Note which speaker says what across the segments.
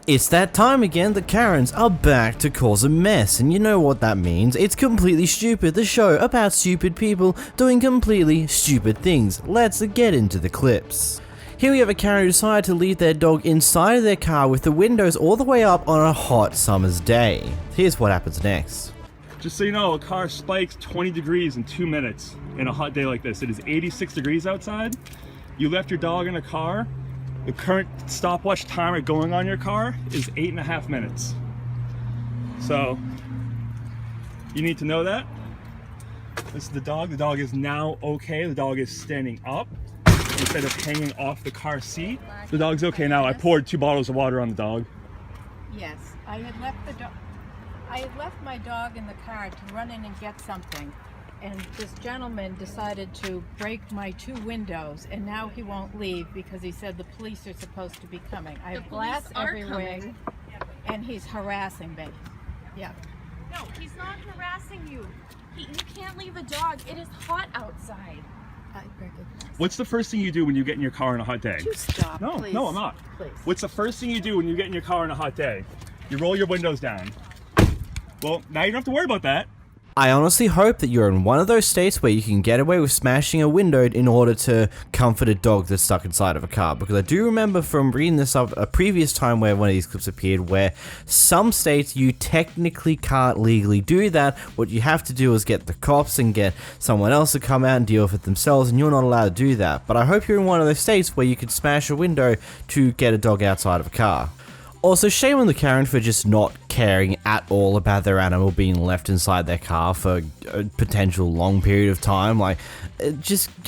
Speaker 1: It's that time again, the Karens are back to cause a mess, and you know what that means. It's Completely Stupid, the show about stupid people doing completely stupid things. Let's get into the clips. Here we have a Karen who decided to leave their dog inside of their car with the windows all the way up on a hot summer's day. Here's what happens next.
Speaker 2: Just so you know, a car spikes 20 degrees in 2 minutes in a hot day like this. It is 86 degrees outside. You left your dog in a car. The current stopwatch timer going on your car is 8.5 minutes. So you need to know that. This is the dog. The dog is now okay. The dog is standing up instead of hanging off the car seat. The dog's okay now. I poured 2 bottles of water on the dog.
Speaker 3: Yes, I had left my dog in the car to run in and get something, and this gentleman decided to break my 2 windows, and now he won't leave because he said the police are supposed to be coming. I have glass everywhere, and he's harassing me. Yeah.
Speaker 4: No, he's not harassing you. You can't leave a dog. It is hot outside.
Speaker 3: I recognize.
Speaker 2: What's the first thing you do when you get in your car on a hot day?
Speaker 3: You stop,
Speaker 2: No,
Speaker 3: please.
Speaker 2: no, I'm not.
Speaker 3: Please.
Speaker 2: What's the first thing you do when you get in your car on a hot day? You roll your windows down. Well, now you don't have to worry about that.
Speaker 1: I honestly hope that you're in one of those states where you can get away with smashing a window in order to comfort a dog that's stuck inside of a car, because I do remember from reading this up a previous time where one of these clips appeared where some states you technically can't legally do that. What you have to do is get the cops and get someone else to come out and deal with it themselves, and you're not allowed to do that. But I hope you're in one of those states where you could smash a window to get a dog outside of a car. Also, shame on the Karen for just not caring at all about their animal being left inside their car for a potential long period of time. Like,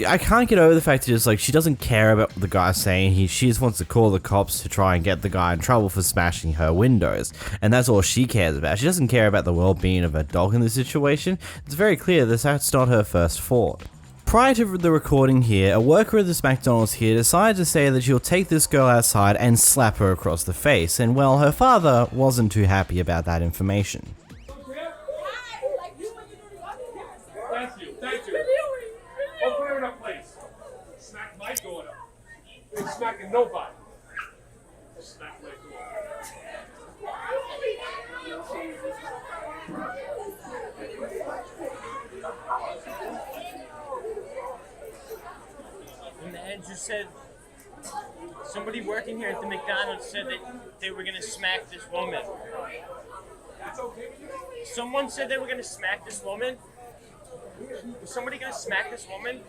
Speaker 1: I can't get over the fact that it's like she doesn't care about what the guy's saying. She just wants to call the cops to try and get the guy in trouble for smashing her windows. And that's all she cares about. She doesn't care about the well-being of her dog in this situation. It's very clear that's not her first fault. Prior to the recording here, a worker at this McDonald's here decided to say that she'll take this girl outside and slap her across the face, and well, her father wasn't too happy about that information.
Speaker 5: Thank you. Open her up, please. Smack my daughter. You're smacking nobody. Smack my daughter.
Speaker 6: And the manager said, somebody working here at the McDonald's said that they were gonna smack this woman. Someone said they were gonna smack this woman. Was somebody gonna smack this woman?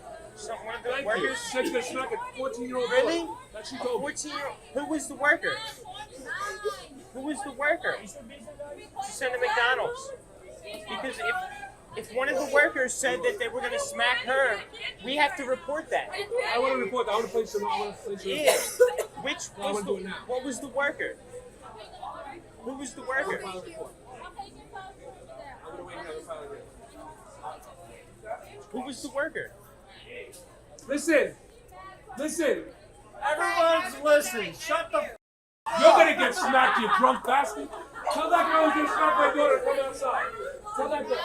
Speaker 6: One of the workers?
Speaker 5: She's gonna smack a 14-year-old boy.
Speaker 6: Really?
Speaker 5: That she told me.
Speaker 6: 14-year-old. Who was the worker? Who was the worker? She said the McDonald's. Because if one of the workers said that they were going to smack her, we have to report that.
Speaker 5: I want to report that. I want to place some.
Speaker 6: Yeah. Which
Speaker 5: I want
Speaker 6: was
Speaker 5: to do it
Speaker 6: the,
Speaker 5: now.
Speaker 6: what was the worker? Who was the worker?
Speaker 5: I'm going to wait here to file a report.
Speaker 6: Who was the worker?
Speaker 5: Listen.
Speaker 6: Everyone's listening. Shut the f***.
Speaker 5: You're gonna get smacked, you drunk bastard. Tell that girl who's gonna smack my daughter to come outside. Tell that girl.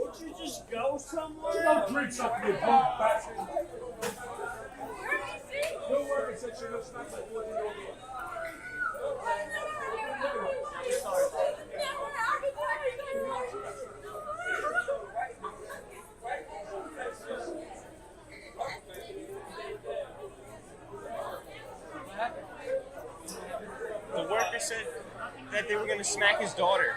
Speaker 6: Would you just go somewhere?
Speaker 5: Don't drink something, you drunk bastard. No worker said she's gonna smack my 14-year-old daughter.
Speaker 6: The worker said that they were going to smack his daughter.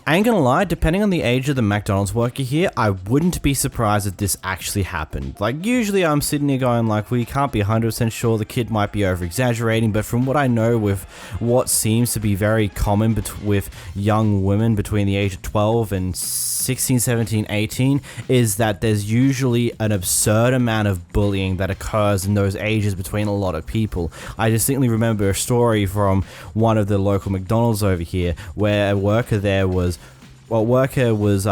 Speaker 1: I ain't gonna lie, depending on the age of the McDonald's worker here, I wouldn't be surprised if this actually happened. Like, usually I'm sitting here going like, we can't be 100% sure, the kid might be over-exaggerating, but from what I know with what seems to be very common with young women between the age of 12 and 16, 17, 18, is that there's usually an absurd amount of bullying that occurs in those ages between a lot of people. I distinctly remember a story from one of the local McDonald's over here where a worker there was worker was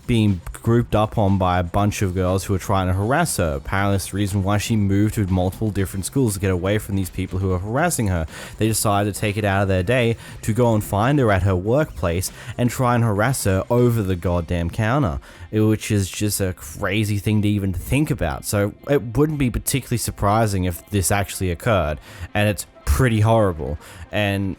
Speaker 1: being grouped up on by a bunch of girls who were trying to harass her. Apparently that's the reason why she moved to multiple different schools to get away from these people who were harassing her. They decided to take it out of their day to go and find her at her workplace and try and harass her over the goddamn counter, which is just a crazy thing to even think about. So it wouldn't be particularly surprising if this actually occurred, and it's pretty horrible. And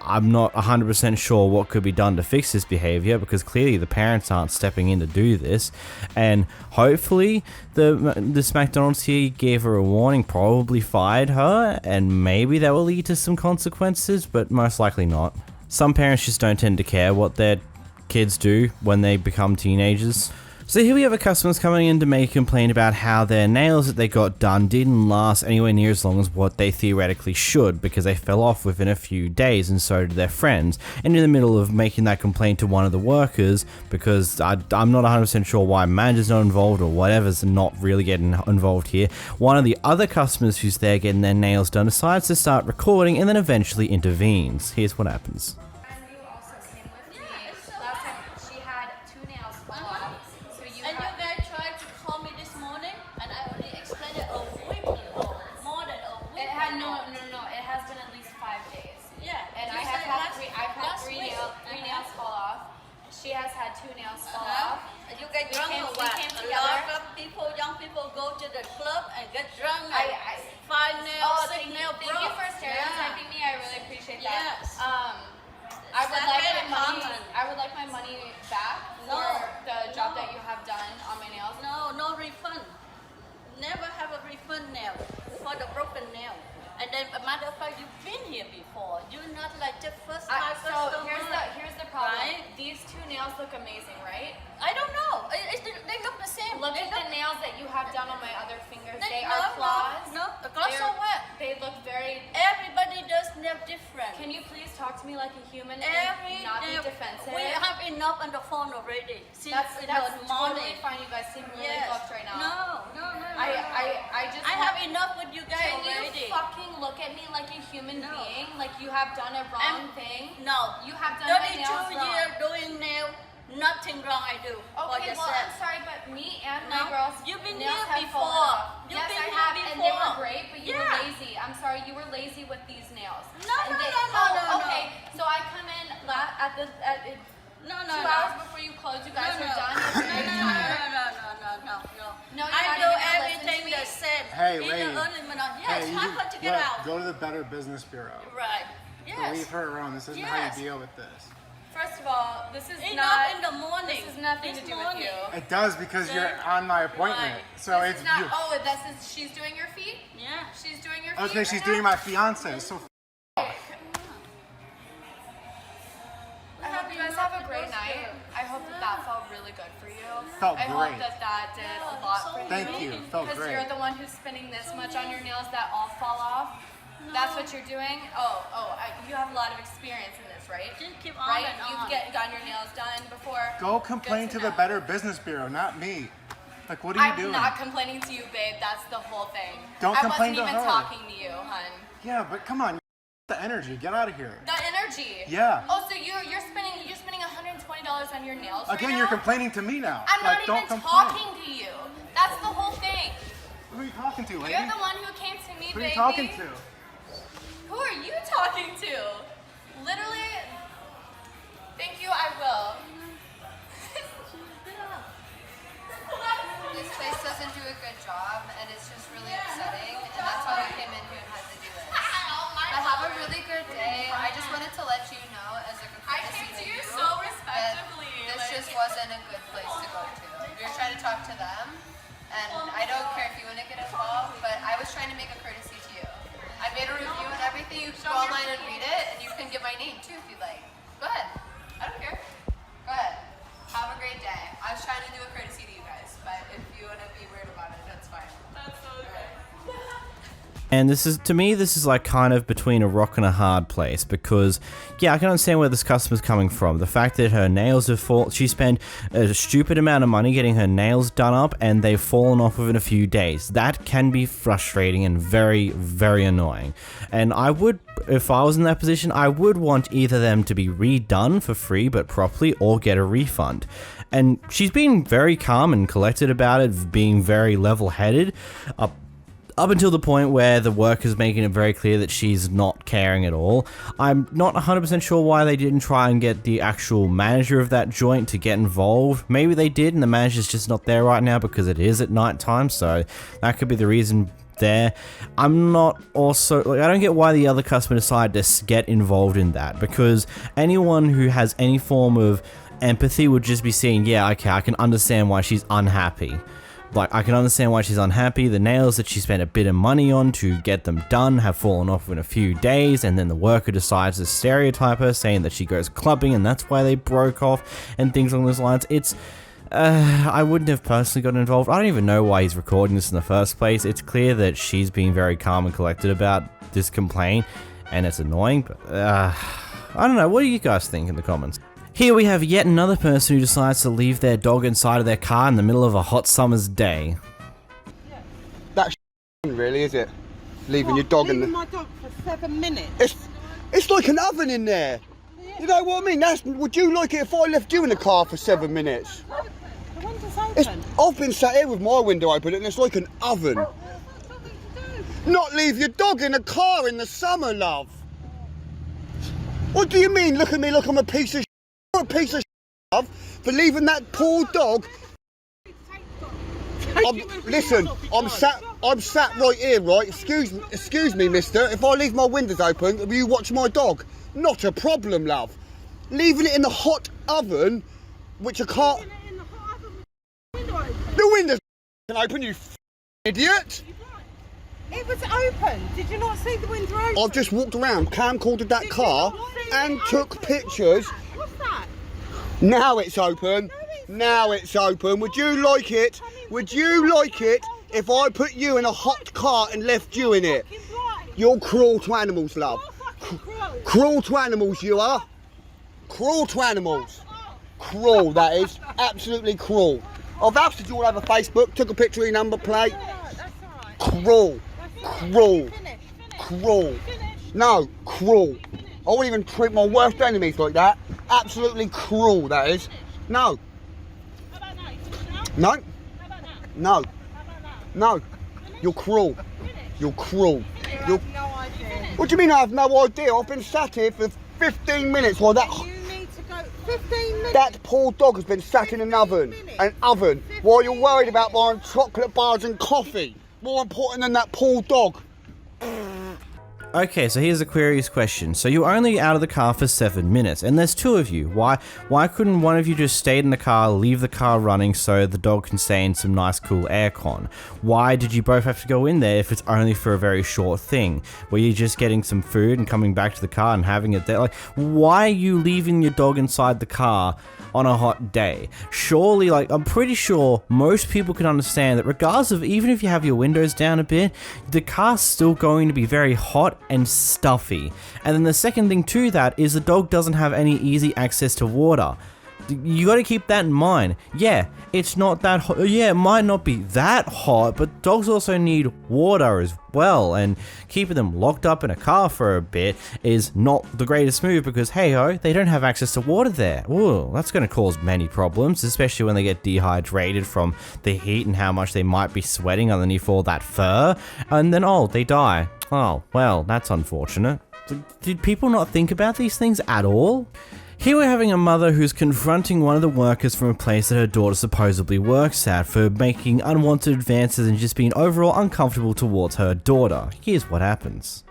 Speaker 1: I'm not 100% sure what could be done to fix this behavior, because clearly the parents aren't stepping in to do this. And hopefully this McDonald's here gave her a warning, probably fired her, and maybe that will lead to some consequences, but most likely not. Some parents just don't tend to care what their kids do when they become teenagers. So here we have a customer coming in to make a complaint about how their nails that they got done didn't last anywhere near as long as what they theoretically should, because they fell off within a few days, and so did their friends. And in the middle of making that complaint to one of the workers, because I'm not 100% sure why manager's not involved or whatever's not really getting involved here, one of the other customers who's there getting their nails done decides to start recording and then eventually intervenes. Here's what happens.
Speaker 7: She has had 2 nails fall off. You get drunk or what? A lot of people, young people go to the club and get drunk. 5 nails, 6 nails.
Speaker 4: Thank you for stereotyping me. I really appreciate that.
Speaker 7: Yes.
Speaker 4: I would like my money back for the job that you have done on my nails.
Speaker 7: No refund. Never have a refund nail for the broken nail. And then, a matter of fact, you've been here before. You're not like the first time customer.
Speaker 4: So here's the problem.
Speaker 7: Right?
Speaker 4: These 2 nails look amazing, right?
Speaker 7: I don't know. They look the same.
Speaker 4: Look at the nails that you have done on my other fingers. They are claws.
Speaker 7: No, the claws are what?
Speaker 4: They look very...
Speaker 7: Everybody does nail different.
Speaker 4: Can you please talk to me like a human and not be defensive?
Speaker 7: We have enough on the phone already.
Speaker 4: That's
Speaker 7: the
Speaker 4: totally
Speaker 7: morning.
Speaker 4: fine. You guys seem really fucked right now.
Speaker 7: No.
Speaker 4: I
Speaker 7: have enough with you guys already.
Speaker 4: Can you fucking look at me like a human being? Like you have done a wrong thing?
Speaker 7: No.
Speaker 4: You have done my nails
Speaker 7: 32
Speaker 4: wrong.
Speaker 7: years doing nail, nothing wrong I do.
Speaker 4: Okay, well, I'm sorry, but me and my girls
Speaker 7: you've been
Speaker 4: nails
Speaker 7: here
Speaker 4: have
Speaker 7: before.
Speaker 4: fallen off.
Speaker 7: You've
Speaker 4: Yes,
Speaker 7: been
Speaker 4: I
Speaker 7: here
Speaker 4: have, and they were
Speaker 7: before.
Speaker 4: great, but you were lazy. I'm sorry, you were lazy with these nails.
Speaker 7: No.
Speaker 4: Okay, so I come in at 2 hours before you close. You guys are done. You're very tired.
Speaker 7: No,
Speaker 4: you're
Speaker 7: I
Speaker 4: not
Speaker 7: do
Speaker 4: even gonna
Speaker 7: everything
Speaker 4: listen to
Speaker 7: the
Speaker 4: me?
Speaker 7: same.
Speaker 8: Hey,
Speaker 7: Even
Speaker 8: lady.
Speaker 7: early morning. Yes,
Speaker 8: Hey,
Speaker 7: hard to get out.
Speaker 8: Go to the Better Business Bureau.
Speaker 7: Right. Yes.
Speaker 8: Leave her alone. This isn't how you deal with this.
Speaker 4: First of all, this is
Speaker 7: Enough
Speaker 4: not
Speaker 7: in the morning.
Speaker 4: This is nothing to do with you.
Speaker 8: It does because you're on my appointment.
Speaker 7: Right.
Speaker 8: So
Speaker 4: This
Speaker 8: it's
Speaker 4: is not.
Speaker 8: you.
Speaker 4: Oh, she's doing your feet.
Speaker 7: Yeah.
Speaker 4: She's doing your feet.
Speaker 8: Okay, she's doing my fiance. So
Speaker 4: I hope you guys have a great night. I hope that felt really good for you.
Speaker 8: Felt
Speaker 4: I hope
Speaker 8: great.
Speaker 4: that did a lot for you.
Speaker 8: Thank you. Felt
Speaker 4: Because
Speaker 8: great.
Speaker 4: you're the one who's spending this much on your nails that all fall off. That's what you're doing? You have a lot of experience in this, right?
Speaker 7: Just keep on
Speaker 4: Right?
Speaker 7: and on.
Speaker 4: You've gotten your nails done before.
Speaker 8: Go complain
Speaker 4: Good
Speaker 8: to the
Speaker 4: know.
Speaker 8: Better Business Bureau, not me. Like, what are you
Speaker 4: I'm
Speaker 8: doing?
Speaker 4: not complaining to you, babe. That's the whole thing.
Speaker 8: Don't complain
Speaker 4: I
Speaker 8: to
Speaker 4: wasn't even
Speaker 8: her.
Speaker 4: talking to you, hun.
Speaker 8: Yeah, but come on. The energy. Get out of here.
Speaker 4: The energy.
Speaker 8: Yeah.
Speaker 4: Oh, so you're spending $120 on your nails
Speaker 8: Again,
Speaker 4: right
Speaker 8: you're
Speaker 4: now?
Speaker 8: complaining to me now.
Speaker 4: I'm
Speaker 8: like,
Speaker 4: not
Speaker 8: don't
Speaker 4: even
Speaker 8: complain.
Speaker 4: talking to you. That's the whole thing.
Speaker 8: Who are you talking to, lady?
Speaker 4: You're the one who came to me,
Speaker 8: Who are
Speaker 4: baby.
Speaker 8: you talking to?
Speaker 4: Who are you talking to? Literally. Thank you, I will.
Speaker 9: This place doesn't do a good job, and it's just really upsetting, and that's why I came in here and had to do this. But have a really good day. I just wanted to let you know as like a
Speaker 4: I
Speaker 9: courtesy
Speaker 4: came to
Speaker 9: to
Speaker 4: you
Speaker 9: you
Speaker 4: so respectively.
Speaker 9: that this just wasn't a good place to go to. We were trying to talk to them, and I don't care if you want to get involved, but I was trying to make a courtesy to you. I made a review and everything. You can go online and read it, and you can get my name too if you'd like. Go ahead. I don't care. Go ahead. Have a great day. I was trying to do a courtesy to you guys, but if you want to be weird about it, that's fine.
Speaker 4: That's so good.
Speaker 1: And this is, to me, this is like kind of between a rock and a hard place because, yeah, I can understand where this customer's coming from. The fact that her nails have fallen, she spent a stupid amount of money getting her nails done up and they've fallen off within a few days. That can be frustrating and very, very annoying. And I would, if I was in that position, I would want either them to be redone for free but properly or get a refund. And she's been very calm and collected about it, being very level-headed, up until the point where the worker's making it very clear that she's not caring at all. I'm not 100% sure why they didn't try and get the actual manager of that joint to get involved. Maybe they did and the manager's just not there right now because it is at night time, so that could be the reason there. I'm not also, like, I don't get why the other customer decided to get involved in that, because anyone who has any form of empathy would just be saying, yeah, okay, I can understand why she's unhappy. Like, I can understand why she's unhappy. The nails that she spent a bit of money on to get them done have fallen off in a few days, and then the worker decides to stereotype her, saying that she goes clubbing and that's why they broke off, and things along those lines. It's, I wouldn't have personally gotten involved. I don't even know why he's recording this in the first place. It's clear that she's being very calm and collected about this complaint, and it's annoying, but, I don't know. What do you guys think in the comments? Here we have yet another person who decides to leave their dog inside of their car in the middle of a hot summer's day.
Speaker 10: That's really, is it? Leaving your dog in the...
Speaker 11: my dog for 7 minutes?
Speaker 10: It's like an oven in there. Yeah. You know what I mean? Would you like it if I left you in the car for 7 minutes?
Speaker 11: The window's open.
Speaker 10: I've been sat here with my window open and it's like an oven. Not leave your dog in a car in the summer, love. What do you mean? Look at me like I'm a piece of a piece of love for leaving that poor dog. Listen, I'm sat right here, right? Excuse me, mister. If I leave my windows open, will you watch my dog? Not a problem, love. Leaving it in the hot oven, which I can't... The window's open, you idiot!
Speaker 11: It was open. Did you not see the window open?
Speaker 10: I've just walked around, camcorded that car, and took pictures.
Speaker 11: What's that?
Speaker 10: Now it's open. Now it's open. Would you like it? Would you like it if I put you in a hot car and left you in it? You're cruel to animals, love. Cruel to animals, you are. Cruel to animals. Cruel, that is. Absolutely crual. I've ousted you all over Facebook, took a picture of your number plate. Cruel. Cruel. Cruel. No, cruel. I wouldn't even treat my worst enemies like that. Absolutely cruel, that is. No. No. No. No. You're cruel. You're cruel. You're... What do you mean I have no idea? I've been sat here for 15 minutes while that...
Speaker 11: You need to go 15 minutes.
Speaker 10: That poor dog has been sat in an oven. While you're worried about buying chocolate bars and coffee. More important than that poor dog.
Speaker 1: Okay, so here's a curious question. So you're only out of the car for 7 minutes, and there's 2 of you. Why couldn't one of you just stay in the car, leave the car running so the dog can stay in some nice cool aircon? Why did you both have to go in there if it's only for a very short thing? Were you just getting some food and coming back to the car and having it there? Like, why are you leaving your dog inside the car on a hot day? Surely, like, I'm pretty sure most people can understand that regardless of, even if you have your windows down a bit, the car's still going to be very hot and stuffy. And then the second thing to that is the dog doesn't have any easy access to water. You got to keep that in mind. Yeah, it's not that hot. Yeah, it might not be that hot, but dogs also need water as well, and keeping them locked up in a car for a bit is not the greatest move because, hey ho, they don't have access to water there. Ooh, that's going to cause many problems, especially when they get dehydrated from the heat and how much they might be sweating underneath all that fur, and then, oh, they die. Oh, well, that's unfortunate. Did people not think about these things at all? Here we're having a mother who's confronting one of the workers from a place that her daughter supposedly works at for making unwanted advances and just being overall uncomfortable towards her daughter. Here's what happens.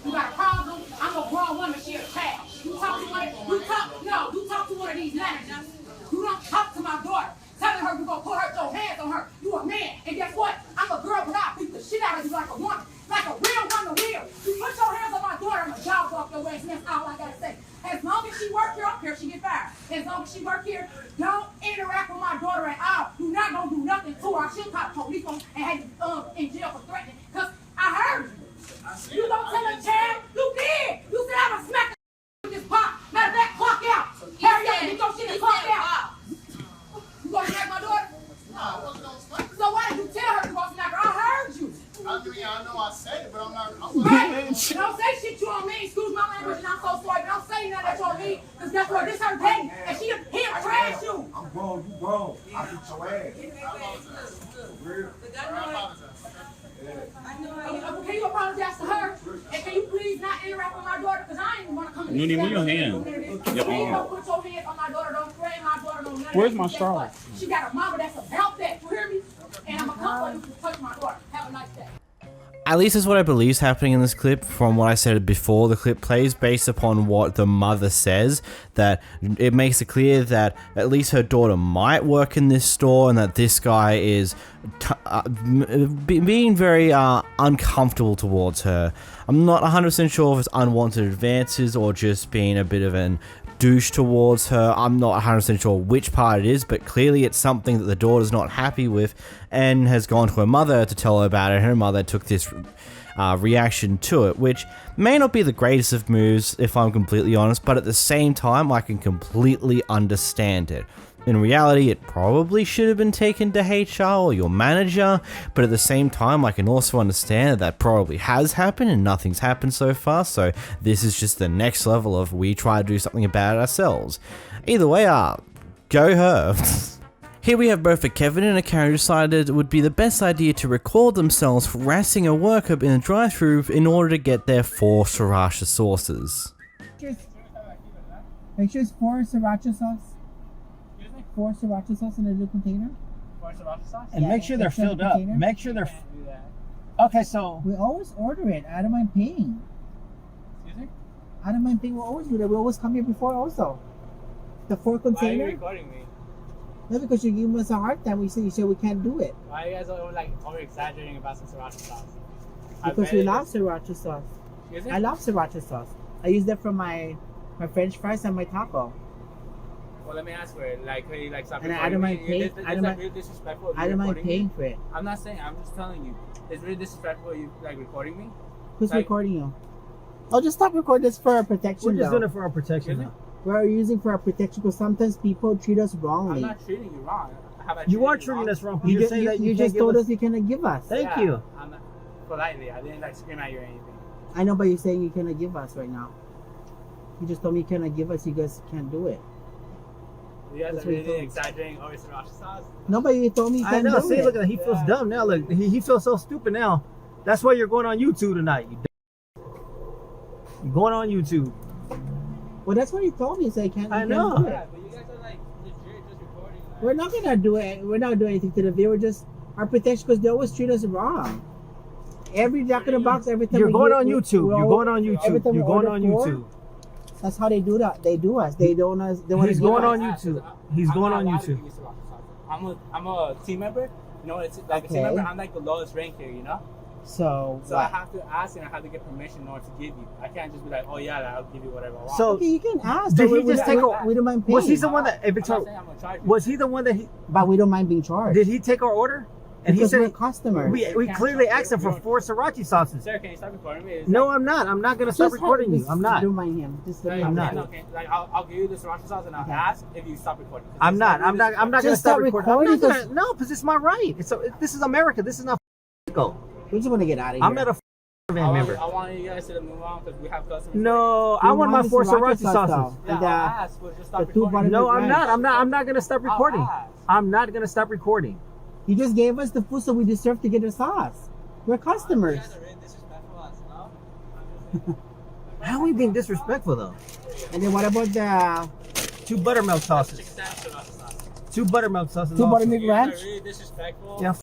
Speaker 12: You got a problem? I'm a grown woman, she a child. You talk to one of these managers. You don't talk to my daughter, telling her you gonna put your hands on her. You a man, and guess what? I'm a girl, but I'll beat the shit out of you like a woman. Like a real woman will. You put your hands on my daughter, I'm a job off your ass, and that's all I gotta say. As long as she work here, I don't care if she get fired. As long as she work here, don't interact with my daughter at all. You're not gonna do nothing to her. She'll call the police on and have you in jail for threatening. Cause I heard
Speaker 8: I mean, I know I said it, but I'm not.
Speaker 12: Right. Don't say shit you on me. Excuse my language, and I'm so sorry. But don't say nothing that you on me, because guess what? This her daddy, and he'll trash you.
Speaker 5: I'm grown, you grown. I beat your ass. Real.
Speaker 12: Can you apologize to her? And can you please not interact with my daughter? Because I ain't even want to come
Speaker 13: Nuni, move your hand.
Speaker 12: Please don't put your hands on my daughter. Don't frame my daughter. Don't none
Speaker 13: Where's
Speaker 12: of
Speaker 13: my
Speaker 12: that.
Speaker 13: straw?
Speaker 12: She got a mama that's about that. You hear me? And I'm going to come for you to touch my daughter. Have a nice day.
Speaker 1: At least is what I believe is happening in this clip from what I said before the clip plays, based upon what the mother says, that it makes it clear that at least her daughter might work in this store and that this guy is being very uncomfortable towards her. I'm not 100% sure if it's unwanted advances or just being a bit of an douche towards her. I'm not 100% sure which part it is, but clearly it's something that the daughter's not happy with and has gone to her mother to tell her about it. Her mother took this reaction to it, which may not be the greatest of moves if I'm completely honest, but at the same time I can completely understand it. In reality, it probably should have been taken to HR or your manager, but at the same time, I can also understand that probably has happened and nothing's happened so far, so this is just the next level of we try to do something about it ourselves. Either way, go her. Here we have both a Kevin and a Karen decided it would be the best idea to record themselves harassing a worker in a drive-thru in order to get their 4 sriracha sauces.
Speaker 11: Make sure it's 4 sriracha sauce. 4 sriracha sauce in a little container.
Speaker 6: 4 sriracha sauce?
Speaker 11: And make sure they're filled up.
Speaker 6: Make sure they're... Okay, so...
Speaker 11: We always order it. I don't mind paying.
Speaker 6: Excuse me?
Speaker 11: I don't mind paying. We always do that. We always come here before also. The 4 container.
Speaker 6: Why are you recording me?
Speaker 11: No, because you're giving us a hard time. You say we can't do it.
Speaker 6: Why are you guys like over-exaggerating about some sriracha sauce?
Speaker 11: Because we love sriracha sauce.
Speaker 6: Excuse me?
Speaker 11: I love sriracha sauce. I use that for my French fries and my taco.
Speaker 6: Well, let me ask for it. Like, hey, like, stop
Speaker 11: And I don't mind paying. I don't mind.
Speaker 6: Really disrespectful.
Speaker 11: I don't mind paying for it.
Speaker 6: I'm not saying. I'm just telling you. It's really disrespectful. You like recording me.
Speaker 11: Who's
Speaker 6: like,
Speaker 11: recording you? Oh, just stop recording this for our protection.
Speaker 6: We're just
Speaker 11: doing
Speaker 6: it for our protection.
Speaker 11: We're using for our protection because sometimes people treat us wrongly.
Speaker 6: I'm not treating you wrong.
Speaker 10: You are treating us wrong.
Speaker 11: You just told us you cannot give us.
Speaker 10: Thank you.
Speaker 6: I'm not, politely. I didn't like scream at you or anything.
Speaker 11: I know, but you're saying you cannot give us right now. You just told me you cannot give us. You guys can't do it.
Speaker 6: You guys are really exaggerating over sriracha sauce.
Speaker 11: No, but you told me you can't
Speaker 10: I know.
Speaker 11: do
Speaker 10: See,
Speaker 11: it.
Speaker 10: look at he feels dumb now. Look, he feels so stupid now. That's why you're going on YouTube tonight. You're going on YouTube.
Speaker 11: Well, that's what he told me. So you can't.
Speaker 10: I
Speaker 11: Can't
Speaker 10: know.
Speaker 11: do it.
Speaker 6: Yeah, but you guys are like legit just recording. Like,
Speaker 11: We're not gonna do it. We're not doing anything to the video. We're just our protection because they always treat us wrong. Every Jack in the Box, every time
Speaker 10: You're going on YouTube. You're going on YouTube. You're going on YouTube.
Speaker 11: That's how they do that. They do us. They don't us. They want
Speaker 10: He's
Speaker 11: to
Speaker 10: going
Speaker 11: us.
Speaker 10: on YouTube. He's going on YouTube.
Speaker 6: I'm a team member. You know, it's like a team
Speaker 11: Okay.
Speaker 6: member. I'm like the lowest rank here. You know.
Speaker 11: So
Speaker 6: I have to ask and I have to get permission in order to give you. I can't just be like, oh yeah, I'll give you whatever I want.
Speaker 10: So
Speaker 11: okay, you can ask.
Speaker 10: did
Speaker 11: but
Speaker 10: he just take our?
Speaker 11: We don't mind paying.
Speaker 10: Was he the one that?
Speaker 6: I'm not saying I'm gonna charge you.
Speaker 10: Was he the one that he?
Speaker 11: But we don't mind being charged.
Speaker 10: Did he take our order? And
Speaker 11: because
Speaker 10: he
Speaker 11: we're
Speaker 10: said
Speaker 11: customers.
Speaker 10: we clearly asked him for 4 sriracha sauces.
Speaker 6: Sir, can you stop recording me?
Speaker 10: No, I'm not. I'm not gonna stop recording you. I'm not.
Speaker 11: Don't mind him. Just let
Speaker 10: I'm
Speaker 11: him
Speaker 10: not.
Speaker 11: know.
Speaker 6: Okay, like I'll give you the sriracha sauce and I'll ask if you stop recording.
Speaker 10: I'm not gonna
Speaker 11: Just
Speaker 10: stop
Speaker 11: stop
Speaker 10: recording.
Speaker 11: recording
Speaker 10: I'm not gonna, no, because it's my right. This is America. This is not Mexico.
Speaker 11: We just want to get out of here.
Speaker 10: I'm not a van member.
Speaker 6: I want you guys to move on because we have customers.
Speaker 10: No, I want my 4 sriracha sauces.
Speaker 6: Yeah,
Speaker 11: And,
Speaker 6: I'll ask, but just stop
Speaker 11: the 2
Speaker 6: recording.
Speaker 10: No,
Speaker 11: buttermilk
Speaker 10: I'm
Speaker 11: ranch.
Speaker 10: not. I'm not gonna stop recording.
Speaker 6: ask.
Speaker 10: I'm not gonna stop recording.
Speaker 11: You just gave us the food, so we deserve to get the sauce. We're customers.
Speaker 6: You guys are really disrespectful as well.
Speaker 10: How are we being disrespectful though?
Speaker 11: And then what about the
Speaker 10: 2 buttermilk sauces. 2 buttermilk sauces.
Speaker 11: 2
Speaker 10: also.
Speaker 11: buttermilk
Speaker 6: You guys
Speaker 11: ranch?
Speaker 6: are really disrespectful.
Speaker 10: Yeah.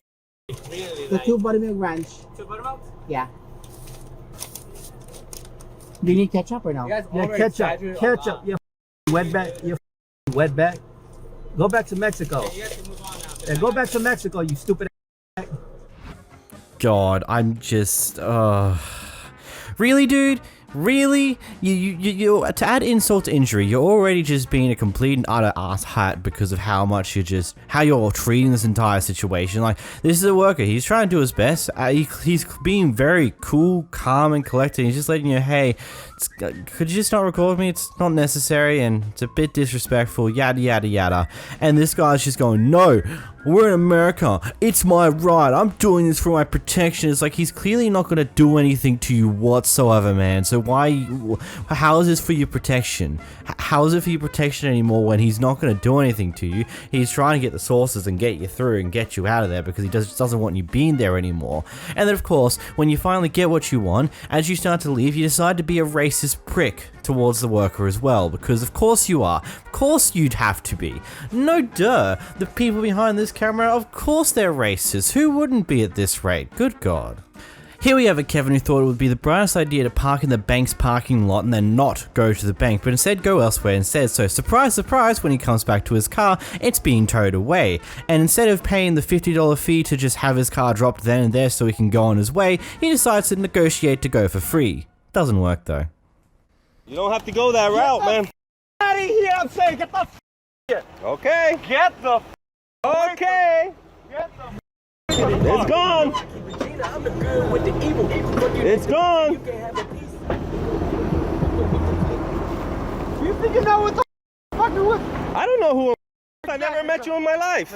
Speaker 6: Really,
Speaker 11: The
Speaker 6: like,
Speaker 11: 2 buttermilk ranch.
Speaker 6: 2 buttermilk?
Speaker 11: Yeah. Do you need ketchup or no?
Speaker 6: You guys
Speaker 10: Yeah,
Speaker 6: over-exaggerate
Speaker 10: ketchup.
Speaker 6: a lot.
Speaker 10: You wetback. You wetback. Go back to Mexico.
Speaker 6: You guys can move on now.
Speaker 10: Yeah, go back to Mexico, you stupid.
Speaker 1: God, I'm just, really, dude? Really? You to add insult to injury, you're already just being a complete and utter ass hat because of how much how you're treating this entire situation. Like, this is a worker. He's trying to do his best. He's being very cool, calm, and collected. He's just letting you, hey, could you just not record me? It's not necessary, and it's a bit disrespectful, yada, yada, yada. And this guy's just going, no, we're in America. It's my right. I'm doing this for my protection. It's like he's clearly not going to do anything to you whatsoever, man. So how is this for your protection? How is it for your protection anymore when he's not going to do anything to you? He's trying to get the sources and get you through and get you out of there because he doesn't want you being there anymore. And then, of course, when you finally get what you want, as you start to leave, you decide to be a racist prick towards the worker as well, because of course you are. Of course you'd have to be. No duh. The people behind this camera, of course they're racist. Who wouldn't be at this rate? Good God. Here we have a Kevin who thought it would be the brightest idea to park in the bank's parking lot and then not go to the bank, but instead go elsewhere instead. So surprise, surprise, when he comes back to his car, it's being towed away. And instead of paying the $50 fee to just have his car dropped then and there so he can go on his way, he decides to negotiate to go for free. Doesn't work though.
Speaker 13: You don't have to go that route, man.
Speaker 6: Out of here, I'm saying, get the here.
Speaker 13: Okay.
Speaker 6: Get the
Speaker 13: okay.
Speaker 6: Get the
Speaker 13: It's gone. It's gone.
Speaker 6: You think you know what the fuck you with?
Speaker 13: I don't know who I never met you in my life.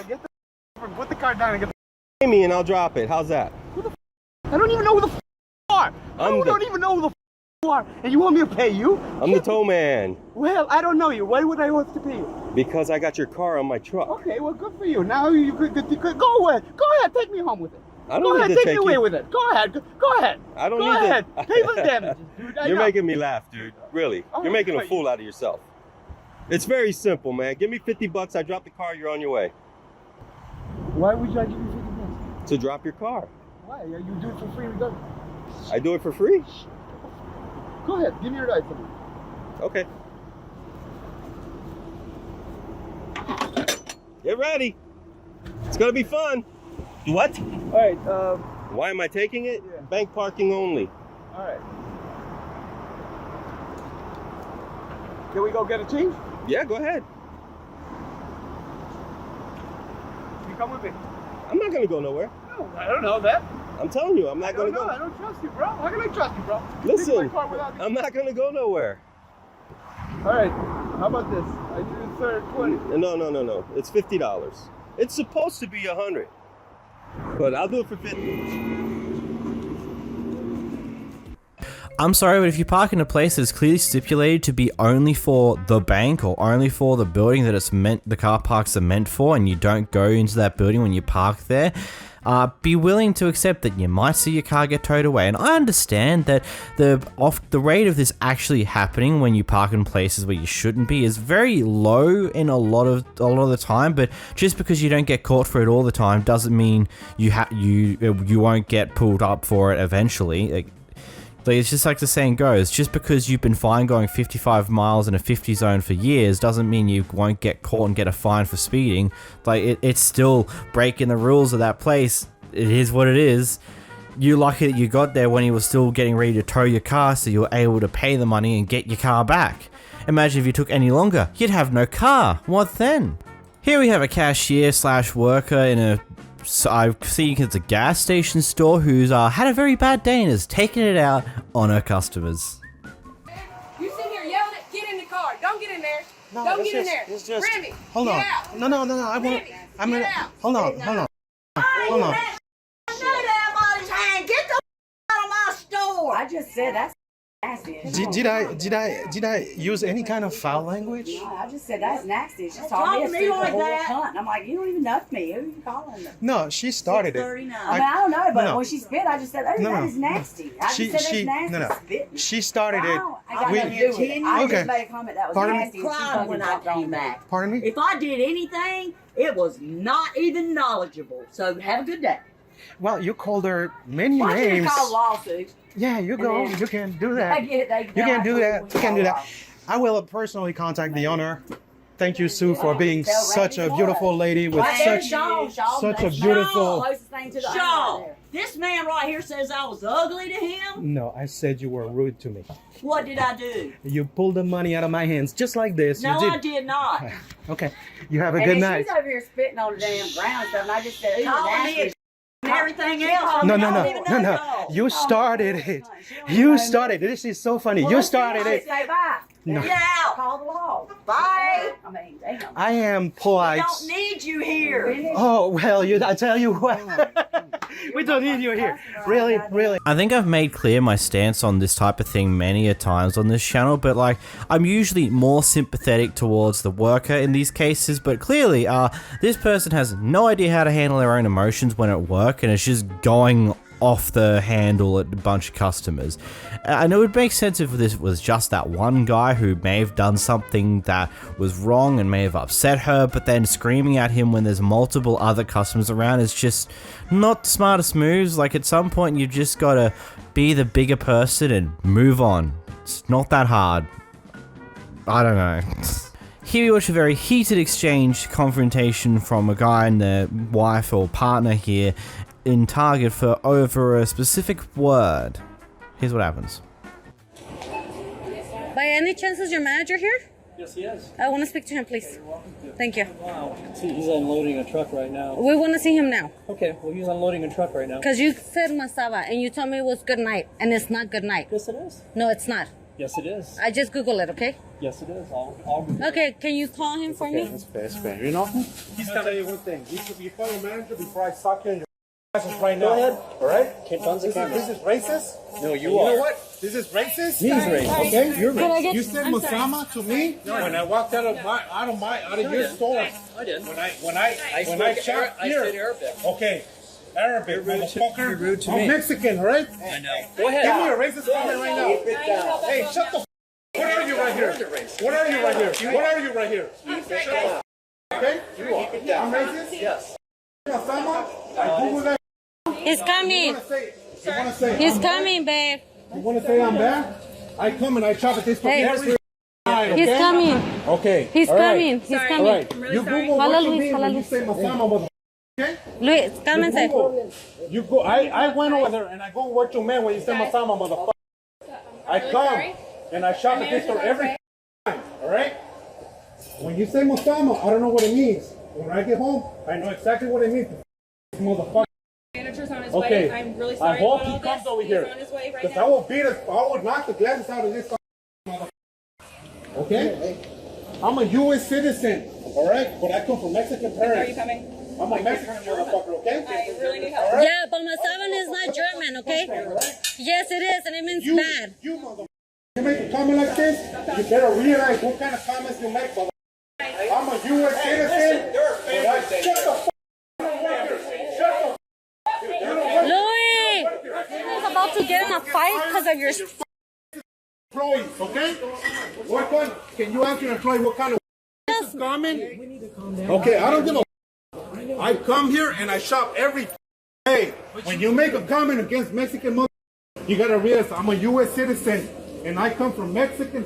Speaker 6: Put the car down and get the
Speaker 13: Pay me and I'll drop it. How's that?
Speaker 6: I don't even know who the you are. I don't even know who the you are. And you want me to pay you?
Speaker 13: I'm the tow man.
Speaker 6: Well, I don't know you. Why would I want to pay you?
Speaker 13: Because I got your car on my truck.
Speaker 6: Okay, well, good for you. Now you could go away. Go ahead, take me home with it.
Speaker 13: I don't
Speaker 6: go
Speaker 13: need
Speaker 6: ahead,
Speaker 13: to
Speaker 6: take
Speaker 13: take
Speaker 6: me away
Speaker 13: you.
Speaker 6: with it. Go ahead, go ahead.
Speaker 13: I don't
Speaker 6: go
Speaker 13: need
Speaker 6: ahead.
Speaker 13: to.
Speaker 6: Pay for the damages, dude.
Speaker 13: You're making me laugh, dude. Really. You're making a fool out of yourself. It's very simple, man. Give me $50. I drop the car. You're on your way.
Speaker 6: Why would I give you $50?
Speaker 13: To drop your car.
Speaker 6: Why? You do it for free regardless.
Speaker 13: I do it for free?
Speaker 6: Go ahead, give me your ride for me.
Speaker 13: Okay. Get ready. It's gonna be fun. What?
Speaker 6: All right.
Speaker 13: Why am I taking it?
Speaker 6: Yeah.
Speaker 13: Bank parking only.
Speaker 6: All right. Can we go get a change?
Speaker 13: Yeah, go ahead.
Speaker 6: You come with me.
Speaker 13: I'm not gonna go nowhere.
Speaker 6: No, I don't know that.
Speaker 13: I'm telling you, I'm not gonna go.
Speaker 6: I don't trust you, bro. How can I trust you, bro?
Speaker 13: Listen, I'm not gonna go nowhere.
Speaker 6: All right. How about this? I do the third 20.
Speaker 13: No. It's $50. It's supposed to be $100, but I'll do it for 50.
Speaker 1: I'm sorry, but if you park in a place that is clearly stipulated to be only for the bank or only for the building that it's meant, the car parks are meant for, and you don't go into that building when you park there, be willing to accept that you might see your car get towed away. And I understand that the rate of this actually happening when you park in places where you shouldn't be is very low in a lot of the time. But just because you don't get caught for it all the time doesn't mean you won't get pulled up for it eventually. Like, it's just like the saying goes, just because you've been fine going 55 miles in a 50 zone for years doesn't mean you won't get caught and get a fine for speeding. Like, it's still breaking the rules of that place. It is what it is. You're lucky that you got there when he was still getting ready to tow your car, so you were able to pay the money and get your car back. Imagine if you took any longer, you'd have no car. What then? Here we have a cashier / worker in a I think it's a gas station store who's had a very bad day and is taking it out on her customers.
Speaker 12: You sit here yelling at, get in the car. Don't get in there.
Speaker 14: No,
Speaker 12: Don't get in there.
Speaker 14: It's just.
Speaker 12: Remy,
Speaker 14: hold on.
Speaker 12: get out.
Speaker 14: No. I won't.
Speaker 12: Remy,
Speaker 14: I'm gonna.
Speaker 12: get out.
Speaker 14: Hold on.
Speaker 7: Shut up all the time. Get the out of my store.
Speaker 15: I just said that's nasty.
Speaker 14: Did I use any kind of foul language?
Speaker 15: No, I just said that's nasty. She told me a stupid
Speaker 7: like
Speaker 15: whole
Speaker 7: that.
Speaker 15: cunt. And I'm like, you don't even know me. Who are you calling them?
Speaker 14: No, she started it.
Speaker 15: I mean, I don't know, but
Speaker 14: No.
Speaker 15: when she spit, I just said, oh, that is nasty. I just said that's nasty. Spitting.
Speaker 14: She started it.
Speaker 15: I got nothing to do with it. I
Speaker 14: Okay.
Speaker 15: just made a comment that was
Speaker 14: Pardon me?
Speaker 15: nasty. And she
Speaker 7: Cried
Speaker 15: fucking
Speaker 7: when I
Speaker 15: jumped on
Speaker 7: came
Speaker 15: me.
Speaker 7: back.
Speaker 14: Pardon me?
Speaker 7: If I did anything, it was not even knowledgeable. So have a good day.
Speaker 14: Well, you called her many
Speaker 15: Why should you
Speaker 14: names.
Speaker 15: call lawsuits?
Speaker 14: Yeah, you go.
Speaker 15: then-
Speaker 14: You can do that.
Speaker 15: I get it.
Speaker 14: You can do that. You can do that. I will personally contact the owner. Thank you, Sue, for being such a beautiful lady with such a beautiful.
Speaker 15: Closest thing to the owner
Speaker 7: Shaw,
Speaker 15: there.
Speaker 7: this man right here says I was ugly to him.
Speaker 14: No, I said you were rude to me.
Speaker 7: What did I do?
Speaker 14: You pulled the money out of my hands just like this.
Speaker 7: No,
Speaker 14: you
Speaker 7: I did not.
Speaker 14: Okay. You have a
Speaker 15: And
Speaker 14: good
Speaker 15: then
Speaker 14: night.
Speaker 15: she's over here spitting on the damn ground and stuff, and I just said, ooh,
Speaker 7: Calling
Speaker 15: nasty.
Speaker 7: me and everything else.
Speaker 14: No.
Speaker 7: I don't even know y'all.
Speaker 14: You started it. You started it. This is so funny. You started it.
Speaker 15: Say bye.
Speaker 14: No.
Speaker 15: Get out. Call the law. Bye. I mean, damn.
Speaker 14: I am polite.
Speaker 15: We don't need you here.
Speaker 14: Oh, well, I tell you what. We don't need you here. Really, really.
Speaker 1: I think I've made clear my stance on this type of thing many a times on this channel, but like, I'm usually more sympathetic towards the worker in these cases, but clearly, this person has no idea how to handle their own emotions when at work, and it's just going off the handle at a bunch of customers. And it would make sense if this was just that one guy who may have done something that was wrong and may have upset her, but then screaming at him when there's multiple other customers around is just not the smartest moves. Like, at some point you just gotta be the bigger person and move on. It's not that hard. I don't know. Here we watch a very heated exchange, confrontation from a guy and their wife or partner here in Target for over a specific word. Here's what happens.
Speaker 16: By any chance is your manager here?
Speaker 17: Yes, he is.
Speaker 16: I want to speak to him, please. Thank you.
Speaker 17: Wow. See, he's unloading a truck right now.
Speaker 16: We want to see him now.
Speaker 17: Okay, well, he's unloading a truck right now.
Speaker 16: Because you said masaba and you told me it was good night, and it's not good night.
Speaker 17: Yes, it is.
Speaker 16: No, it's not.
Speaker 17: Yes, it is.
Speaker 16: I just Google it, okay?
Speaker 17: Yes, it is. I'll Google
Speaker 16: Okay, can you call him for me?
Speaker 14: That's fair. You know, he's gonna tell you one thing. You should be calling manager before I suck you in your asses right now.
Speaker 17: Go ahead.
Speaker 14: All right?
Speaker 17: This
Speaker 14: is racist?
Speaker 17: No, you
Speaker 14: know
Speaker 17: are.
Speaker 14: what? This is racist?
Speaker 17: He's racist.
Speaker 14: Okay, you're
Speaker 16: Can I
Speaker 14: racist.
Speaker 16: get-
Speaker 14: You said
Speaker 16: I'm sorry.
Speaker 14: Masama to me when I walked out of your store.
Speaker 17: I did.
Speaker 14: When I shot
Speaker 17: I
Speaker 14: here.
Speaker 17: said Arabic.
Speaker 14: Okay. Arabic, motherfucker.
Speaker 17: You're rude to
Speaker 14: I'm
Speaker 17: me.
Speaker 14: Mexican, all right?
Speaker 17: I know. Go ahead.
Speaker 14: Give me a racist comment right now. Hey, shut the f. What are you right here? What are you right here? What are you right here? Shut up. Okay? You are. I'm racist?
Speaker 17: Yes.
Speaker 14: Masama, I Google that.
Speaker 16: He's coming.
Speaker 14: You wanna say
Speaker 16: He's
Speaker 14: I'm
Speaker 16: coming, babe.
Speaker 14: bad? You wanna say I'm bad? I come and I chop at this
Speaker 16: Hey.
Speaker 14: every night,
Speaker 16: He's
Speaker 14: okay?
Speaker 16: coming.
Speaker 14: Okay.
Speaker 16: He's
Speaker 14: all right.
Speaker 16: coming. He's
Speaker 14: All
Speaker 16: coming.
Speaker 14: right. You Google
Speaker 16: Fala
Speaker 14: what you
Speaker 16: Luis,
Speaker 14: mean
Speaker 16: fala
Speaker 14: when you
Speaker 16: Luis.
Speaker 14: say Masama, motherfucker. Okay?
Speaker 16: Luis, cálmense.
Speaker 14: Google. You go. I went over there and I go what you meant when you say Masama, motherfucker. I come and I shop at this store every time. All right. When you say Masama, I don't know what it means. When I get home, I know exactly what it means. Motherfucker.
Speaker 18: Manager's on his
Speaker 14: Okay.
Speaker 18: way. I'm really sorry
Speaker 14: I hope
Speaker 18: about
Speaker 14: he
Speaker 18: all
Speaker 14: comes
Speaker 18: this.
Speaker 14: over
Speaker 18: He's
Speaker 14: here.
Speaker 18: on his way right
Speaker 14: Because
Speaker 18: now.
Speaker 14: I will knock the glasses out of this motherfucker. Okay? I'm a U.S. citizen, all right? But I come from Mexican
Speaker 18: Are you
Speaker 14: parents.
Speaker 18: coming?
Speaker 14: I'm a Mexican motherfucker, okay?
Speaker 18: I really need help.
Speaker 14: All right?
Speaker 16: Yeah, but masaban is not German, okay? Yes, it is, and it means bad.
Speaker 14: You motherfucker. You make a comment like this, you better realize what kind of comments you make, motherfucker. I'm a U.S. citizen. But I shut the fuck up.
Speaker 16: Louis! He's about to get in a fight because of your...
Speaker 14: Employees, okay? What one? Can you answer an employee what kind of this is coming? Okay, I don't give a I come here and I shop every day. When you make a comment against Mexican mother, you gotta realize I'm a U.S. citizen and I come from Mexican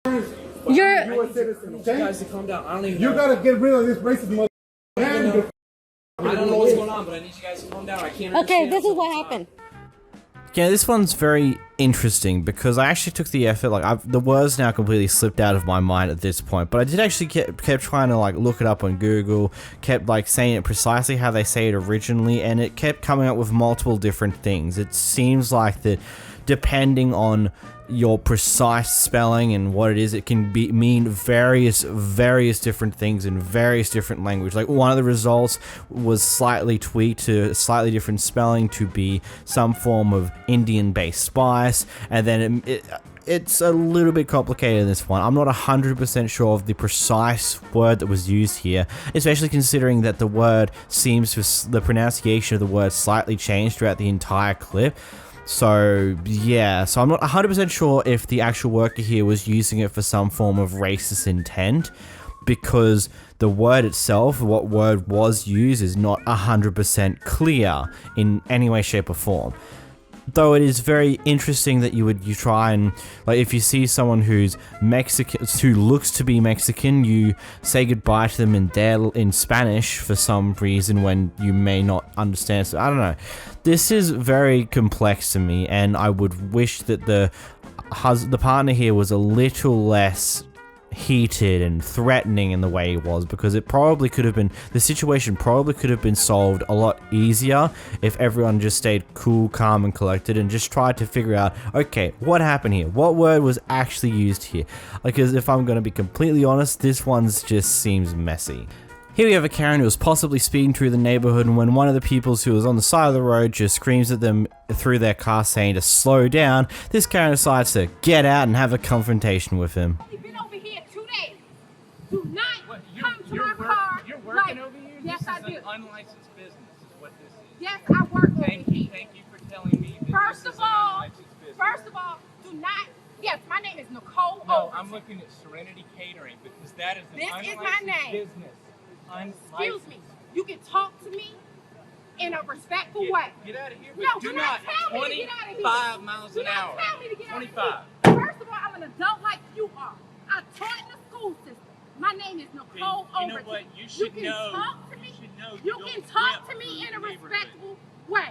Speaker 14: parents.
Speaker 16: You're
Speaker 14: a U.S. citizen, okay?
Speaker 17: You guys to calm down. I don't even
Speaker 14: You
Speaker 17: know.
Speaker 14: gotta get rid of this racist mother.
Speaker 17: I don't know what's going on, but I need you guys to calm down. I can't
Speaker 16: Okay,
Speaker 17: understand
Speaker 16: this is
Speaker 17: what's
Speaker 16: what
Speaker 17: going on.
Speaker 16: happened.
Speaker 1: Yeah, this one's very interesting because I actually took the effort, the words now completely slipped out of my mind at this point, but I did actually kept trying to look it up on Google, kept saying it precisely how they say it originally, and it kept coming up with multiple different things. It seems like that depending on your precise spelling and what it is, it can mean various different things in various different language. Like one of the results was slightly tweaked to slightly different spelling to be some form of Indian-based spice, and then it's a little bit complicated in this one. I'm not 100% sure of the precise word that was used here, especially considering that the word seems to, the pronunciation of the word slightly changed throughout the entire clip. So, yeah, so I'm not 100% sure if the actual worker here was using it for some form of racist intent, because the word itself, what word was used, is not 100% clear in any way, shape, or form. Though it is very interesting that you try and, if you see someone who's Mexican, who looks to be Mexican, you say goodbye to them in Spanish for some reason when you may not understand. So I don't know. This is very complex to me, and I would wish that the partner here was a little less heated and threatening in the way he was, because the situation probably could have been solved a lot easier if everyone just stayed cool, calm and collected and just tried to figure out, okay, what happened here? What word was actually used here? Because if I'm going to be completely honest, this one's just seems messy. Here we have a Karen who was possibly speeding through the neighborhood, and when one of the people who was on the side of the road just screams at them through their car saying to slow down, this Karen decides to get out and have a confrontation with him.
Speaker 12: You've been over here 2 days. Do not come to my car.
Speaker 17: You're working over here?
Speaker 12: Yes, I do.
Speaker 17: This is an unlicensed business is what this is.
Speaker 12: Yes, I work over here.
Speaker 17: Thank you for telling me that
Speaker 12: First
Speaker 17: this
Speaker 12: of
Speaker 17: is an
Speaker 12: all,
Speaker 17: unlicensed business.
Speaker 12: do not. Yes, my name is Nicole.
Speaker 17: No,
Speaker 12: Overton.
Speaker 17: I'm looking at Serenity Catering because that is an
Speaker 12: This
Speaker 17: unlicensed
Speaker 12: is my name.
Speaker 17: business.
Speaker 12: Excuse me. You can talk to me in a respectful way.
Speaker 17: Get out of here.
Speaker 12: No,
Speaker 17: Do
Speaker 12: do
Speaker 17: not.
Speaker 12: not tell me to get out of here.
Speaker 17: 25 miles
Speaker 12: Do
Speaker 17: an
Speaker 12: not
Speaker 17: hour.
Speaker 12: tell me to get out of
Speaker 17: 25.
Speaker 12: here. First of all, I'm an adult like you are. I taught in the school system. My name is Nicole
Speaker 17: You know
Speaker 12: Overton.
Speaker 17: what? You should
Speaker 12: can
Speaker 17: know.
Speaker 12: talk to me.
Speaker 17: You
Speaker 12: can
Speaker 17: don't
Speaker 12: talk
Speaker 17: rip
Speaker 12: to me in a
Speaker 17: through the
Speaker 12: respectful way.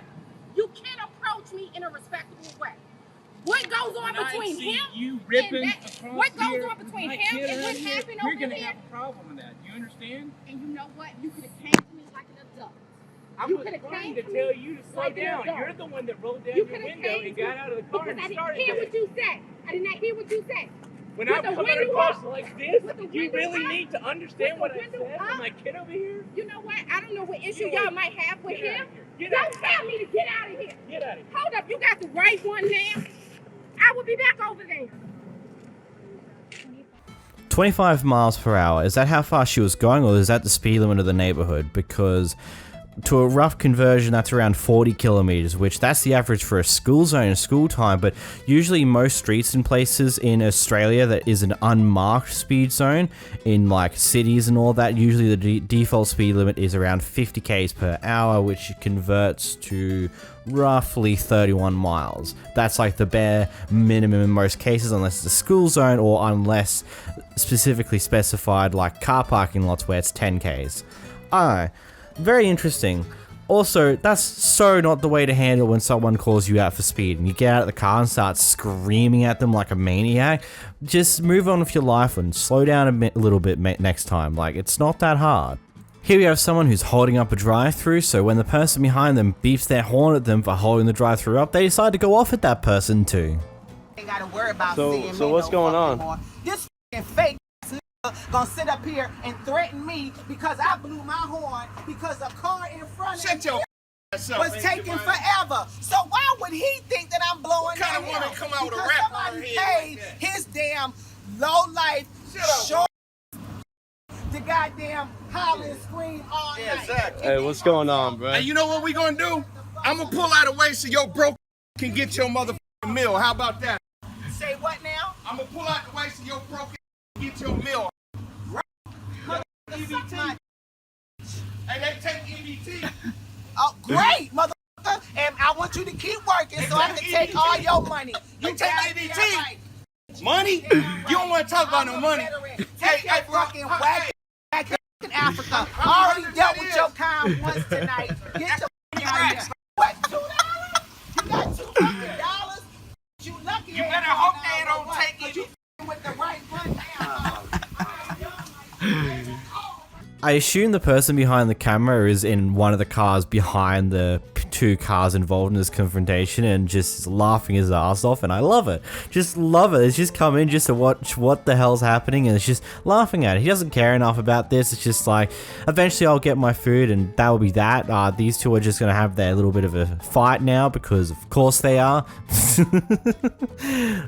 Speaker 12: You can approach me in a respectable way. What goes on
Speaker 17: When
Speaker 12: between
Speaker 17: I see
Speaker 12: him
Speaker 17: you ripping
Speaker 12: and that?
Speaker 17: across
Speaker 12: What goes
Speaker 17: here,
Speaker 12: on between
Speaker 17: my
Speaker 12: him
Speaker 17: kid
Speaker 12: and what
Speaker 17: out here,
Speaker 12: happened
Speaker 17: you're
Speaker 12: over
Speaker 17: gonna
Speaker 12: here?
Speaker 17: have a problem with that. You understand?
Speaker 12: And you know what? You could have came to me like an adult.
Speaker 17: I'm
Speaker 12: You coulda
Speaker 17: trying
Speaker 12: came
Speaker 17: to
Speaker 12: to
Speaker 17: tell
Speaker 12: me
Speaker 17: you to slow
Speaker 12: like an
Speaker 17: down.
Speaker 12: adult.
Speaker 17: You're the one that rolled down
Speaker 12: You
Speaker 17: your
Speaker 12: coulda
Speaker 17: window
Speaker 12: came
Speaker 17: and
Speaker 12: to
Speaker 17: got
Speaker 12: me
Speaker 17: out of the car
Speaker 12: because
Speaker 17: and
Speaker 12: I didn't
Speaker 17: started
Speaker 12: hear
Speaker 17: that.
Speaker 12: what you said. I did not hear what you said.
Speaker 17: When
Speaker 12: With
Speaker 17: I'm
Speaker 12: the
Speaker 17: coming
Speaker 12: window
Speaker 17: across
Speaker 12: up.
Speaker 17: like this,
Speaker 12: With the
Speaker 17: you
Speaker 12: window
Speaker 17: really
Speaker 12: up.
Speaker 17: need to understand what I
Speaker 12: With the
Speaker 17: said
Speaker 12: window
Speaker 17: for
Speaker 12: up.
Speaker 17: my kid over here.
Speaker 12: You know what? I don't know what issue
Speaker 17: You know
Speaker 12: y'all
Speaker 17: what?
Speaker 12: might have with
Speaker 17: Get out
Speaker 12: him.
Speaker 17: of here. Get
Speaker 12: Don't
Speaker 17: out of
Speaker 12: tell me to get out of here.
Speaker 17: Get out of here.
Speaker 12: Hold up, you got the right one now. I will be back over there.
Speaker 1: 25 miles per hour. Is that how fast she was going, or is that the speed limit of the neighborhood? Because to a rough conversion, that's around 40 kilometers, which that's the average for a school zone and school time. But usually most streets and places in Australia that is an unmarked speed zone in like cities and all that, usually the default speed limit is around 50 k's per hour, which converts to roughly 31 miles. That's like the bare minimum in most cases, unless it's a school zone or unless specifically specified like car parking lots where it's 10 k's. Very interesting. Also, that's so not the way to handle when someone calls you out for speed and you get out of the car and start screaming at them like a maniac. Just move on with your life and slow down a little bit next time. Like, it's not that hard. Here we have someone who's holding up a drive-thru, so when the person behind them beeps their horn at them for holding the drive-thru up, they decide to go off at that person too.
Speaker 18: They gotta worry about
Speaker 13: So what's going on?
Speaker 18: This f***ing fake gonna sit up here and threaten me because I blew my horn because a car in front of me was taking forever. So why would he think that I'm blowing
Speaker 14: What kind of woman come out with a rap on her
Speaker 18: somebody
Speaker 14: head
Speaker 18: paid
Speaker 14: like that?
Speaker 18: his damn low life short the goddamn holler and scream all night.
Speaker 14: Exactly.
Speaker 13: Hey, what's going on, bro?
Speaker 14: And you know what we gonna do? I'm gonna pull out a way so your broke can get your motherfucking meal. How about that?
Speaker 18: Say what now?
Speaker 14: I'm gonna pull out the way so your broke can get your meal. EBT. Hey, they take EBT.
Speaker 18: Oh, great, motherfucker. And I want you to keep working so I can take all your money.
Speaker 14: You
Speaker 18: You
Speaker 14: take
Speaker 18: got
Speaker 14: EBT.
Speaker 18: that right.
Speaker 14: Money? You don't want to talk about no money.
Speaker 18: Take your fucking wagon back in Africa. I already dealt with your kind once tonight. Get the fuck out of here. What, $2? You got $200? You lucky.
Speaker 14: You better hope they don't take it.
Speaker 18: You with the right one now.
Speaker 1: I assume the person behind the camera is in one of the cars behind the two cars involved in this confrontation and just laughing his ass off, and I love it. Just love it. It's just come in just to watch what the hell's happening, and it's just laughing at it. He doesn't care enough about this. It's just like, eventually I'll get my food and that will be that. These two are just going to have their little bit of a fight now because of course they are.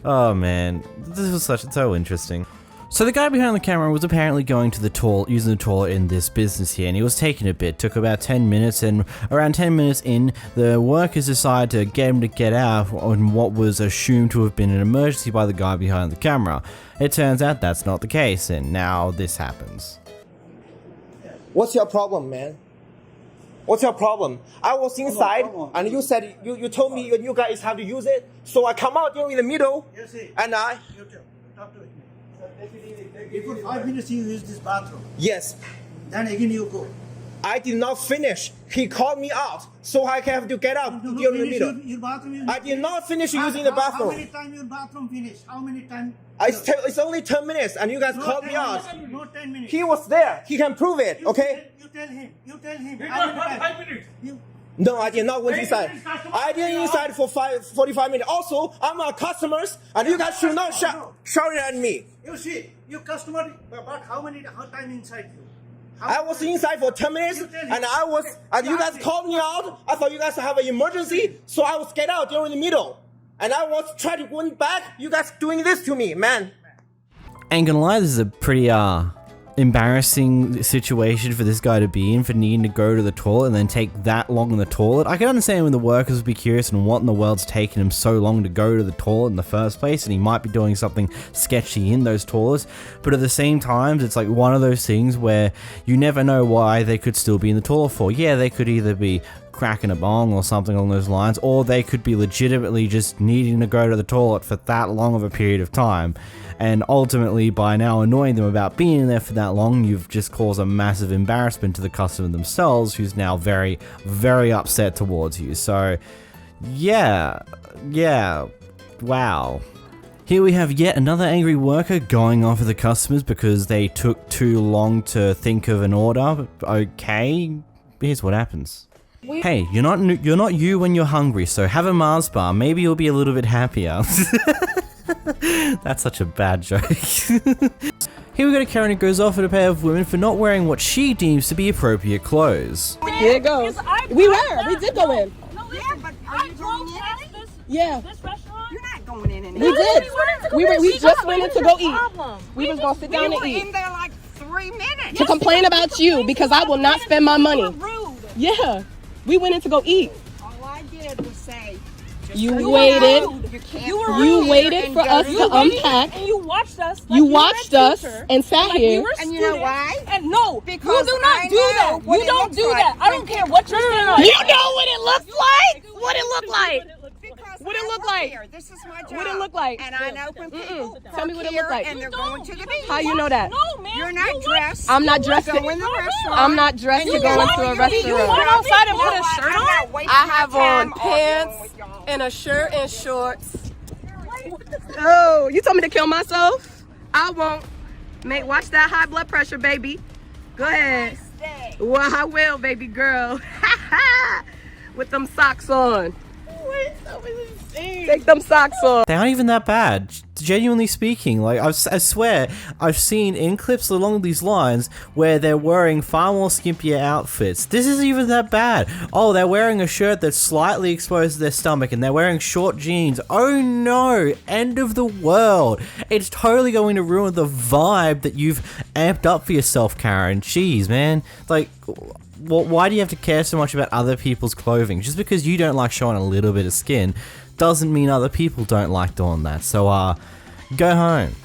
Speaker 1: Oh man, this was so interesting. So the guy behind the camera was apparently going to the toilet, using the toilet in this business here, and he was taking a bit. Took about 10 minutes, and around 10 minutes in, the workers decided to get him to get out on what was assumed to have been an emergency by the guy behind the camera. It turns out that's not the case, and now this happens.
Speaker 19: What's your problem, man? What's your problem? I was inside, and you said you told me you guys have to use it, so I come out here in the middle, and I.
Speaker 20: Talk to me. If for 5 minutes you use this bathroom.
Speaker 19: Yes.
Speaker 20: Then again you go.
Speaker 19: I did not finish. He called me out, so I have to get out during the middle.
Speaker 15: Your bathroom,
Speaker 19: I did not finish using the bathroom.
Speaker 15: How many times your bathroom finished? How many times?
Speaker 19: It's only 10 minutes, and you guys called me out.
Speaker 15: Not 10 minutes.
Speaker 19: He was there. He can prove it, okay?
Speaker 15: You tell him. You tell him.
Speaker 5: You
Speaker 15: How
Speaker 5: got
Speaker 15: many
Speaker 5: 5
Speaker 15: times?
Speaker 5: minutes.
Speaker 19: No, I did not went inside. I didn't inside for 45 minutes. Also, I'm a customer, and you guys should not shout at me.
Speaker 15: You see, your customer, but how time inside you?
Speaker 19: I was inside for 10 minutes, and you guys called me out. I thought you guys have an emergency, so I was get out during the middle. And I was trying to go back. You guys doing this to me, man.
Speaker 1: Ain't gonna lie, this is a pretty embarrassing situation for this guy to be in, for needing to go to the toilet and then take that long in the toilet. I can understand when the workers would be curious and what in the world's taking him so long to go to the toilet in the first place, and he might be doing something sketchy in those toilets, but at the same time, it's like one of those things where you never know why they could still be in the toilet for. Yeah, they could either be cracking a bong or something along those lines, or they could be legitimately just needing to go to the toilet for that long of a period of time. And ultimately, by now annoying them about being there for that long, you've just caused a massive embarrassment to the customer themselves, who's now very, very upset towards you. So, yeah, wow. Here we have yet another angry worker going off at the customers because they took too long to think of an order. Okay, here's what happens. Hey, you're not you when you're hungry, so have a Mars bar. Maybe you'll be a little bit happier. That's such a bad joke. Here we got a Karen who goes off at a pair of women for not wearing what she deems to be appropriate clothes.
Speaker 20: Here it goes. We did go in.
Speaker 12: Yeah, but are you going in?
Speaker 20: Yeah.
Speaker 12: This restaurant? You're not going in.
Speaker 20: We did. We just went in to go eat. We was gonna sit down and eat.
Speaker 12: We were in there like 3 minutes.
Speaker 20: To complain about you because I will not spend my money. Yeah. We went in to go eat.
Speaker 12: All I did was say,
Speaker 20: you waited. You waited for us to unpack.
Speaker 16: And you watched us.
Speaker 20: You watched us and sat here.
Speaker 12: And you know why?
Speaker 16: And no,
Speaker 12: because
Speaker 16: you do not do that. You don't do that. I don't care what you're saying.
Speaker 20: You know what it looks like? What it look like? What it look like?
Speaker 12: This is my job.
Speaker 20: What it look like?
Speaker 12: And I know when people
Speaker 20: tell me what it look like.
Speaker 12: And they're going to the beach.
Speaker 20: How you know that?
Speaker 16: No, man.
Speaker 12: You're not dressed.
Speaker 20: I'm not dressed to
Speaker 12: go in the restaurant.
Speaker 20: I'm not dressed to go into a restaurant.
Speaker 16: You went outside and put a shirt on?
Speaker 20: I have on pants and a shirt and shorts. Oh, you told me to kill myself? I won't. Mate, watch that high blood pressure, baby. Go ahead. Well, I will, baby girl. With them socks on. Take them socks off.
Speaker 1: They aren't even that bad. Genuinely speaking, like I swear, I've seen in clips along these lines where they're wearing far more skimpier outfits. This isn't even that bad. Oh, they're wearing a shirt that's slightly exposed to their stomach, and they're wearing short jeans. Oh no, end of the world. It's totally going to ruin the vibe that you've amped up for yourself, Karen. Jeez, man. Like, why do you have to care so much about other people's clothing? Just because you don't like showing a little bit of skin doesn't mean other people don't like doing that. So, go home.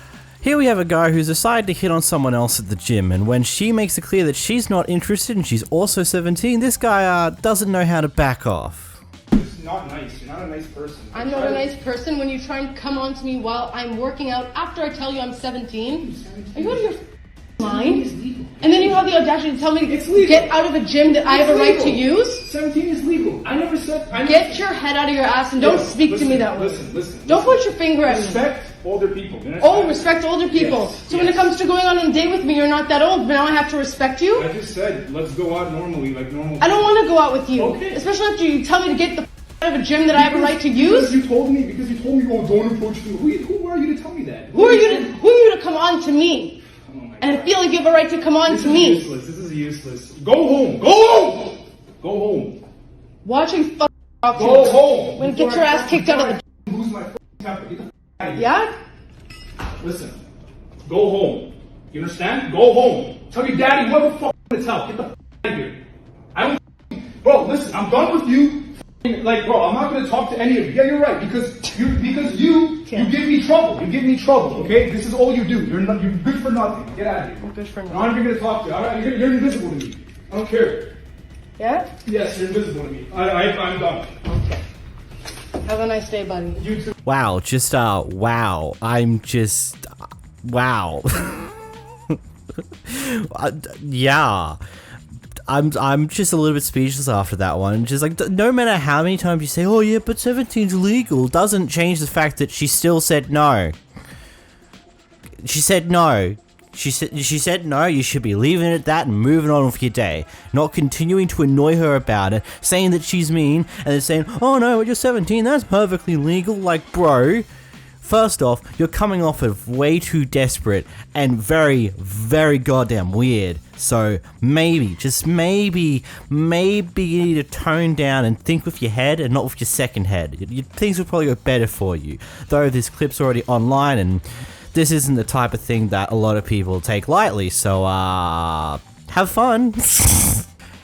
Speaker 1: Here we have a guy who's decided to hit on someone else at the gym, and when she makes it clear that she's not interested and she's also 17, this guy doesn't know how to back off.
Speaker 5: It's not nice. You're not a nice person.
Speaker 20: I'm not a nice person when you try and come on to me while I'm working out after I tell you I'm 17. Are you out of your mind? And then you have the audacity to tell me to get out of a gym that I have a right to use?
Speaker 5: 17 is legal. I never said...
Speaker 20: Get your head out of your ass and don't speak to me that way.
Speaker 5: Listen.
Speaker 20: Don't point your finger at me.
Speaker 5: Respect older people.
Speaker 20: Oh, respect older people. So when it comes to going on a date with me, you're not that old, but now I have to respect you?
Speaker 5: I just said, let's go out normally, like normal.
Speaker 20: I don't want to go out with you.
Speaker 5: Okay.
Speaker 20: Especially after you tell me to get the out of a gym that I have a right to use?
Speaker 5: Because you told me, oh, don't approach me. Who are you to tell me that?
Speaker 20: Who are you to come on to me? And I feel like you have a right to come on to me.
Speaker 5: This is useless. Go home. Go home. Go home.
Speaker 20: Watching
Speaker 5: Go home.
Speaker 20: When get your ass kicked out of the
Speaker 5: Lose my temper. Get the out of here.
Speaker 20: Yeah?
Speaker 5: Listen. Go home. You understand? Go home. Tell your daddy what the fuck to tell. Get the out of here. I don't. Bro, listen. I'm done with you. Like, bro, I'm not gonna talk to any of you. Yeah, you're right. Because you give me trouble. You give me trouble. Okay, this is all you do. You're good for nothing. Get out of here.
Speaker 20: I'm good for nothing.
Speaker 5: I'm not even gonna talk to you. All right? You're invisible to me. I don't care.
Speaker 20: Yeah?
Speaker 5: Yes, you're invisible to me. I'm done.
Speaker 20: Okay. Have a nice day, buddy.
Speaker 5: You too.
Speaker 1: Wow, just wow. I'm just wow. Yeah. I'm just a little bit speechless after that one. Just like, no matter how many times you say, oh yeah, but 17's legal, doesn't change the fact that she still said no. She said no. She said no, you should be leaving it at that and moving on with your day. Not continuing to annoy her about it, saying that she's mean, and then saying, oh no, you're 17, that's perfectly legal. Like, bro, first off, you're coming off of way too desperate and very, very goddamn weird. So maybe, just maybe you need to tone down and think with your head and not with your second head. Things will probably go better for you. Though this clip's already online and this isn't the type of thing that a lot of people take lightly, so have fun.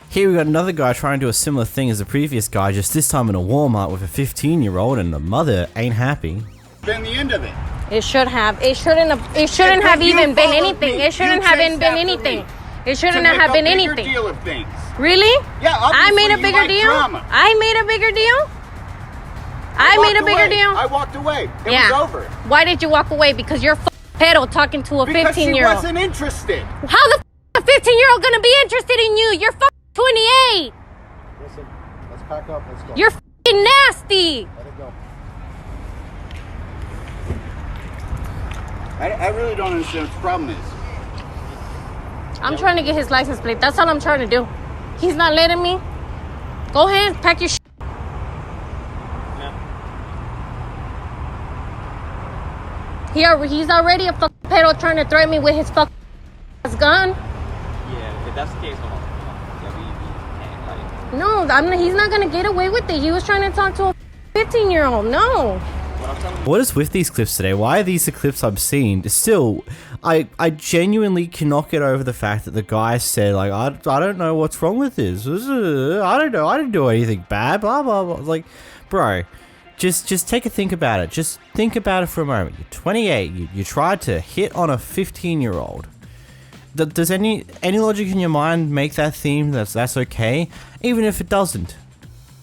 Speaker 1: Here we got another guy trying to do a similar thing as the previous guy, just this time in a Walmart with a 15-year-old, and the mother ain't happy.
Speaker 10: Been the end of it.
Speaker 16: It should have. It shouldn't have even been anything. It shouldn't have been anything. It shouldn't have been anything.
Speaker 10: Deal of things.
Speaker 16: Really?
Speaker 10: Yeah,
Speaker 16: I made a bigger deal.
Speaker 10: Drama.
Speaker 16: I made a bigger deal. I made a bigger deal.
Speaker 10: I walked away. It was over.
Speaker 16: Why did you walk away? Because you're pedo talking to a 15-year-old.
Speaker 10: Because she wasn't interested.
Speaker 16: How the a 15-year-old gonna be interested in you? You're 28.
Speaker 8: Listen, let's pack up. Let's go.
Speaker 16: You're nasty.
Speaker 8: Let it go.
Speaker 10: I really don't understand what the problem is.
Speaker 16: I'm trying to get his license plate. That's all I'm trying to do. He's not letting me. Go ahead, pack your shit. He's already a fucking pedo trying to threaten me with his fucking gun.
Speaker 17: Yeah, if that's the case, hold on. Yeah, we
Speaker 16: No, he's not gonna get away with it. He was trying to talk to a 15-year-old. No.
Speaker 1: What is with these clips today? Why are these the clips I've seen? Still, I genuinely cannot get over the fact that the guy said, like, I don't know what's wrong with this. I don't know. I didn't do anything bad. Blah, blah, blah. Like, bro, just take a think about it. Just think about it for a moment. You're 28. You tried to hit on a 15-year-old. Does any logic in your mind make that theme that's okay? Even if it doesn't.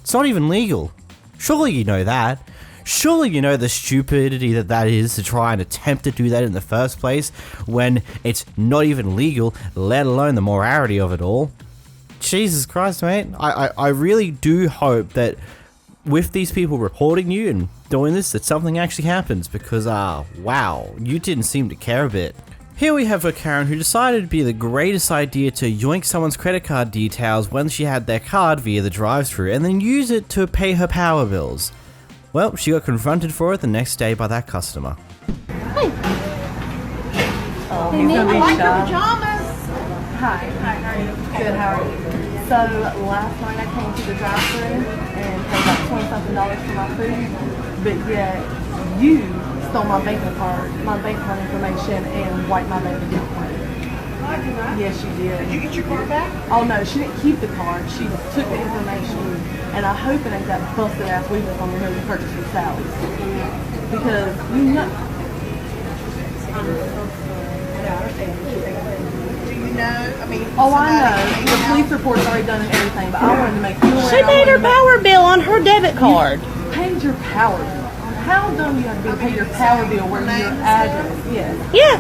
Speaker 1: It's not even legal. Surely you know that. Surely you know the stupidity that is to try and attempt to do that in the first place when it's not even legal, let alone the morality of it all. Jesus Christ, mate. I really do hope that with these people reporting you and doing this, that something actually happens because, wow, you didn't seem to care a bit. Here we have a Karen who decided it'd be the greatest idea to yoink someone's credit card details when she had their card via the drive-thru and then use it to pay her power bills. Well, she got confronted for it the next day by that customer.
Speaker 20: Hey.
Speaker 21: Oh,
Speaker 20: Hey, I like your
Speaker 21: pajamas. Hi, how are you? Good, how are you? So, last night I came to the drive-thru and paid about $20-something for my food, but yet you stole my bank card information and wiped my bank account. Yes, she did.
Speaker 18: Did you get your car back?
Speaker 20: Oh no, she didn't keep the card. She took the information, and I hope it ain't that busted ass weakness on your nose purchase with Sally's. Because you know.
Speaker 18: Do you know? I mean,
Speaker 20: Oh, I know. The police report's already done and everything, but I wanted to make you aware.
Speaker 21: She paid her power bill on her debit card.
Speaker 20: You paid your power bill. How dumb you have to be to pay your power bill where your address? Yes.
Speaker 21: Yeah.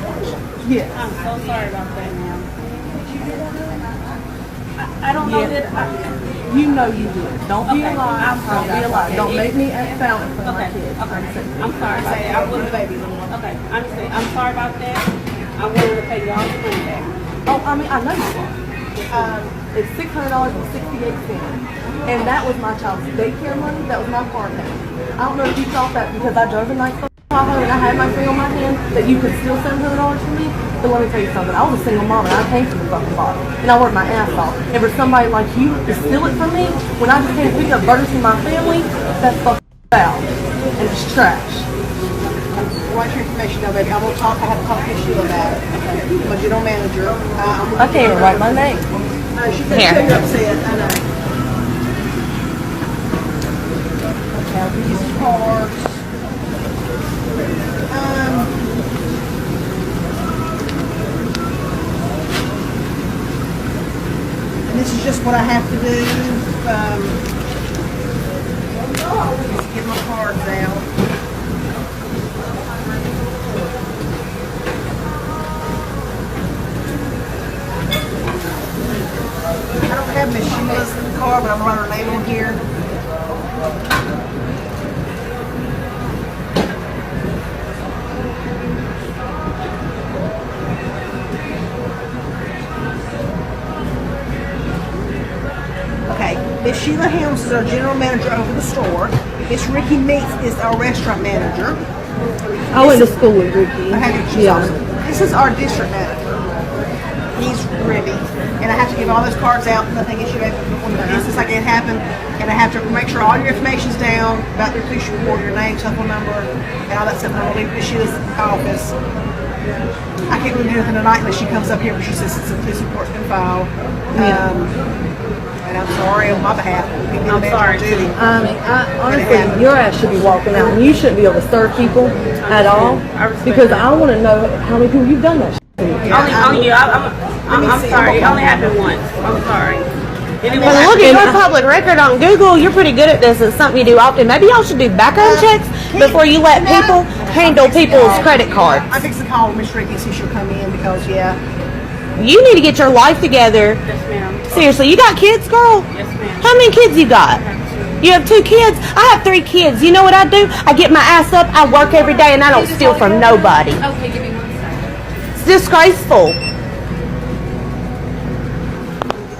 Speaker 20: Yes.
Speaker 21: I'm so sorry about that, ma'am. I don't know that.
Speaker 20: You know you did. Don't be a liar. Don't be a liar. Don't make me act foul in front of my kids.
Speaker 21: Okay. I'm sorry about that. I would have baby. Okay. I'm sorry about that. I wanted to pay y'all the money back.
Speaker 20: Oh, I mean, I know you are. It's $600.68. And that was my child's daycare money. That was my car payment. I don't know if you thought that because I drove a nice Tahoe and I had my thing on my hand that you could steal $700 from me. But let me tell you something. I was a single mom and I came from the fucking bottom. And I worked my ass off. And for somebody like you to steal it from me when I just came to pick up burgers from my family, that's fucking foul. And it's trash.
Speaker 18: Write your information down, baby. I have to talk to you about it. I'm a general manager.
Speaker 20: I can't even write my name.
Speaker 18: She said you're upset. I know. Okay, I'll give you some cards. And this is just what I have to do. Just get my cards out. I don't Sheila Helms is our general manager over the store. Miss Ricky Meeks is our restaurant manager.
Speaker 20: I went to school with Ricky.
Speaker 18: Yeah. This is our district manager. He's Ribby. And I have to give all those cards out. Nothing issue when the instance like it happened. And I have to make sure all your information's down about your police report, your name, telephone number, and all that stuff. And I'm going to leave it to Sheila's office. I can't really do anything tonight unless she comes up here, but she says since the police report's been filed. And I'm sorry on my behalf.
Speaker 20: I'm sorry too. Honestly, your ass should be walking out, and you shouldn't be able to serve people at all. Because I want to know how many people you've done that.
Speaker 3: I'm sorry. It only happened once. I'm sorry.
Speaker 16: Well, look at your public record on Google. You're pretty good at this. It's something you do often. Maybe y'all should do background checks before you let people handle people's credit cards.
Speaker 18: I fix the call with Miss Ricky and see if she'll come in because
Speaker 16: you need to get your life together.
Speaker 3: Yes, ma'am.
Speaker 16: Seriously, you got kids, girl?
Speaker 3: Yes, ma'am.
Speaker 16: How many kids you got? You have 2 kids? I have 3 kids. You know what I do? I get my ass up, I work every day, and I don't steal from nobody.
Speaker 3: Okay, give me 1 second.
Speaker 16: It's disgraceful.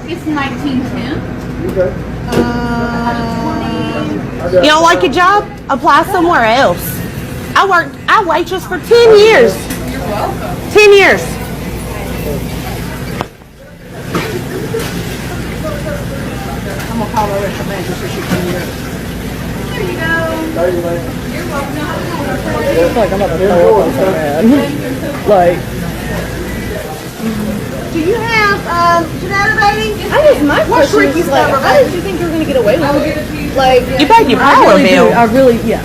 Speaker 3: It's 1910.
Speaker 16: You don't like your job? Apply somewhere else. I waitress for 10 years.
Speaker 3: You're welcome.
Speaker 16: 10 years.
Speaker 18: I'm going to call the restaurant manager so she can hear.
Speaker 3: There you go. You're welcome.
Speaker 20: I feel like I'm about to throw up so bad. Like,
Speaker 18: do you have Janetta, baby?
Speaker 20: I guess my
Speaker 18: What's
Speaker 20: question
Speaker 18: Ricky's
Speaker 20: is like,
Speaker 18: number,
Speaker 20: how
Speaker 18: baby?
Speaker 20: did you think you were going to get away with it? Like,
Speaker 16: You paid your power bill.
Speaker 20: I really, I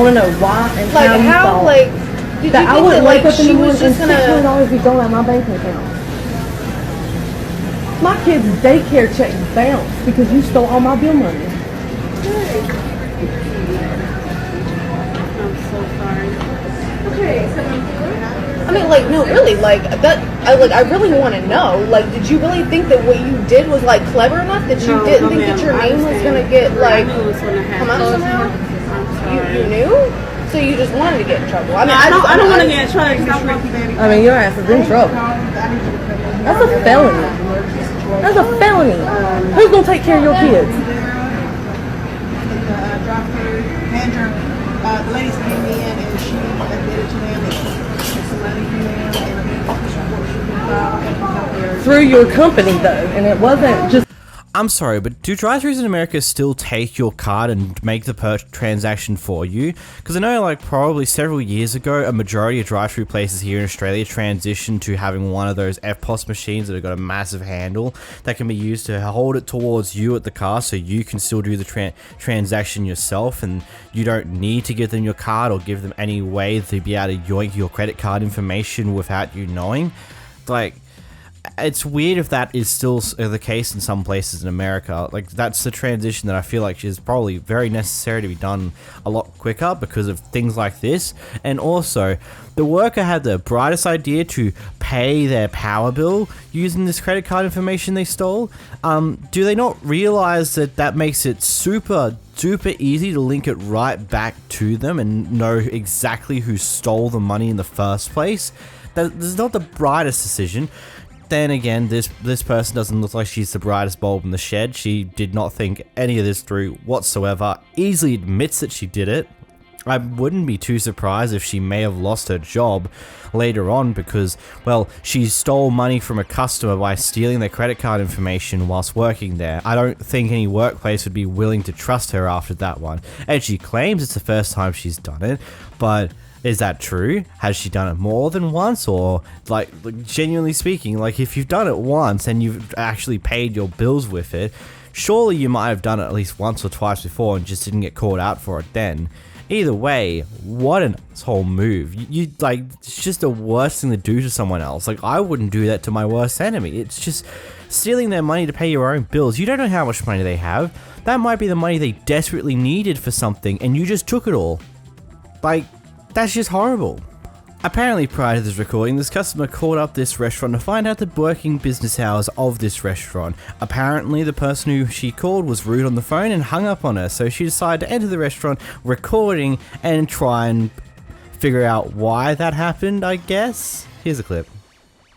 Speaker 20: want to know why and
Speaker 16: Like,
Speaker 20: how you
Speaker 16: how,
Speaker 20: thought
Speaker 16: like,
Speaker 3: Did
Speaker 20: that
Speaker 3: you
Speaker 20: I
Speaker 3: think
Speaker 20: wouldn't
Speaker 3: that,
Speaker 20: wake
Speaker 3: like,
Speaker 20: up in
Speaker 3: she
Speaker 20: the
Speaker 3: was
Speaker 20: morning and
Speaker 3: just gonna-
Speaker 20: $600 be going out of my bank account. My kids' daycare check bounced because you stole all my bill money.
Speaker 3: I'm so sorry.
Speaker 20: Okay, I mean, like, no, really, like that. I really want to know. Like, did you really think that what you did was like clever enough that you didn't think that your name was gonna get like come out somehow? You knew, so you just wanted to get in trouble. I mean,
Speaker 3: I don't want to get in trouble.
Speaker 20: I mean, your ass is in trouble. That's a felony. That's a felony. Who's gonna take care of your kids?
Speaker 18: Drive-thru manager, the ladies came in and she admitted to them that she took some money from them and a police report should be filed and help their
Speaker 20: Through your company, though, and it wasn't just.
Speaker 1: I'm sorry, but do drive-thrus in America still take your card and make the transaction for you? Because I know, like, probably several years ago, a majority of drive-thru places here in Australia transitioned to having one of those FPOS machines that have got a massive handle that can be used to hold it towards you at the car so you can still do the transaction yourself, and you don't need to give them your card or give them any way to be able to yoink your credit card information without you knowing. Like, it's weird if that is still the case in some places in America. Like, that's the transition that I feel like is probably very necessary to be done a lot quicker because of things like this. And also, the worker had the brightest idea to pay their power bill using this credit card information they stole. Do they not realize that that makes it super duper easy to link it right back to them and know exactly who stole the money in the first place? That is not the brightest decision. Then again, this person doesn't look like she's the brightest bulb in the shed. She did not think any of this through whatsoever. Easily admits that she did it. I wouldn't be too surprised if she may have lost her job later on because, well, she stole money from a customer by stealing their credit card information whilst working there. I don't think any workplace would be willing to trust her after that one. And she claims it's the first time she's done it, but is that true? Has she done it more than once? Or, like genuinely speaking, like, if you've done it once and you've actually paid your bills with it, surely you might have done it at least once or twice before and just didn't get caught out for it then. Either way, what an asshole move. You like, it's just the worst thing to do to someone else. Like, I wouldn't do that to my worst enemy. It's just stealing their money to pay your own bills. You don't know how much money they have. That might be the money they desperately needed for something and you just took it all. Like, that's just horrible. Apparently, prior to this recording, this customer called up this restaurant to find out the working business hours of this restaurant. Apparently, the person who she called was rude on the phone and hung up on her, so she decided to enter the restaurant recording and try and figure out why that happened, I guess. Here's a clip.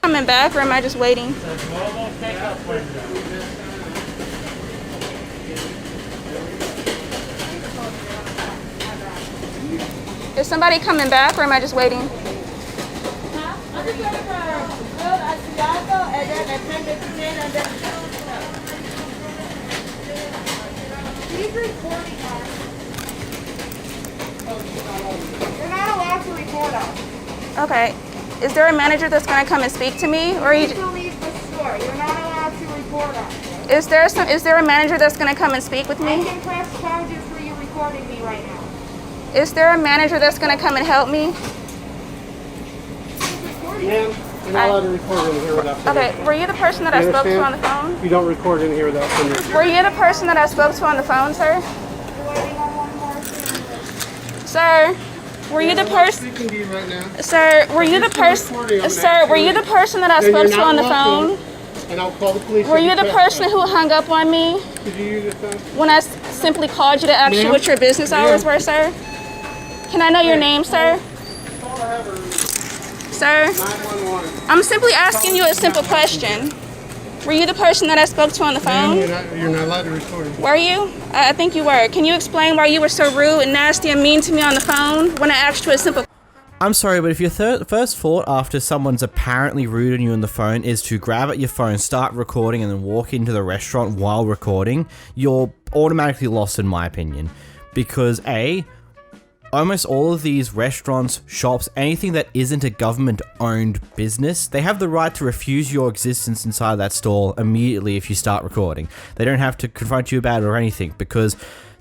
Speaker 22: Coming back, or am I just waiting?
Speaker 4: Is somebody coming back or am I just waiting?
Speaker 18: I'm just waiting for El Asiago and then attendant to in and then. He's recording us. You're not allowed to record us.
Speaker 4: Okay. Is there a manager that's going to come and speak to me, or
Speaker 18: You need to leave the store. You're not allowed to record us.
Speaker 4: is there a manager that's going to come and speak with
Speaker 18: I
Speaker 4: me?
Speaker 18: can press charges for you recording me right now.
Speaker 4: Is there a manager that's going to come and help me?
Speaker 14: Ma'am, you're not allowed to record in here without permission.
Speaker 4: Okay. Were you the person that I
Speaker 14: You
Speaker 4: spoke to on the
Speaker 14: understand?
Speaker 4: phone?
Speaker 14: You don't record in here without permission.
Speaker 4: Were you the person that I spoke to on the phone, sir? Sir, were you the person?
Speaker 14: Speaking to you right now.
Speaker 4: Sir, were you the person? Sir, were you the person that I spoke to on the phone?
Speaker 14: And I'll call the police.
Speaker 4: Were you the person who hung up on me
Speaker 14: Did you use your phone?
Speaker 4: when I simply called you to ask you
Speaker 14: Ma'am?
Speaker 4: what your business hours were, sir? Can I know your name, sir? Sir, I'm simply asking you a simple question. Were you the person that I spoke to on the phone?
Speaker 14: You're not allowed to record.
Speaker 4: Were you? I think you were. Can you explain why you were so rude and nasty and mean to me on the phone when I asked you a simple...
Speaker 1: I'm sorry, but if your first thought after someone's apparently rude on you on the phone is to grab at your phone, start recording, and then walk into the restaurant while recording, you're automatically lost in my opinion. Because A, almost all of these restaurants, shops, anything that isn't a government-owned business, they have the right to refuse your existence inside that store immediately if you start recording. They don't have to confront you about it or anything, because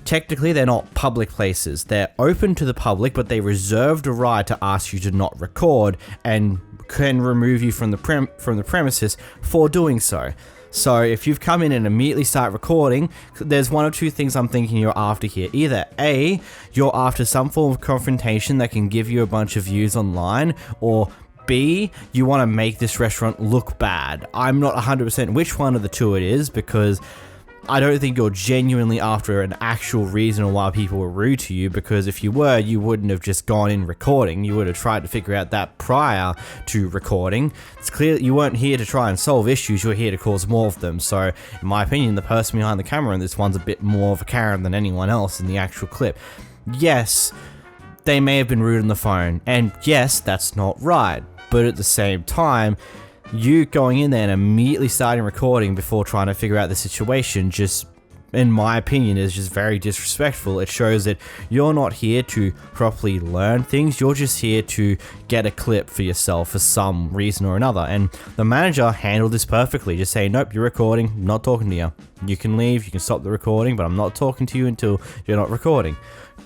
Speaker 1: technically they're not public places. They're open to the public, but they reserve the right to ask you to not record and can remove you from the premises for doing so. So if you've come in and immediately start recording, there's one or two things I'm thinking you're after here. Either A, you're after some form of confrontation that can give you a bunch of views online, or B, you want to make this restaurant look bad. I'm not 100% which one of the two it is, because I don't think you're genuinely after an actual reason why people were rude to you, because if you were, you wouldn't have just gone in recording. You would have tried to figure out that prior to recording. It's clear that you weren't here to try and solve issues, you were here to cause more of them. So, in my opinion, the person behind the camera in this one's a bit more of a Karen than anyone else in the actual clip. Yes, they may have been rude on the phone, and yes, that's not right, but at the same time, you going in there and immediately starting recording before trying to figure out the situation just, in my opinion, is just very disrespectful. It shows that you're not here to properly learn things, you're just here to get a clip for yourself for some reason or another. And the manager handled this perfectly, just saying, nope, you're recording, I'm not talking to you. You can leave, you can stop the recording, but I'm not talking to you until you're not recording.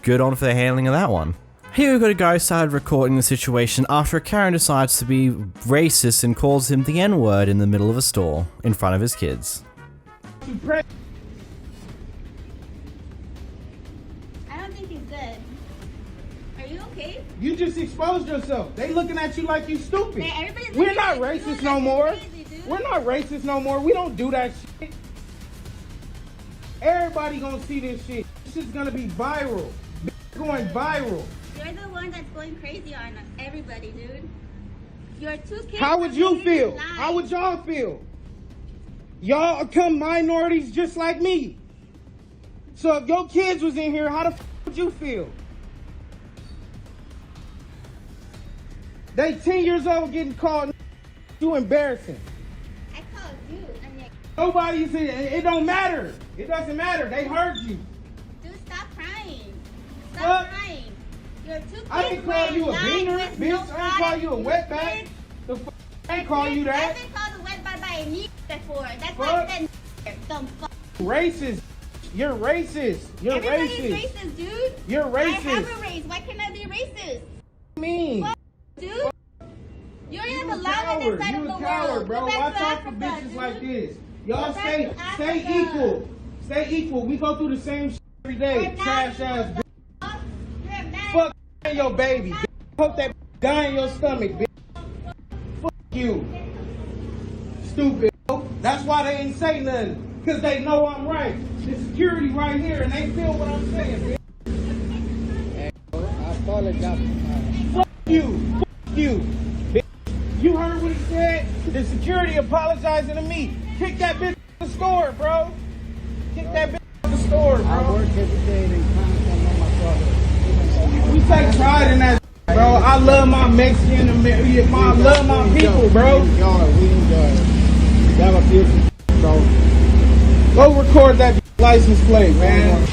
Speaker 1: Good on for the handling of that one. Here we've got a guy started recording the situation after a Karen decides to be racist and calls him the N-word in the middle of a store in front of his kids.
Speaker 7: I don't think he's good. Are you okay?
Speaker 14: You just exposed yourself. They looking at you like you stupid.
Speaker 7: Man, everybody's
Speaker 14: We're
Speaker 7: looking
Speaker 14: not
Speaker 7: at you
Speaker 14: racist
Speaker 7: like
Speaker 14: no
Speaker 7: you're
Speaker 14: more.
Speaker 7: crazy, dude.
Speaker 14: We're not racist no more. We don't do that shit. Everybody gonna see this shit. This shit's gonna be viral. Going viral.
Speaker 7: You're the one that's going crazy on everybody, dude. You're two kids.
Speaker 14: How would you feel? How would y'all feel? Y'all come minorities just like me. So if your kids was in here, how the f would you feel? They 10 years old getting called. You embarrassing.
Speaker 7: I called you. And you're...
Speaker 14: Nobody's in it. Don't matter. It doesn't matter. They heard you.
Speaker 7: Dude, stop crying. Stop crying. You're two kids.
Speaker 14: I can call you a beaner, bitch. I can call you a wetback. The f I can call you that.
Speaker 7: I've been called a wetback by a knee before. That's why I said dumb fuck.
Speaker 14: Racist. You're racist. You're
Speaker 7: Everybody's
Speaker 14: racist.
Speaker 7: racist, dude.
Speaker 14: You're racist.
Speaker 7: I have a race. Why can't I be racist?
Speaker 14: Mean.
Speaker 7: What, dude? You don't even
Speaker 14: You a
Speaker 7: belong on this
Speaker 14: coward.
Speaker 7: side
Speaker 14: You
Speaker 7: of the
Speaker 14: a coward,
Speaker 7: world.
Speaker 14: bro.
Speaker 7: Go back
Speaker 14: Watch
Speaker 7: to
Speaker 14: out for
Speaker 7: Africa,
Speaker 14: bitches
Speaker 7: dude.
Speaker 14: like this. Y'all
Speaker 7: Go back
Speaker 14: stay
Speaker 7: to
Speaker 14: stay
Speaker 7: Africa.
Speaker 14: equal. Stay equal. We go through the same shit every day. Trash ass bitch. Fuck your baby, bitch. Hope that die in your stomach, bitch. Fuck you. Stupid. That's why they ain't say nothing. Because they know I'm right. The security right here and they feel what I'm saying, bitch. I apologize. Fuck you. Fuck you. Bitch. You heard what he said? The security apologizing to me. Kick that bitch out the store, bro. Kick that bitch out the store, bro. I work every day and they trying to come on my brother.
Speaker 6: We take pride in that, bro. I love my Mexican, I love my people, bro.
Speaker 14: We enjoy it. You have a beautiful, bro.
Speaker 6: Go record that license plate, man.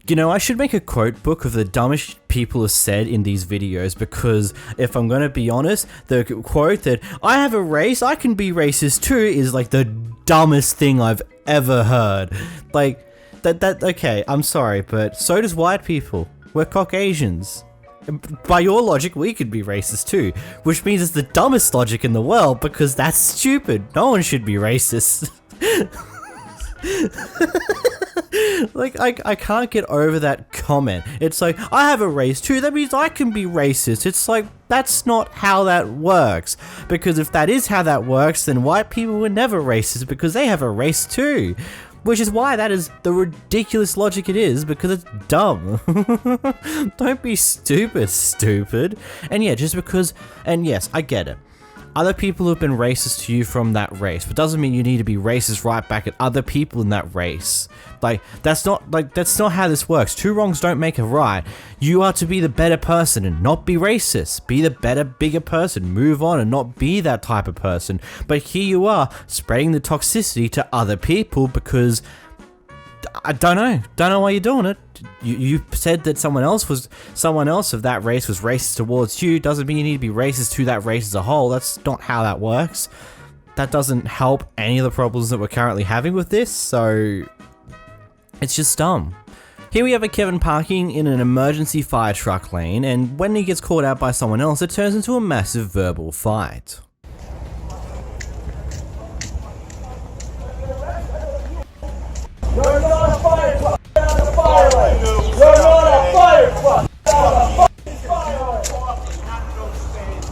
Speaker 1: You know, I should make a quote book of the dumbest people have said in these videos, because if I'm gonna be honest, the quote that I have a race, I can be racist too is like the dumbest thing I've ever heard. Like, okay, I'm sorry, but so does white people. We're Caucasians. By your logic, we could be racist too, which means it's the dumbest logic in the world, because that's stupid. No one should be racist. Like, I can't get over that comment. It's like, I have a race too, that means I can be racist. It's like, that's not how that works. Because if that is how that works, then white people were never racist, because they have a race too. Which is why that is the ridiculous logic it is, because it's dumb. Don't be stupid. And yeah, just because, and yes, I get it. Other people have been racist to you from that race, but doesn't mean you need to be racist right back at other people in that race. That's not how this works. Two wrongs don't make a right. You are to be the better person and not be racist. Be the better, bigger person. Move on and not be that type of person. But here you are, spreading the toxicity to other people because I don't know why you're doing it. You said that someone else of that race was racist towards you. Doesn't mean you need to be racist to that race as a whole. That's not how that works. That doesn't help any of the problems that we're currently having with this, so it's just dumb. Here we have a Kevin parking in an emergency fire truck lane, and when he gets called out by someone else, it turns into a massive verbal fight.
Speaker 2: You're not a fire truck. You're not a fire lane. You're not a fire truck. You're not a fire lane.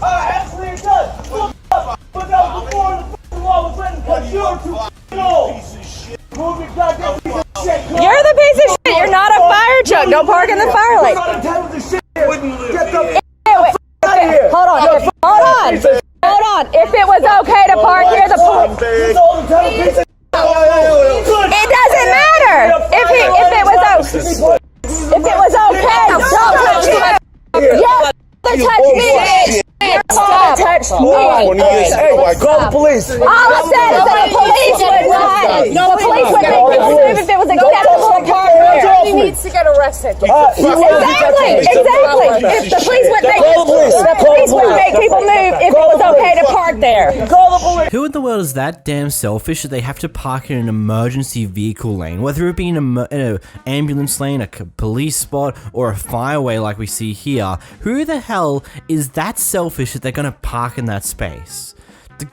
Speaker 2: Actually, it does. Look up. But that was before the fucking law was written because you're too old. Move your goddamn piece of shit.
Speaker 20: You're the piece of shit. You're not a fire truck. Don't park in the fire lane.
Speaker 2: You're not entitled to shit. Get the
Speaker 20: Wait. Hold on. If it was okay to park here, it doesn't matter. If it was okay, don't touch me. Yeah, touch me, bitch. Stop. Touch me.
Speaker 2: Call the police.
Speaker 20: All I said is that the police would make people move if it was acceptable to park there.
Speaker 2: He needs to get arrested.
Speaker 20: Exactly. If the police would make people move if it was okay to park there.
Speaker 2: Call the police.
Speaker 1: Who in the world is that damn selfish that they have to park in an emergency vehicle lane, whether it be in an ambulance lane, a police spot, or a fireway like we see here? Who the hell is that selfish that they're gonna park in that space?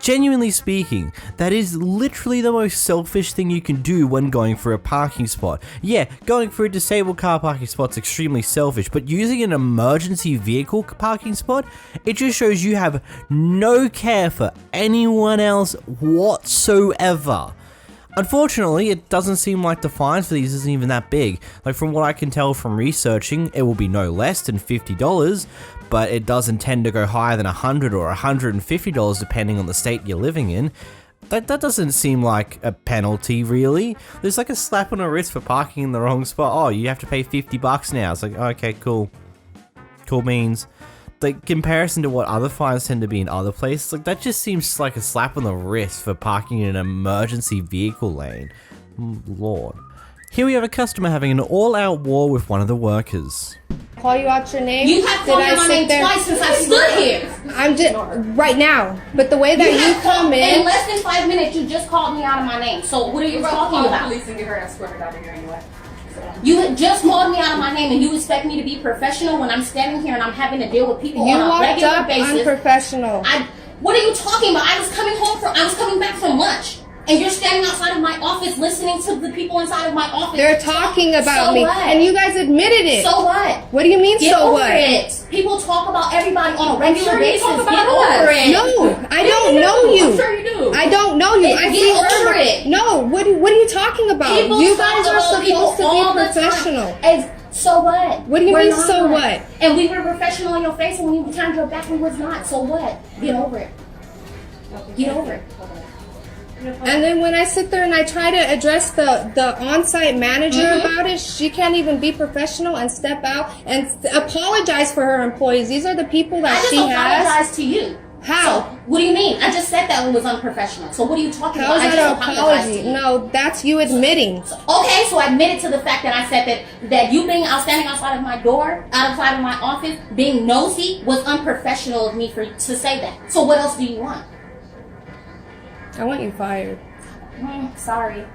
Speaker 1: Genuinely speaking, that is literally the most selfish thing you can do when going for a parking spot. Yeah, going for a disabled car parking spot's extremely selfish, but using an emergency vehicle parking spot, it just shows you have no care for anyone else whatsoever. Unfortunately, it doesn't seem like the fines for these isn't even that big. Like, from what I can tell from researching, it will be no less than $50, but it doesn't tend to go higher than $100 or $150 depending on the state you're living in. That doesn't seem like a penalty, really. There's like a slap on the wrist for parking in the wrong spot. Oh, you have to pay $50 now. It's like, okay, cool. Cool beans. Like, comparison to what other fines tend to be in other places, like, that just seems like a slap on the wrist for parking in an emergency vehicle lane. Lord. Here we have a customer having an all-out war with one of the workers.
Speaker 22: Call you out your name?
Speaker 12: You have called my name twice since I stood here.
Speaker 22: I'm just right now. But the way that you come in
Speaker 12: less than 5 minutes, you just called me out of my name. So what are you talking about?
Speaker 20: Police and get her escorted out of here anyway.
Speaker 12: You had just called me out of my name, and you expect me to be professional when I'm standing here and I'm having to deal with people on a regular basis.
Speaker 22: Unprofessional.
Speaker 12: What are you talking about? I was coming back from lunch. And you're standing outside of my office listening to the people inside of my office.
Speaker 22: They're talking about me.
Speaker 12: What?
Speaker 22: And you guys admitted it.
Speaker 12: So what?
Speaker 22: What do you mean,
Speaker 12: Get
Speaker 22: so
Speaker 12: over
Speaker 22: what?
Speaker 12: It. People talk about everybody on a regular
Speaker 20: sure
Speaker 12: basis.
Speaker 20: You talk
Speaker 12: Get
Speaker 20: about
Speaker 12: over
Speaker 20: us.
Speaker 12: it.
Speaker 22: No, I don't know you.
Speaker 20: I'm sure you do.
Speaker 22: I don't know you.
Speaker 12: Get over it.
Speaker 22: No, what are you talking about?
Speaker 12: People
Speaker 22: You guys are supposed to be
Speaker 12: all the
Speaker 22: professional.
Speaker 12: time.
Speaker 22: So what? What do you We're mean, not. so what? And we were professional in your face, and when you turned your back, we was not. So what? Get over it. Get over it. And then when I sit there and I try to address the on-site manager about it, she can't even be professional and step out and apologize for her employees. These are the people that she has. I just apologized to you. How? So, what do you mean? I just said that one was unprofessional. So what are you talking How about? is that an apology? No, that's you admitting. Okay, so I admitted to the fact that I said that you being standing outside of my door, outside of my office, being nosy was unprofessional of me to say that. So what else do you want? I want you fired. Sorry.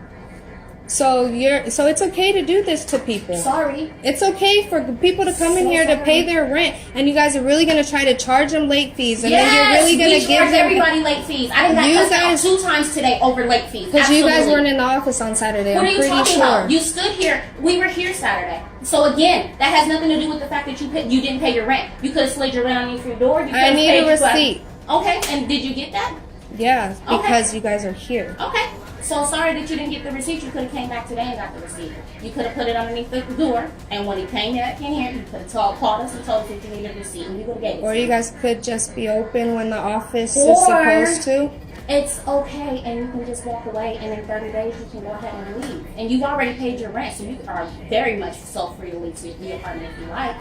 Speaker 16: So it's okay to do this to people.
Speaker 22: Sorry.
Speaker 16: It's okay for people to come in here to pay their rent, and you guys are really gonna try to charge them late fees, and then you're really gonna give them
Speaker 22: everybody late fees. I didn't got 2 times today over late fees.
Speaker 16: Because you guys weren't in the office on Saturday.
Speaker 22: What
Speaker 16: I'm
Speaker 22: are you
Speaker 16: pretty
Speaker 22: talking
Speaker 16: sure.
Speaker 22: about? You stood here. We were here Saturday. So again, that has nothing to do with the fact that you didn't pay your rent. You could have slid your rent underneath your door. You
Speaker 16: I need a receipt.
Speaker 22: Okay, and did you get that?
Speaker 16: Yeah, because you guys are here.
Speaker 22: Okay. So sorry that you didn't get the receipt. You could have came back today and got the receipt. You could have put it underneath the door, and when he came back in here, you could have called us and told us that you needed a receipt, and we would have gave it.
Speaker 16: Or
Speaker 22: to
Speaker 16: you guys could just be open when the office is supposed to.
Speaker 22: It's okay, and you can just walk away, and in 30 days you can go ahead and leave. And you've already paid your rent, so you are very much so free to leave to the apartment if you like.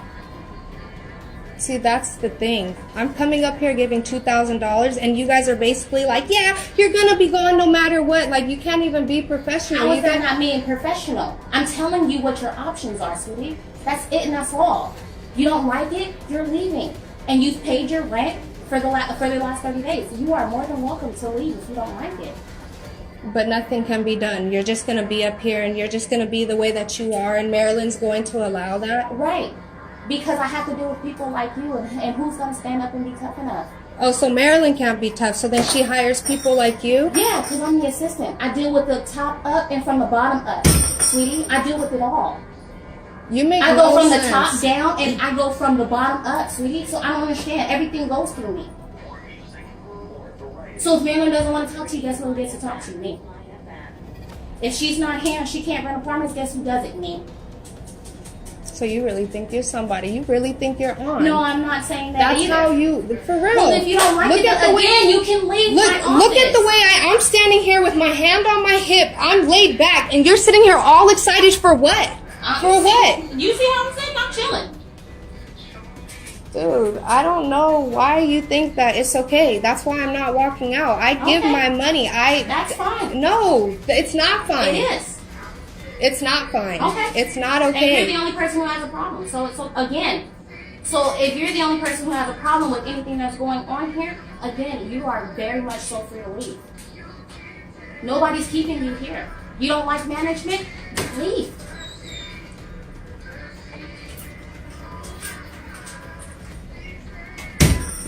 Speaker 16: See, that's the thing. I'm coming up here giving $2,000, and you guys are basically like, yeah, you're gonna be gone no matter what. Like, you can't even be professional.
Speaker 22: How is that not being professional? I'm telling you what your options are, sweetie. That's it, and that's all. You don't like it, you're leaving. And you've paid your rent for the last 30 days. You are more than welcome to leave if you don't like it.
Speaker 16: But nothing can be done. You're just gonna be up here, and you're just gonna be the way that you are, and Maryland's going to allow that?
Speaker 22: Right. Because I have to deal with people like you, and who's going to stand up and be tough enough?
Speaker 16: Oh, so Marilyn can't be tough, so then she hires people like you?
Speaker 22: Yeah, because I'm the assistant. I deal with the top up and from the bottom up. Sweetie, I deal with it all.
Speaker 16: You make
Speaker 22: I
Speaker 16: no
Speaker 22: go from
Speaker 16: sense.
Speaker 22: the top down, and I go from the bottom up, sweetie. So I don't understand. Everything goes through me. So if Marilyn doesn't want to talk to you, guess who gets to talk to you? Me. If she's not here and she can't rent apartments, guess who does it? Me.
Speaker 16: So you really think you're somebody? You really think you're on?
Speaker 22: No, I'm not saying that
Speaker 16: That's
Speaker 22: either.
Speaker 16: how you, for real.
Speaker 22: Well, if you don't like it, again, you can leave my office.
Speaker 16: Look at the way I'm standing here with my hand on my hip. I'm laid back, and you're sitting here all excited for what? What?
Speaker 22: You see how I'm saying? I'm chilling.
Speaker 16: Dude, I don't know why you think that it's okay. That's why I'm not walking out. I give my money.
Speaker 22: That's fine.
Speaker 16: No, it's not fine.
Speaker 22: It is.
Speaker 16: It's not fine.
Speaker 22: Okay.
Speaker 16: It's not
Speaker 22: And
Speaker 16: okay.
Speaker 22: you're the only person who has a problem. So if you're the only person who has a problem with anything that's going on here, again, you are very much so free to leave. Nobody's keeping you here. You don't like management? Leave.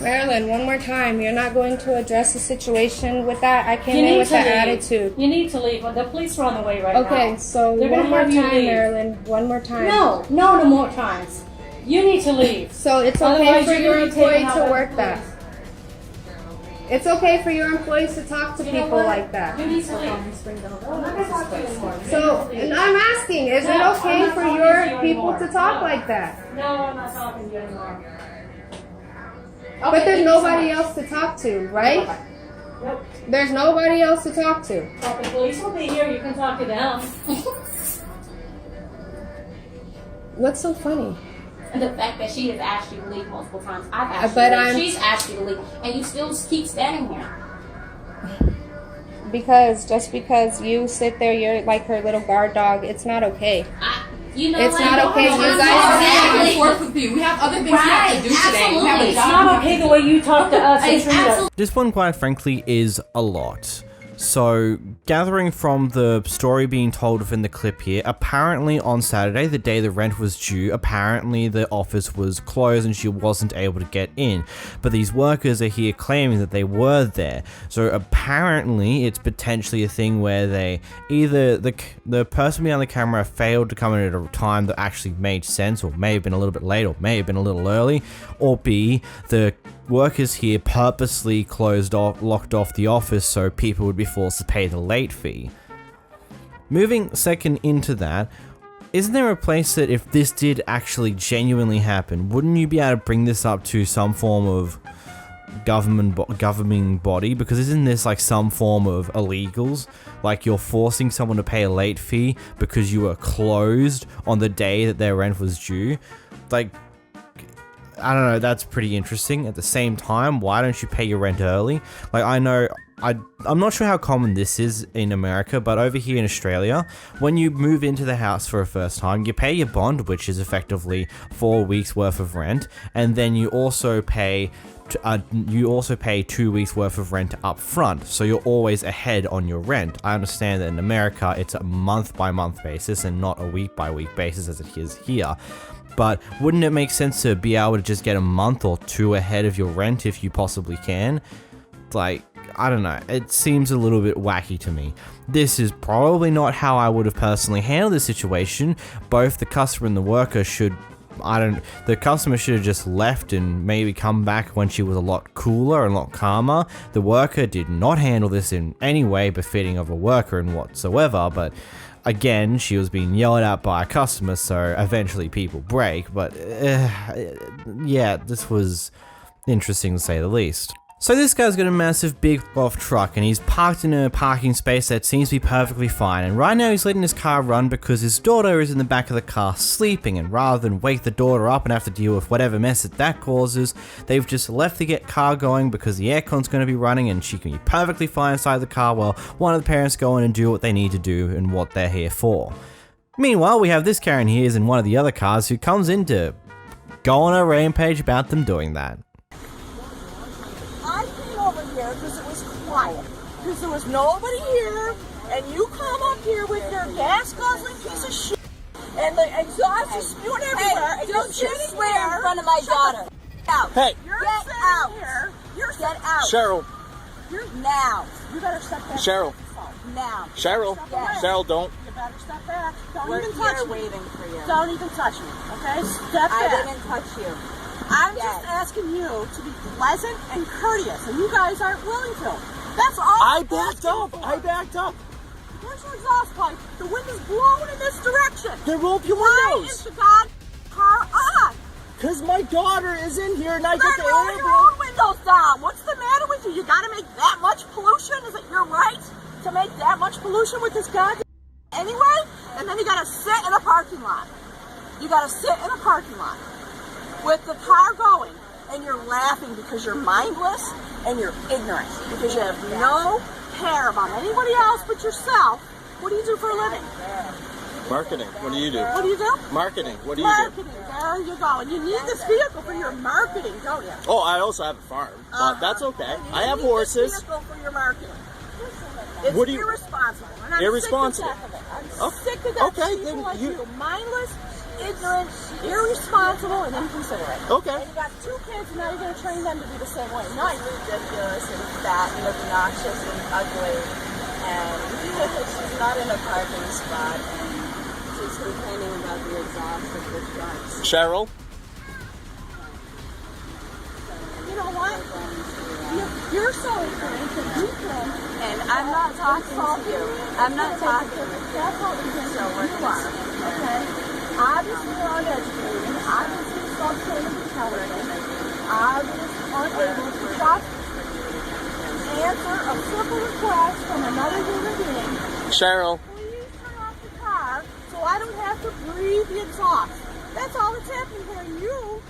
Speaker 16: Marilyn, one more time. You're not going to address the situation with that. I came in with that attitude.
Speaker 9: You need to leave. The police are on the way right now.
Speaker 16: Okay, so
Speaker 9: They're
Speaker 16: one
Speaker 9: gonna
Speaker 16: more
Speaker 9: have you
Speaker 16: time,
Speaker 9: leave.
Speaker 16: Marilyn. One more time.
Speaker 9: No more times. You need to leave.
Speaker 16: So it's okay
Speaker 9: Otherwise,
Speaker 16: for
Speaker 9: you're
Speaker 16: your
Speaker 9: gonna be taken
Speaker 16: employee
Speaker 9: out
Speaker 16: to
Speaker 9: by
Speaker 16: work
Speaker 9: the
Speaker 16: that. It's okay for your employees to talk to
Speaker 9: You know
Speaker 16: people
Speaker 9: what?
Speaker 16: like that.
Speaker 9: You need to leave. I'm not going to talk to you anymore.
Speaker 16: So, and I'm asking, is
Speaker 9: No,
Speaker 16: it
Speaker 9: I'm
Speaker 16: okay
Speaker 9: not
Speaker 16: for
Speaker 9: talking
Speaker 16: your
Speaker 9: to you
Speaker 16: people
Speaker 9: anymore.
Speaker 16: to talk
Speaker 9: No.
Speaker 16: like that?
Speaker 9: No, I'm not talking to you anymore.
Speaker 16: But there's nobody else to talk to, right?
Speaker 9: Nope.
Speaker 16: There's nobody else to talk to.
Speaker 9: Well, the police will be here. You can talk to them.
Speaker 16: What's so funny?
Speaker 22: And the fact that she has asked you to leave multiple times. I've asked
Speaker 16: But
Speaker 22: you to leave.
Speaker 16: I'm-
Speaker 22: She's asked you to leave. And you still keep standing here.
Speaker 16: Because just because you sit there, you're like her little guard dog. It's not okay.
Speaker 22: You know
Speaker 16: It's
Speaker 22: what?
Speaker 16: not okay. You guys
Speaker 22: Exactly.
Speaker 18: We have other things we have to do today. We have a
Speaker 9: It's
Speaker 18: job.
Speaker 9: not okay the way you talk to us and treat us.
Speaker 1: This one, quite frankly, is a lot. So, gathering from the story being told within the clip here, apparently on Saturday, the day the rent was due, apparently the office was closed and she wasn't able to get in. But these workers are here claiming that they were there. So apparently, it's potentially a thing where they either the person behind the camera failed to come in at a time that actually made sense, or may have been a little bit late, or may have been a little early, or B, the workers here purposely locked off the office so people would be forced to pay the late fee. Moving second into that, isn't there a place that if this did actually genuinely happen, wouldn't you be able to bring this up to some form of governing body? Because isn't this like some form of illegals? Like you're forcing someone to pay a late fee because you were closed on the day that their rent was due. Like, I don't know, that's pretty interesting. At the same time, why don't you pay your rent early? Like, I know, I'm not sure how common this is in America, but over here in Australia, when you move into the house for a first time, you pay your bond, which is effectively 4 weeks worth of rent, and then you also pay 2 weeks worth of rent up front, so you're always ahead on your rent. I understand that in America it's a month by month basis and not a week by week basis as it is here. But wouldn't it make sense to be able to just get a month or two ahead of your rent if you possibly can? Like, I don't know, it seems a little bit wacky to me. This is probably not how I would have personally handled this situation. Both the customer and the worker should, the customer should have just left and maybe come back when she was a lot cooler and a lot calmer. The worker did not handle this in any way befitting of a worker and whatsoever, but again, she was being yelled at by a customer, so eventually people break, but yeah, this was interesting to say the least. So this guy's got a massive big off truck and he's parked in a parking space that seems to be perfectly fine, and right now he's letting his car run because his daughter is in the back of the car sleeping, and rather than wake the daughter up and have to deal with whatever mess that causes, they've just left the car going because the aircon's going to be running and she can be perfectly fine inside the car while one of the parents go in and do what they need to do and what they're here for. Meanwhile, we have this Karen here is in one of the other cars who comes in to go on a rampage about them doing that.
Speaker 11: Because it was quiet, because there was nobody here, and you come up here with your gas guzzling piece of shit, and the exhaust is spewing everywhere, and
Speaker 7: don't you swear in front of my daughter. Out.
Speaker 11: Hey,
Speaker 7: Get out. Get out.
Speaker 14: Cheryl.
Speaker 11: Now. You better step back.
Speaker 14: Cheryl.
Speaker 11: Now.
Speaker 14: Cheryl.
Speaker 11: Yes.
Speaker 14: Cheryl, don't.
Speaker 11: You better step back. Don't
Speaker 7: We're
Speaker 11: even touch
Speaker 7: here
Speaker 11: me.
Speaker 7: waiting for you.
Speaker 11: Don't even touch me, okay? Step back.
Speaker 7: I didn't touch you.
Speaker 11: I'm just asking you to be pleasant and courteous, and you guys aren't willing to. That's all.
Speaker 14: I backed up.
Speaker 11: Where's your exhaust pipe? The wind is blowing in this direction.
Speaker 14: There won't be
Speaker 11: Why
Speaker 14: windows.
Speaker 11: is the god car on?
Speaker 14: Because my daughter is in here and I got the
Speaker 11: roll
Speaker 14: air
Speaker 11: your own windows down. What's the matter with you? You gotta make that much pollution? Is it your right to make that much pollution with this god anyway? And then you gotta sit in a parking lot. With the car going, and you're laughing because you're mindless and you're ignorant, because you have no care about anybody else but yourself. What do you do for a living?
Speaker 14: Marketing. What do you do?
Speaker 11: What do you do?
Speaker 14: Marketing. What do you
Speaker 11: Marketing. There you go. And you need this vehicle for your marketing, don't you?
Speaker 14: Oh, I also have a farm, but that's okay. I have horses.
Speaker 11: This vehicle for your marketing. It's
Speaker 14: What do you-
Speaker 11: irresponsible. And I'm
Speaker 14: Irresponsible.
Speaker 11: Sick to death of it.
Speaker 14: Oh,
Speaker 11: I'm sick to death
Speaker 14: okay,
Speaker 11: of people
Speaker 14: then
Speaker 11: like
Speaker 14: you-
Speaker 11: you. Mindless, ignorant, irresponsible, and inconsiderate.
Speaker 14: Okay.
Speaker 11: And you got 2 kids, and now you're going to train them to be the same way. No, you're ridiculous and fat and obnoxious and ugly. And she's not in a parking spot, and she's complaining about the exhaust of the trucks.
Speaker 14: Cheryl.
Speaker 11: You know what? You're so ignorant that you can. And I'm not talking to you. I'm not talking to you. That's how ignorant you are. Okay? Obviously you're uneducated. Obviously substandard intelligent. Obviously unable to just answer a simple request from another human being.
Speaker 14: Cheryl.
Speaker 11: Please turn off the car so I don't have to breathe the exhaust. That's all that's happening here, and you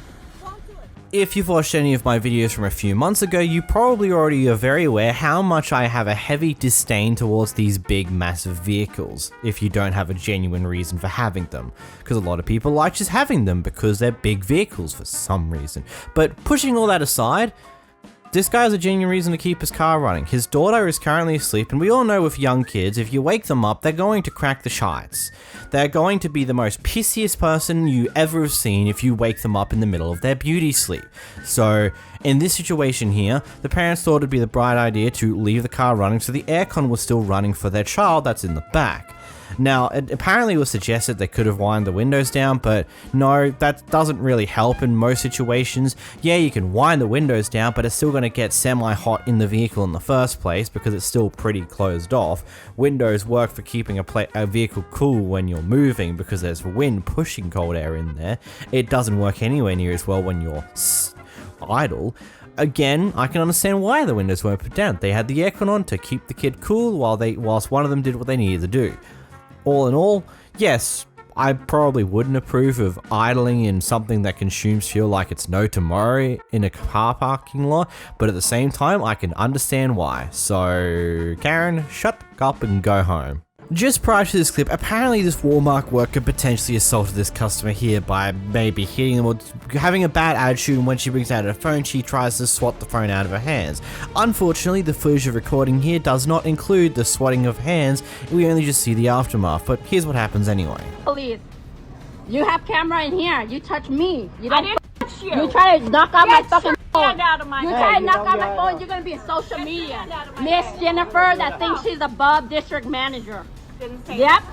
Speaker 11: won't do it.
Speaker 1: If you've watched any of my videos from a few months ago, you probably already are very aware how much I have a heavy disdain towards these big, massive vehicles, if you don't have a genuine reason for having them. Because a lot of people like just having them because they're big vehicles for some reason. But pushing all that aside, this guy has a genuine reason to keep his car running. His daughter is currently asleep, and we all know with young kids, if you wake them up, they're going to crack the shites. They're going to be the most pissiest person you ever have seen if you wake them up in the middle of their beauty sleep. So, in this situation here, the parents thought it'd be the bright idea to leave the car running so the aircon was still running for their child that's in the back. Now, apparently it was suggested they could have wind the windows down, but no, that doesn't really help in most situations. Yeah, you can wind the windows down, but it's still going to get semi-hot in the vehicle in the first place because it's still pretty closed off. Windows work for keeping a vehicle cool when you're moving because there's wind pushing cold air in there. It doesn't work anywhere near as well when you're idle. Again, I can understand why the windows weren't put down. They had the aircon on to keep the kid cool whilst one of them did what they needed to do. All in all, yes, I probably wouldn't approve of idling in something that consumes fuel like it's no tomorrow in a car parking lot, but at the same time, I can understand why. So, Karen, shut up and go home. Just prior to this clip, apparently this Walmart worker potentially assaulted this customer here by maybe hitting them or having a bad attitude, and when she brings out her phone, she tries to swat the phone out of her hands. Unfortunately, the footage of recording here does not include the swatting of hands, we only just see the aftermath, but here's what happens anyway.
Speaker 13: Police, you have camera in here, you touch me. You don't
Speaker 7: I didn't touch you.
Speaker 13: You try to knock out my fucking phone.
Speaker 7: Out of my
Speaker 13: you
Speaker 7: hand.
Speaker 13: try to knock out my phone, you're gonna be in social media. Miss Jennifer that thinks she's above district manager. Yep.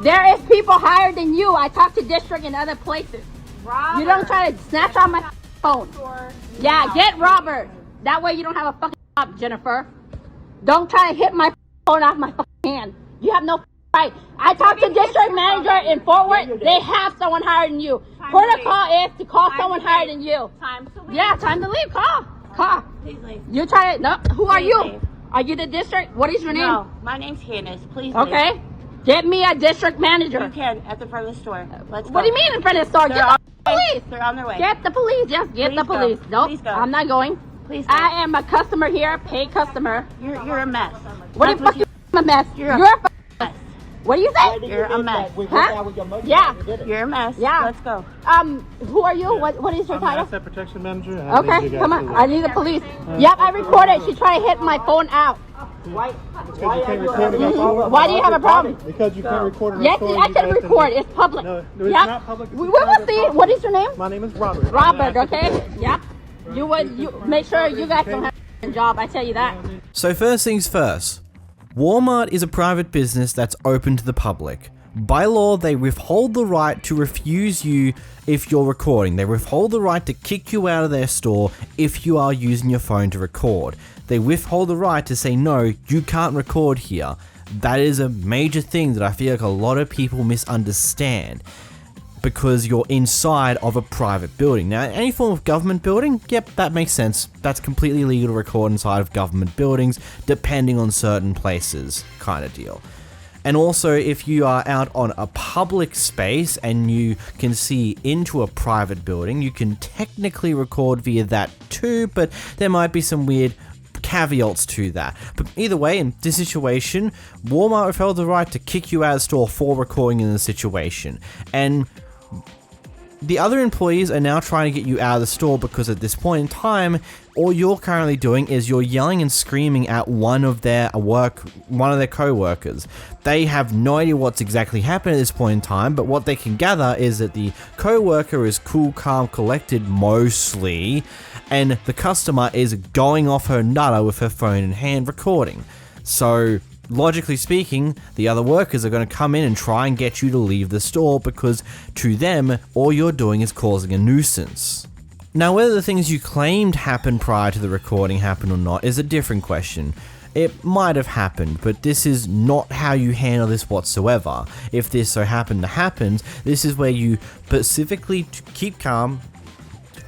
Speaker 13: There is people higher than you. I talk to district in other places. Robert. You don't try to snatch on my phone. Yeah, get Robert. That way you don't have a fucking job, Jennifer. Don't try to hit my phone off my fucking hand. You have no right. I talk to district manager in Fort Worth. They have someone higher than you. Protocol is to call someone higher than you. Time to leave. Yeah, time to leave. Call.
Speaker 7: Please leave.
Speaker 13: You try to, no, who are you?
Speaker 7: Leave.
Speaker 13: Are you the district? What is your name?
Speaker 7: No, my name's Candace. Please leave.
Speaker 13: Okay. Get me a district manager.
Speaker 7: You can at the front of the store. Let's go.
Speaker 13: What do you mean in front of the store? Get the police.
Speaker 7: They're on their way.
Speaker 13: Get the police. Yes, get the police. Nope.
Speaker 7: Please go.
Speaker 13: I'm not going.
Speaker 7: Please go.
Speaker 13: I am a customer here, paid customer.
Speaker 7: You're a mess.
Speaker 13: What the fuck? I'm a mess. You're a mess. What do you say?
Speaker 7: You're a mess.
Speaker 13: Huh? Yeah.
Speaker 7: You're a mess.
Speaker 13: Yeah.
Speaker 7: Let's go.
Speaker 13: Who are you? What is your title?
Speaker 8: Asset protection manager.
Speaker 13: Okay, come on. I need the police. Yep, I recorded. She tried to hit my phone out.
Speaker 8: Why
Speaker 13: do you have a problem?
Speaker 8: Because you can't record it.
Speaker 13: Yes, I can record. It's public.
Speaker 8: No, it's not public.
Speaker 13: We will see. What is your name?
Speaker 8: My name is Robert.
Speaker 13: Robert, okay? Yep. You make sure you guys don't have a job. I tell you that.
Speaker 1: So first things first, Walmart is a private business that's open to the public. By law, they withhold the right to refuse you if you're recording. They withhold the right to kick you out of their store if you are using your phone to record. They withhold the right to say, no, you can't record here. That is a major thing that I feel like a lot of people misunderstand because you're inside of a private building. Now, any form of government building, yep, that makes sense. That's completely legal to record inside of government buildings, depending on certain places, kind of deal. And also, if you are out on a public space and you can see into a private building, you can technically record via that too, but there might be some weird caveats to that. But either way, in this situation, Walmart withheld the right to kick you out of the store for recording in the situation. And the other employees are now trying to get you out of the store because at this point in time, all you're currently doing is you're yelling and screaming at one of their co-workers. They have no idea what's exactly happened at this point in time, but what they can gather is that the co-worker is cool, calm, collected mostly, and the customer is going off her nutter with her phone in hand recording. So logically speaking, the other workers are going to come in and try and get you to leave the store because to them, all you're doing is causing a nuisance. Now, whether the things you claimed happened prior to the recording happened or not is a different question. It might have happened, but this is not how you handle this whatsoever. If this so happened to happen, this is where you specifically keep calm,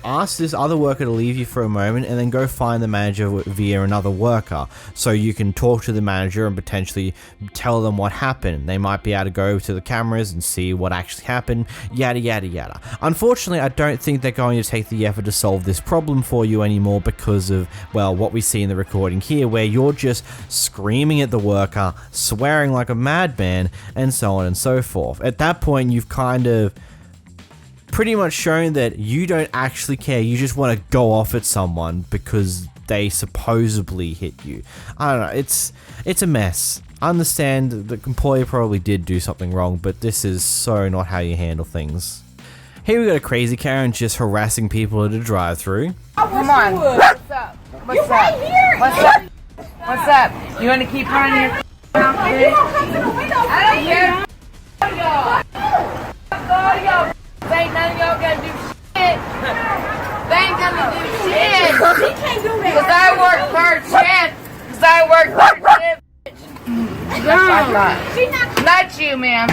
Speaker 1: ask this other worker to leave you for a moment, and then go find the manager via another worker so you can talk to the manager and potentially tell them what happened. They might be able to go to the cameras and see what actually happened, yada yada yada. Unfortunately, I don't think they're going to take the effort to solve this problem for you anymore because of, well, what we see in the recording here, where you're just screaming at the worker, swearing like a madman, and so on and so forth. At that point, you've kind of pretty much shown that you don't actually care. You just want to go off at someone because they supposedly hit you. I don't know. It's a mess. I understand the employer probably did do something wrong, but this is so not how you handle things. Here we got a crazy Karen just harassing people at a drive-thru.
Speaker 15: Come on. What's up? What's up?
Speaker 13: Right here.
Speaker 15: What's up? What's up? You want to keep running your
Speaker 12: Hey, you don't come to the window. I don't care.
Speaker 20: Ain't none of y'all gonna do shit. They ain't gonna do shit.
Speaker 12: She can't do that.
Speaker 20: Cause I work third shift. Cause I work third shift. Girl, not you, ma'am.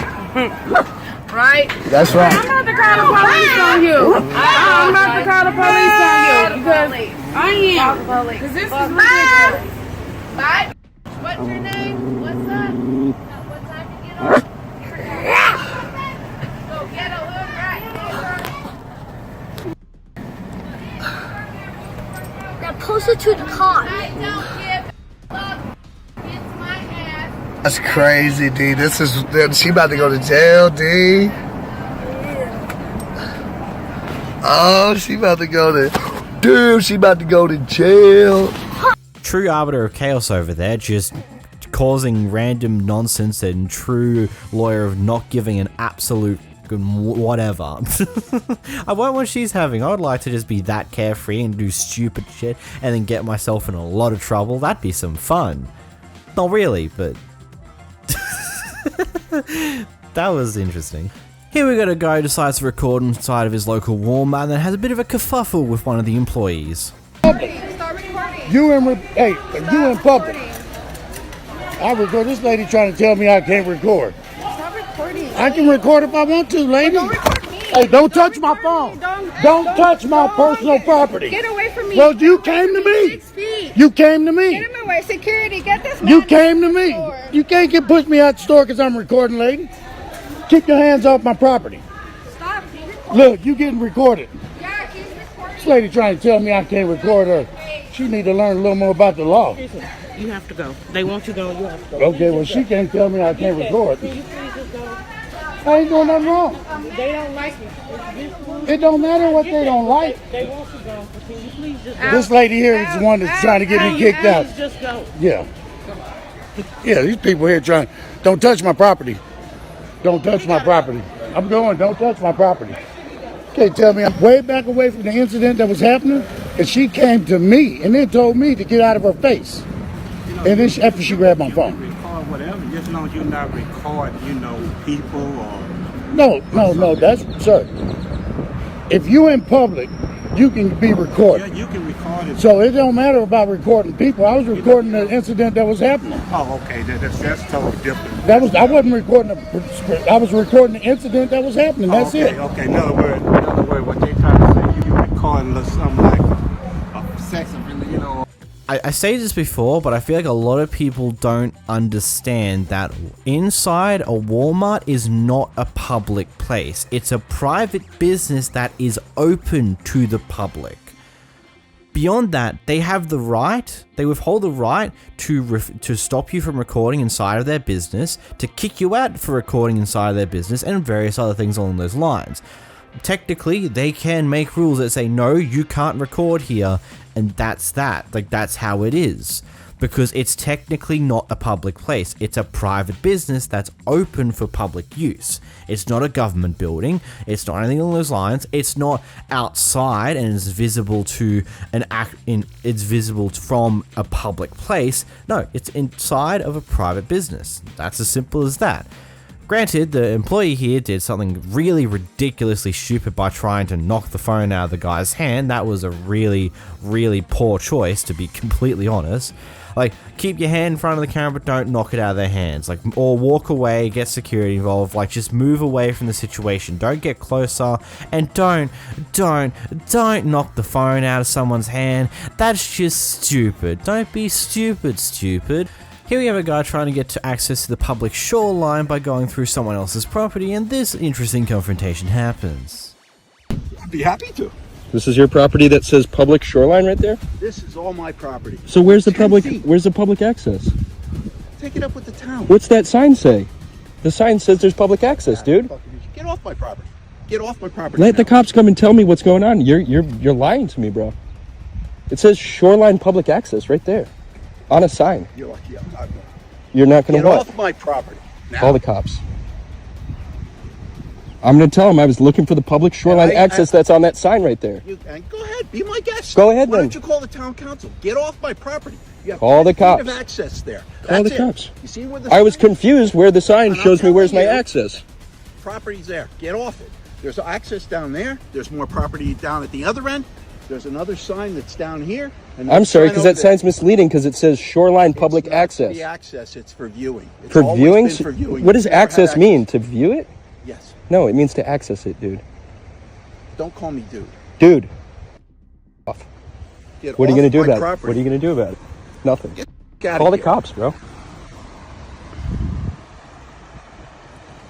Speaker 20: Right?
Speaker 10: That's right.
Speaker 20: I'm about to call the police on you. I'm about to call the police on you. Because I am. Because this is ridiculous. Bye. What's your name? What's up? What time to get up? Go get a look right here.
Speaker 15: Now post it to the car.
Speaker 20: I don't give a fuck. It's my ass.
Speaker 10: That's crazy, D. This is she about to go to jail, D. Oh, she about to go to. Dude, she about to go to jail.
Speaker 1: True arbiter of chaos over there, just causing random nonsense and true lawyer of not giving an absolute whatever. I want what she's having. I would like to just be that carefree and do stupid shit and then get myself in a lot of trouble. That'd be some fun. Not really, but that was interesting. Here we got a guy who decides to record inside of his local Walmart and then has a bit of a kerfuffle with one of the employees.
Speaker 14: You in public. I record. This lady trying to tell me I can't record.
Speaker 12: Stop recording.
Speaker 14: I can record if I want to, lady.
Speaker 12: Don't record me.
Speaker 14: Hey, don't touch my phone. Don't touch my personal property.
Speaker 12: Get away from me.
Speaker 14: Well, you came to me.
Speaker 12: 6 feet.
Speaker 14: You came to me.
Speaker 12: Get him away. Security, get this man.
Speaker 14: You came to me. You can't push me out the store because I'm recording, lady. Keep your hands off my property.
Speaker 12: Stop. He's recording.
Speaker 14: Look, you getting recorded.
Speaker 12: Yeah, he's recording.
Speaker 14: This lady trying to tell me I can't record her. She need to learn a little more about the law.
Speaker 6: You have to go. They want you to go. You have to go.
Speaker 14: Okay, well, she can't tell me I can't record.
Speaker 6: Can you please just go?
Speaker 14: I ain't doing nothing wrong.
Speaker 6: They don't like you.
Speaker 14: It don't matter what they don't like.
Speaker 6: They want you to go. Can you please just go?
Speaker 14: This lady here is the one that's trying to get me kicked out.
Speaker 6: Please just go.
Speaker 14: Yeah. Yeah, these people here trying, don't touch my property. Don't touch my property. I'm going, don't touch my property. Can't tell me I'm way back away from the incident that was happening, and she came to me and then told me to get out of her face. And then after she grabbed my phone.
Speaker 19: Record whatever, just as long as you're not recording, people or...
Speaker 14: No, that's, sir. If you in public, you can be recorded.
Speaker 19: Yeah, you can record it.
Speaker 14: So it don't matter about recording people. I was recording the incident that was happening.
Speaker 19: Oh, okay, that's totally different.
Speaker 14: I wasn't recording I was recording the incident that was happening. That's it.
Speaker 19: Okay, in other words, what they trying to say, you recording something like a sex offender,
Speaker 1: I say this before, but I feel like a lot of people don't understand that inside a Walmart is not a public place. It's a private business that is open to the public. Beyond that, they have the right, they withhold the right to stop you from recording inside of their business, to kick you out for recording inside of their business, and various other things along those lines. Technically, they can make rules that say, no, you can't record here, and that's that. Like, that's how it is. Because it's technically not a public place. It's a private business that's open for public use. It's not a government building. It's not anything along those lines. It's not outside and is visible to it's visible from a public place. No, it's inside of a private business. That's as simple as that. Granted, the employee here did something really ridiculously stupid by trying to knock the phone out of the guy's hand. That was a really, really poor choice, to be completely honest. Like, keep your hand in front of the camera, but don't knock it out of their hands. Like, or walk away, get security involved. Like, just move away from the situation. Don't get closer, and don't knock the phone out of someone's hand. That's just stupid. Don't be stupid. Here we have a guy trying to get to access to the public shoreline by going through someone else's property, and this interesting confrontation happens.
Speaker 10: I'd be happy to.
Speaker 23: This is your property that says public shoreline right there?
Speaker 10: This is all my property.
Speaker 23: So where's the public access?
Speaker 10: Take it up with the town.
Speaker 23: What's that sign say? The sign says there's public access, dude.
Speaker 10: Get off my property. Get off my property.
Speaker 23: Let the cops come and tell me what's going on. You're lying to me, bro. It says shoreline public access right there. On a sign.
Speaker 10: You're lucky I'm not going.
Speaker 23: You're not going to what?
Speaker 10: Get off my property. Now.
Speaker 23: Call the cops. I'm going to tell him I was looking for the public shoreline access that's on that sign right there.
Speaker 14: And go ahead, be my guest.
Speaker 23: Go ahead,
Speaker 14: Why
Speaker 23: then.
Speaker 14: don't you call the town council? Get off my property. You have
Speaker 23: Call the
Speaker 14: 10 feet
Speaker 23: cops.
Speaker 14: of access there.
Speaker 23: Call
Speaker 14: That's
Speaker 23: the
Speaker 14: it.
Speaker 23: cops.
Speaker 14: You see where the
Speaker 23: I was
Speaker 14: sign-
Speaker 23: confused where the sign
Speaker 14: And I'm
Speaker 23: shows me where's my
Speaker 14: telling you,
Speaker 23: access.
Speaker 14: Property's there. Get off it. There's access down there. There's more property down at the other end. There's another sign that's down here.
Speaker 23: I'm sorry, because that sign's misleading because it says shoreline public access.
Speaker 14: The access, it's for viewing. It's
Speaker 23: For
Speaker 14: always
Speaker 23: viewing?
Speaker 14: been for viewing.
Speaker 23: What does
Speaker 14: You've never had
Speaker 23: access mean? To view it?
Speaker 14: Yes.
Speaker 23: No, it means to access it, dude.
Speaker 14: Don't call me dude.
Speaker 23: Dude.
Speaker 14: Get
Speaker 23: What are you
Speaker 14: off
Speaker 23: going to do
Speaker 14: my
Speaker 23: about it?
Speaker 14: property.
Speaker 23: What are you going to do about it? Nothing.
Speaker 14: outta
Speaker 23: Call the
Speaker 14: here.
Speaker 23: cops, bro.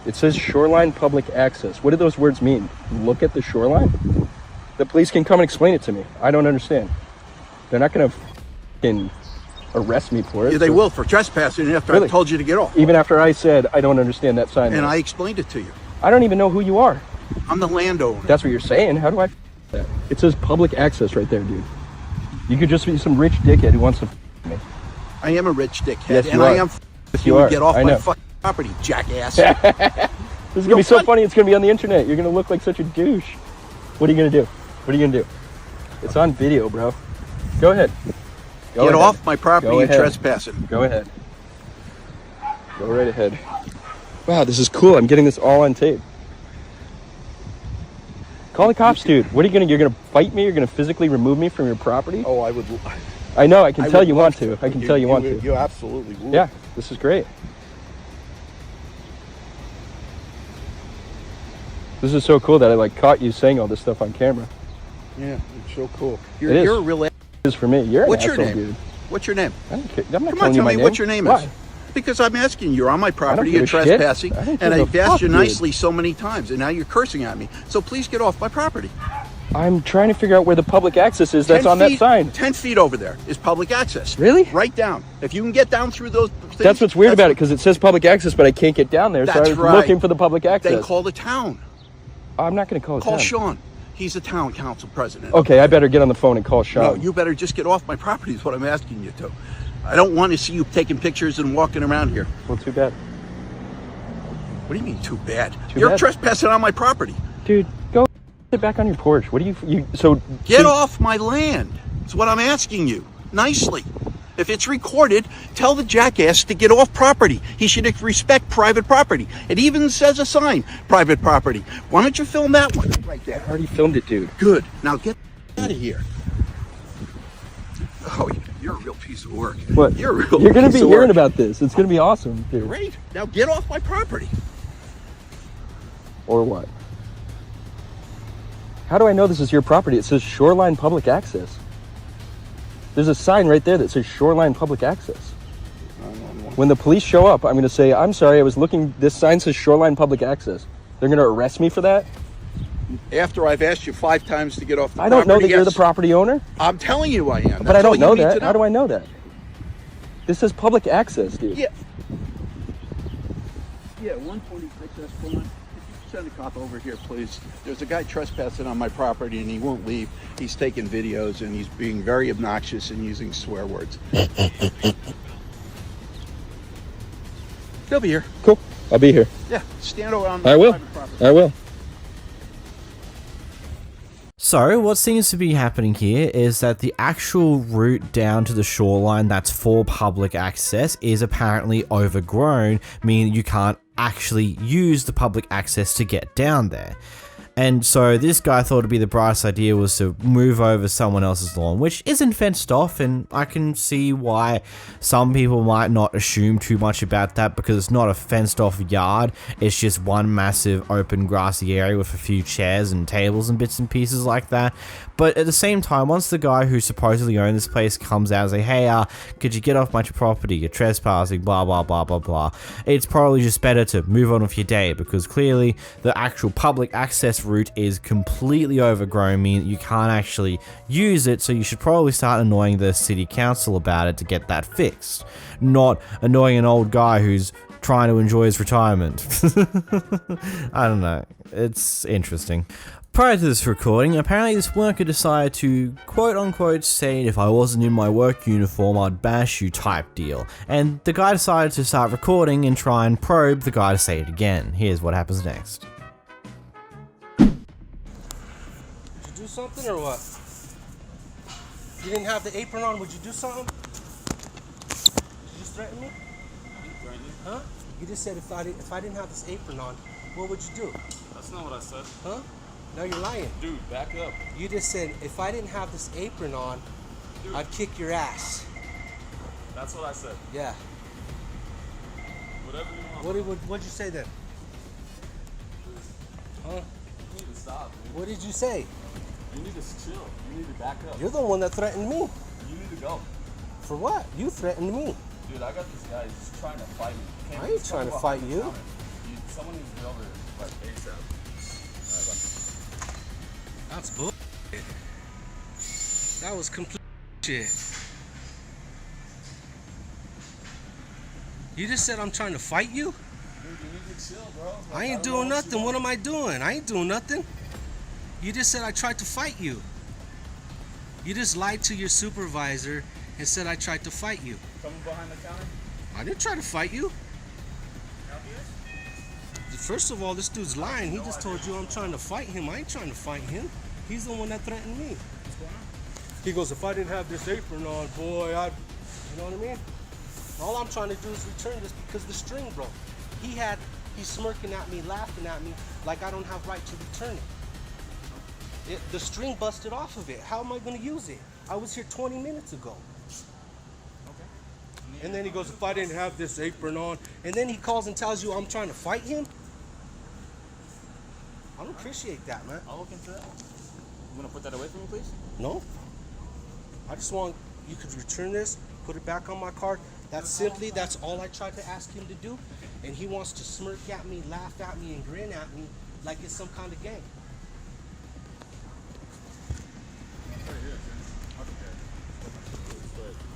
Speaker 23: It says shoreline public access. What do those words mean? Look at the shoreline? The police can come and explain it to me. I don't understand. They're not going to fucking arrest me for it.
Speaker 14: Yeah, they will for trespassing after
Speaker 23: Really?
Speaker 14: I told you to get off.
Speaker 23: Even after I said I don't understand that sign.
Speaker 14: And I explained it to you.
Speaker 23: I don't even know who you are.
Speaker 14: I'm the landowner.
Speaker 23: That's what you're saying. How do I that? It says public access right there, dude. You could just be some rich dickhead who wants to me.
Speaker 14: I am a rich dickhead.
Speaker 23: Yes,
Speaker 14: and
Speaker 23: you
Speaker 14: I
Speaker 23: are.
Speaker 14: am
Speaker 23: Yes,
Speaker 14: you
Speaker 23: you are.
Speaker 14: get off
Speaker 23: I
Speaker 14: my
Speaker 23: know.
Speaker 14: fucking property, jackass.
Speaker 23: This is going to be so funny. It's going to be on the internet. You're going to look like such a douche. What are you going to do? What are you going to do? It's on video, bro. Go ahead. Go
Speaker 14: Get
Speaker 23: ahead.
Speaker 14: off my property,
Speaker 23: Go
Speaker 14: you're
Speaker 23: ahead.
Speaker 14: trespassing.
Speaker 23: Go ahead. Go right ahead. Wow, this is cool. I'm getting this all on tape. Call the cops, dude. What are you going to, you're going to fight me? You're going to physically remove me from your property?
Speaker 14: Oh, I would.
Speaker 23: I know, I can tell
Speaker 14: would
Speaker 23: you
Speaker 14: love
Speaker 23: want to. I can tell you want to.
Speaker 14: You absolutely would.
Speaker 23: Yeah, this is great. This is so cool that I like caught you saying all this stuff on camera.
Speaker 14: Yeah, it's so cool.
Speaker 23: It is.
Speaker 14: You're a real.
Speaker 23: It is for me. You're an
Speaker 14: What's your
Speaker 23: asshole,
Speaker 14: name?
Speaker 23: dude.
Speaker 14: What's your name?
Speaker 23: I don't care. I'm not
Speaker 14: Come on,
Speaker 23: telling you
Speaker 14: tell
Speaker 23: my
Speaker 14: me
Speaker 23: name.
Speaker 14: what your name
Speaker 23: Why?
Speaker 14: is. Because I'm asking you. You're on my property.
Speaker 23: give
Speaker 14: You're
Speaker 23: a shit.
Speaker 14: trespassing,
Speaker 23: I don't
Speaker 14: and
Speaker 23: give
Speaker 14: I've
Speaker 23: a
Speaker 14: asked
Speaker 23: fuck,
Speaker 14: you
Speaker 23: dude.
Speaker 14: nicely so many times, and now you're cursing at me. So please get off my property.
Speaker 23: I'm trying to figure out where the public access is that's
Speaker 14: 10
Speaker 23: on that
Speaker 14: feet-
Speaker 23: sign.
Speaker 14: 10 feet over there is public access.
Speaker 23: Really?
Speaker 14: Right down. If you can get down through those things.
Speaker 23: That's what's weird about it, because it says public access, but I can't get down there, so I
Speaker 14: That's
Speaker 23: was
Speaker 14: right.
Speaker 23: looking for the public access.
Speaker 14: Then call the town.
Speaker 23: I'm not going to call it
Speaker 14: Call
Speaker 23: town.
Speaker 14: Sean. He's the town council president.
Speaker 23: Okay, I better get on the phone and call Sean.
Speaker 14: No, you better just get off my property is what I'm asking you to. I don't want to see you taking pictures and walking around here.
Speaker 23: Well, too bad.
Speaker 14: What do you mean, too bad?
Speaker 23: Too
Speaker 14: You're
Speaker 23: bad.
Speaker 14: trespassing on my property.
Speaker 23: Dude, go sit back on your porch. What do you so...
Speaker 14: Get
Speaker 23: so-
Speaker 14: off my land. That's what I'm asking you. Nicely. If it's recorded, tell the jackass to get off property. He should respect private property. It even says a sign, private property. Why don't you film that one right there?
Speaker 23: I already filmed it, dude.
Speaker 14: Good. Now get out of here. Oh, you're a real piece of work.
Speaker 23: What?
Speaker 14: You're a real
Speaker 23: You're going to
Speaker 14: piece
Speaker 23: be
Speaker 14: of
Speaker 23: hearing
Speaker 14: work.
Speaker 23: about this. It's going to be awesome, dude.
Speaker 14: Great. Now get off my property.
Speaker 23: Or what? How do I know this is your property? It says shoreline public access. There's a sign right there that says shoreline public access. When the police show up, I'm going to say, I'm sorry, I was looking, this sign says shoreline public access. They're going to arrest me for that?
Speaker 14: After I've asked you 5 times to get off the
Speaker 23: I
Speaker 14: property.
Speaker 23: don't know that you're the
Speaker 14: yes.
Speaker 23: property owner.
Speaker 14: I'm telling you I am.
Speaker 23: But I
Speaker 14: That's all
Speaker 23: don't know
Speaker 14: you need
Speaker 23: that.
Speaker 14: to
Speaker 23: How do I know that? This says public access, dude.
Speaker 14: Yeah. Yeah, 146 Esplanade. Send a cop over here, please. There's a guy trespassing on my property and he won't leave. He's taking videos and he's being very obnoxious and using swear words. He'll be here.
Speaker 23: Cool. I'll be here.
Speaker 14: Yeah, stand around.
Speaker 23: I will. I will.
Speaker 1: So, what seems to be happening here is that the actual route down to the shoreline that's for public access is apparently overgrown, meaning you can't actually use the public access to get down there. And so this guy thought it'd be the brightest idea was to move over someone else's lawn, which isn't fenced off, and I can see why some people might not assume too much about that because it's not a fenced off yard, it's just one massive open grassy area with a few chairs and tables and bits and pieces like that. But at the same time, once the guy who supposedly owned this place comes out and say, hey, could you get off my property, you're trespassing, blah blah blah blah blah, it's probably just better to move on with your day because clearly the actual public access route is completely overgrown, meaning you can't actually use it, so you should probably start annoying the city council about it to get that fixed, not annoying an old guy who's trying to enjoy his retirement. I don't know, it's interesting. Prior to this recording, apparently this worker decided to quote-unquote say if I wasn't in my work uniform I'd bash you type deal, and the guy decided to start recording and try and probe the guy to say it again. Here's what happens next.
Speaker 5: something or what? You didn't have the apron on, would you do something? Did you just threaten me? Huh? You just said if I didn't have this apron on, what would you do?
Speaker 15: That's not what I said.
Speaker 5: Huh? No, you're lying.
Speaker 15: Dude, back up.
Speaker 5: You just said if I didn't have this apron on, I'd kick your ass.
Speaker 15: That's what I said.
Speaker 5: Yeah.
Speaker 15: Whatever you want.
Speaker 5: What'd you say then? Huh?
Speaker 15: You need to stop, dude.
Speaker 5: What did you say?
Speaker 15: You need to chill. You need to back up.
Speaker 5: You're the one that threatened me.
Speaker 15: You need to go.
Speaker 5: For what? You threatened me.
Speaker 15: Dude, I got this guy just trying to fight me.
Speaker 5: I ain't trying to fight you.
Speaker 15: Someone needs to be over here, like ASAP.
Speaker 5: That's bull. That was complete shit. You just said I'm trying to fight you?
Speaker 15: Dude, you need to chill, bro.
Speaker 5: I ain't doing nothing. What am I doing? I ain't doing nothing. You just said I tried to fight you. You just lied to your supervisor and said I tried to fight you.
Speaker 15: Coming behind the counter?
Speaker 5: I didn't try to fight you. First of all, this dude's lying. He just told you I'm trying to fight him. I ain't trying to fight him. He's the one that threatened me.
Speaker 15: What's going on?
Speaker 5: He goes, if I didn't have this apron on, boy, I'd... You know what I mean? All I'm trying to do is return this because the string broke. He's smirking at me, laughing at me, like I don't have right to return it. The string busted off of it. How am I going to use it? I was here 20 minutes ago. Okay. And then he goes, if I didn't have this apron on, and then he calls and tells you I'm trying to fight him? I don't appreciate that, man.
Speaker 15: I'll look into that. You want to put that away from me, please?
Speaker 5: No. I just want you could return this, put it back on my card. That's all I tried to ask him to do. And he wants to smirk at me, laugh at me, and grin at me like it's some kind of game.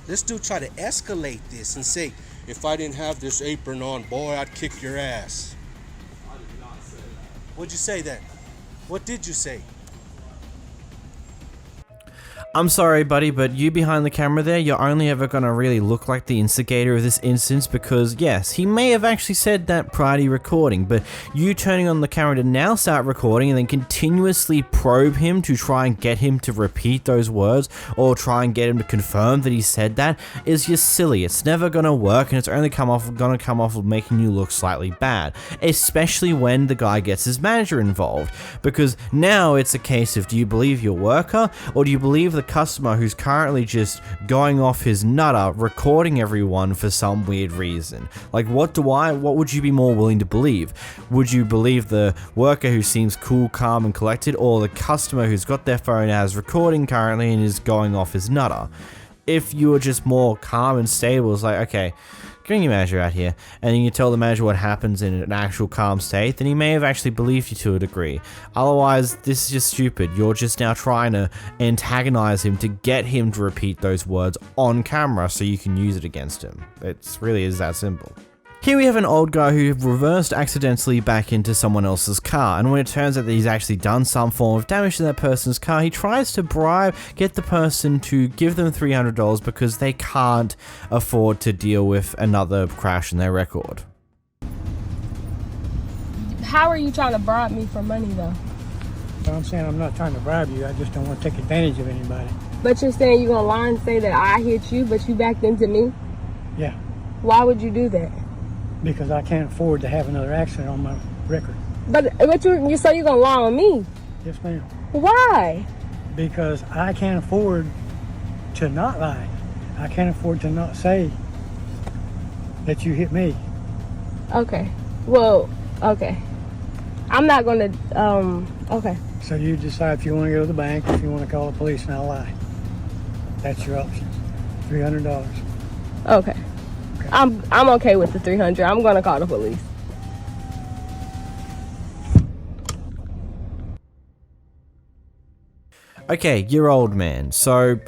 Speaker 5: This dude tried to escalate this and say, if I didn't have this apron on, boy, I'd kick your ass.
Speaker 15: I did not say that.
Speaker 5: What'd you say then? What did you say?
Speaker 1: I'm sorry, buddy, but you behind the camera there, you're only ever gonna really look like the instigator of this instance because, yes, he may have actually said that prior to recording, but you turning on the camera to now start recording and then continuously probe him to try and get him to repeat those words or try and get him to confirm that he said that is just silly. It's never gonna work and it's only gonna come off of making you look slightly bad, especially when the guy gets his manager involved, because now it's a case of do you believe your worker or do you believe the customer who's currently just going off his nutter recording everyone for some weird reason. Like what would you be more willing to believe? Would you believe the worker who seems cool, calm and collected, or the customer who's got their phone as recording currently and is going off his nutter? If you were just more calm and stable, it's like, okay, bring your manager out here, and you tell the manager what happens in an actual calm state, then he may have actually believed you to a degree. Otherwise, this is just stupid. You're just now trying to antagonize him to get him to repeat those words on camera so you can use it against him. It really is that simple. Here we have an old guy who reversed accidentally back into someone else's car, and when it turns out that he's actually done some form of damage to that person's car, he tries to get the person to give them $300 because they can't afford to deal with another crash in their record.
Speaker 20: How are you trying to bribe me for money though?
Speaker 17: So I'm saying I'm not trying to bribe you, I just don't want to take advantage of anybody.
Speaker 20: But you're saying you're gonna lie and say that I hit you, but you backed into me?
Speaker 17: Yeah.
Speaker 20: Why would you do that?
Speaker 17: Because I can't afford to have another accident on my record.
Speaker 20: But you say you're gonna lie on me?
Speaker 17: Yes, ma'am.
Speaker 20: Why?
Speaker 17: Because I can't afford to not lie. I can't afford to not say that you hit me.
Speaker 20: Okay. Well, okay. I'm not gonna, okay.
Speaker 17: So you decide if you want to go to the bank, if you want to call the police and I'll lie. That's your option. $300.
Speaker 20: Okay. I'm okay with the 300. I'm gonna call the police.
Speaker 1: Okay, you're old man. So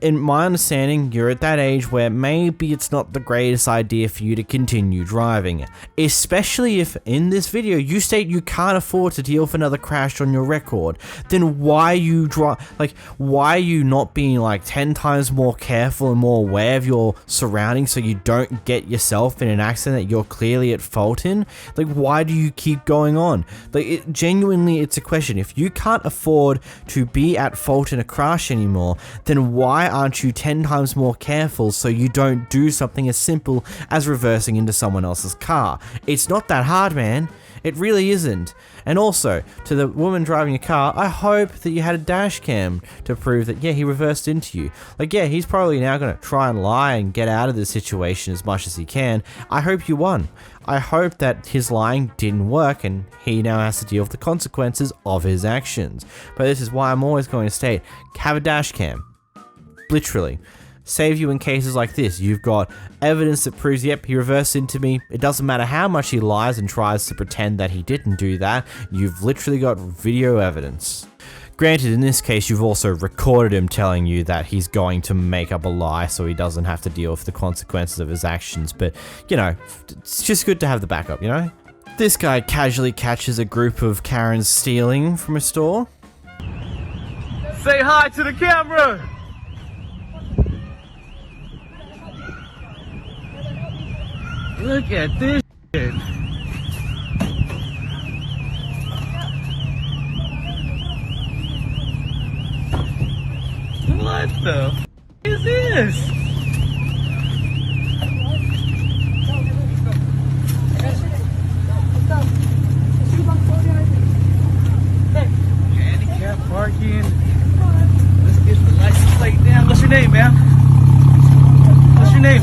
Speaker 1: in my understanding, you're at that age where maybe it's not the greatest idea for you to continue driving. Especially if, in this video, you state you can't afford to deal with another crash on your record. Then why are you not being like 10 times more careful and more aware of your surroundings so you don't get yourself in an accident that you're clearly at fault in? Like, why do you keep going on? Like, genuinely, it's a question. If you can't afford to be at fault in a crash anymore, then why aren't you 10 times more careful so you don't do something as simple as reversing into someone else's car? It's not that hard, man. It really isn't. And also, to the woman driving a car, I hope that you had a dash cam to prove that, yeah, he reversed into you. Like, yeah, he's probably now going to try and lie and get out of the situation as much as he can. I hope you won. I hope that his lying didn't work and he now has to deal with the consequences of his actions. But this is why I'm always going to state, have a dash cam. Literally. Save you in cases like this. You've got evidence that proves, yep, he reversed into me. It doesn't matter how much he lies and tries to pretend that he didn't do that. You've literally got video evidence. Granted, in this case, you've also recorded him telling you that he's going to make up a lie so he doesn't have to deal with the consequences of his actions. But, you know, it's just good to have the backup, you know? This guy casually catches a group of Karens stealing from a store.
Speaker 2: Say hi to the camera! Look at this shit. What the f is this? Handicap parking. Let's get the license plate down. What's your name, man? What's your name?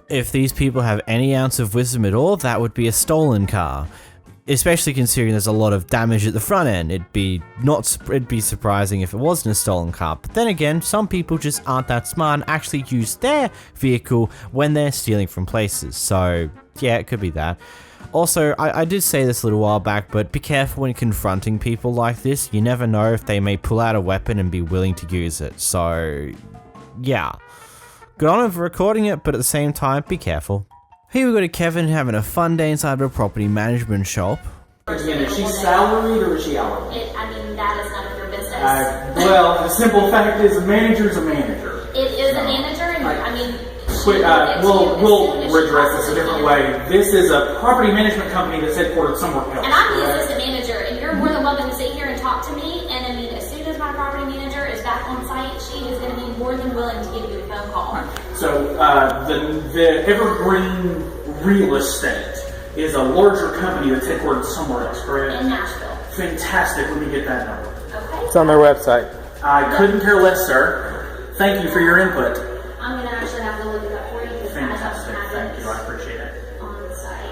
Speaker 1: If these people have any ounce of wisdom at all, that would be a stolen car. Especially considering there's a lot of damage at the front end. It'd be surprising if it wasn't a stolen car. But then again, some people just aren't that smart and actually use their vehicle when they're stealing from places. So yeah, it could be that. Also, I did say this a little while back, but be careful when confronting people like this. You never know if they may pull out a weapon and be willing to use it. So yeah. Good on him for recording it, but at the same time, be careful. Here we go to Kevin having a fun day inside of a property management shop.
Speaker 3: Is she salaried or is she hourly?
Speaker 7: I mean, that is none of your business.
Speaker 3: Well, the simple fact is a manager's a manager.
Speaker 7: It is a manager, and I mean...
Speaker 3: We'll redress this a different way. This is a property management company that's headquartered somewhere else.
Speaker 7: And I'm the assistant manager, and you're more than welcome to sit here and talk to me, and I mean, as soon as my property manager is back on site, she is going to be more than willing to give you a phone call.
Speaker 3: So, the Evergreen Real Estate is a larger company that's headquartered somewhere else, correct?
Speaker 7: In Nashville.
Speaker 3: Fantastic. Let me get that number.
Speaker 7: Okay.
Speaker 6: It's on their website.
Speaker 3: I couldn't care less, sir. Thank you for your input.
Speaker 7: I'm going to actually have to look it up for you because
Speaker 3: Fantastic. Thank you. I appreciate it.
Speaker 7: On site.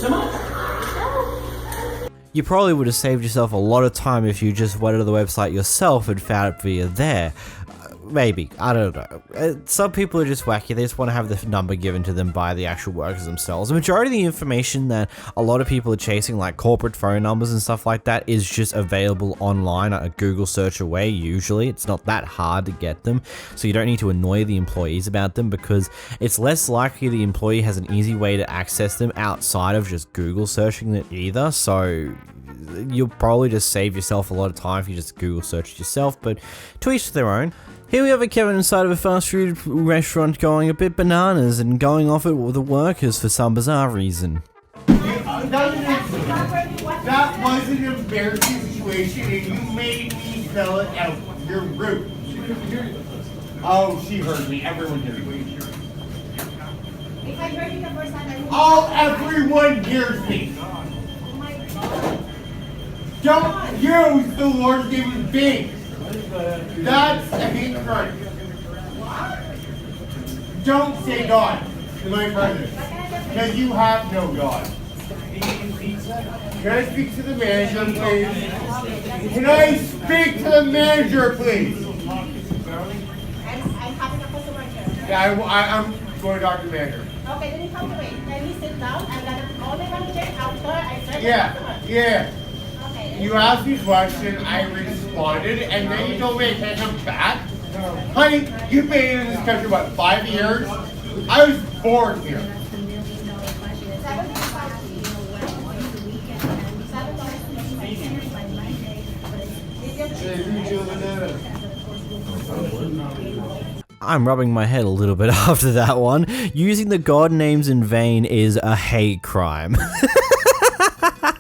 Speaker 3: so much.
Speaker 1: You probably would have saved yourself a lot of time if you just went to the website yourself and found it via there. Maybe, I don't know. Some people are just wacky, they just want to have the number given to them by the actual workers themselves. The majority of the information that a lot of people are chasing, like corporate phone numbers and stuff like that, is just available online, a Google search away usually. It's not that hard to get them, so you don't need to annoy the employees about them, because it's less likely the employee has an easy way to access them outside of just Google searching it either, so you'll probably just save yourself a lot of time if you just Google search it yourself, but to each their own. Here we have a Kevin inside of a fast food restaurant going a bit bananas and going off at the workers for some bizarre reason.
Speaker 2: That was an embarrassing situation and you made me spell it out. You're rude. Oh, she heard me. Everyone heard me.
Speaker 12: If I heard you the first time,
Speaker 2: Oh, everyone hears me. Don't use the Lord's given things. That's a hate crime. Don't say God to my presence, because you have no God. Can I speak to the manager, please? Can I speak to the manager, please?
Speaker 12: I'm having a customer here.
Speaker 2: Yeah, I'm going to talk to the manager.
Speaker 12: Okay, then you come to me. Let me sit down. I'm gonna call the manager after I serve the
Speaker 2: Yeah,
Speaker 12: customer.
Speaker 2: yeah.
Speaker 12: Okay.
Speaker 2: You asked me a question, I responded, and then you told me I can't come back? Honey, you've been in this country, what, 5 years? I was born here.
Speaker 1: I'm rubbing my head a little bit after that one. Using the god names in vain is a hate crime.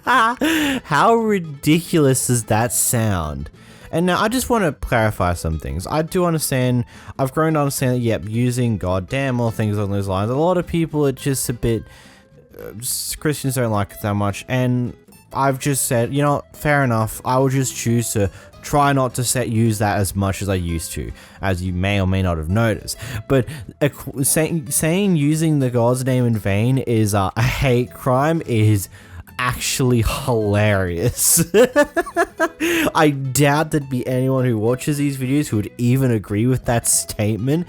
Speaker 1: How ridiculous does that sound? And now I just want to clarify some things. I do understand, I've grown to understand that, yep, using goddamn or things along those lines, a lot of people are just a bit, Christians don't like it that much, and I've just said, you know, fair enough, I will just choose to try not to use that as much as I used to, as you may or may not have noticed. But saying using the God's name in vain is a hate crime is actually hilarious. I doubt there'd be anyone who watches these videos who would even agree with that statement,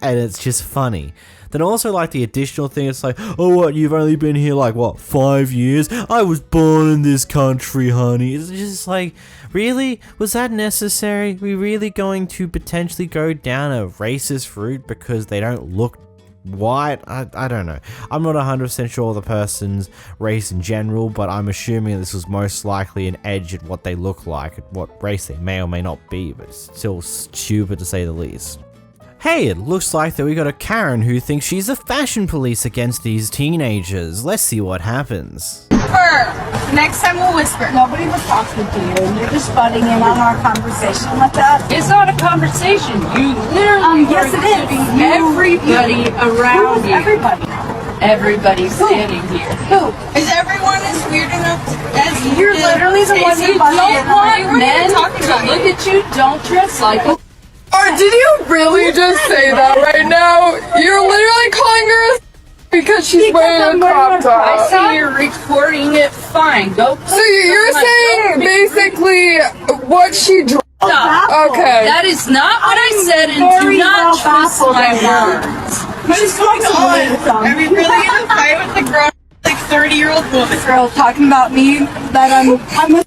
Speaker 1: and it's just funny. Then also, like, the additional thing, it's like, oh, what, you've only been here, like, what, 5 years? I was born in this country, honey. It's just like, really? Was that necessary? Are we really going to potentially go down a racist route because they don't look white? I don't know. I'm not 100% sure of the person's race in general, but I'm assuming this was most likely an edge at what they look like, at what race they may or may not be, but it's still stupid to say the least. Hey, it looks like that we got a Karen who thinks she's the fashion police against these teenagers. Let's see what happens.
Speaker 11: Next time we'll whisper. Nobody was talking to you, and you're just butting in on our conversation like that. It's not a conversation. You literally yes, it is. Everybody around you. Everybody. Everybody's standing here. Who? Is everyone as weird enough as you? You're literally the one who don't want men to look at you. Don't dress like a.
Speaker 20: Or did you really just say that right now? You're literally calling her a because she's wearing a crop top.
Speaker 11: I saw you're recording it. Fine. Go.
Speaker 20: So you're saying basically what she dropped. Okay.
Speaker 11: That is not what I said, and do not twist my words. What is going on? Are we really in a fight with a grown, like 30-year-old woman? Girl talking about me that I'm a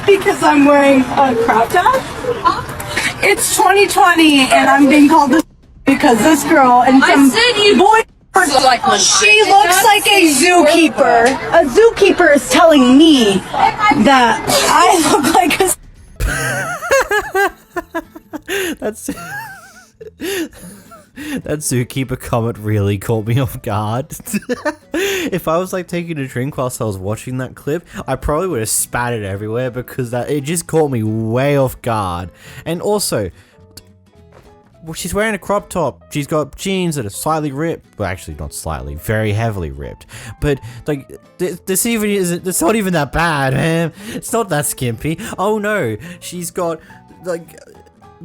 Speaker 11: because I'm wearing a crop top. It's 2020 and I'm being called this because this girl and some boy. She looks like a zookeeper. A zookeeper is telling me that I look like a.
Speaker 1: That's that zookeeper comment really caught me off guard. If I was like taking a drink whilst I was watching that clip, I probably would have spat it everywhere because it just caught me way off guard. And also, well, she's wearing a crop top. She's got jeans that are slightly ripped. Well, actually, not slightly, very heavily ripped. But like, this even isn't. It's not even that bad, man. It's not that skimpy. Oh no, she's got like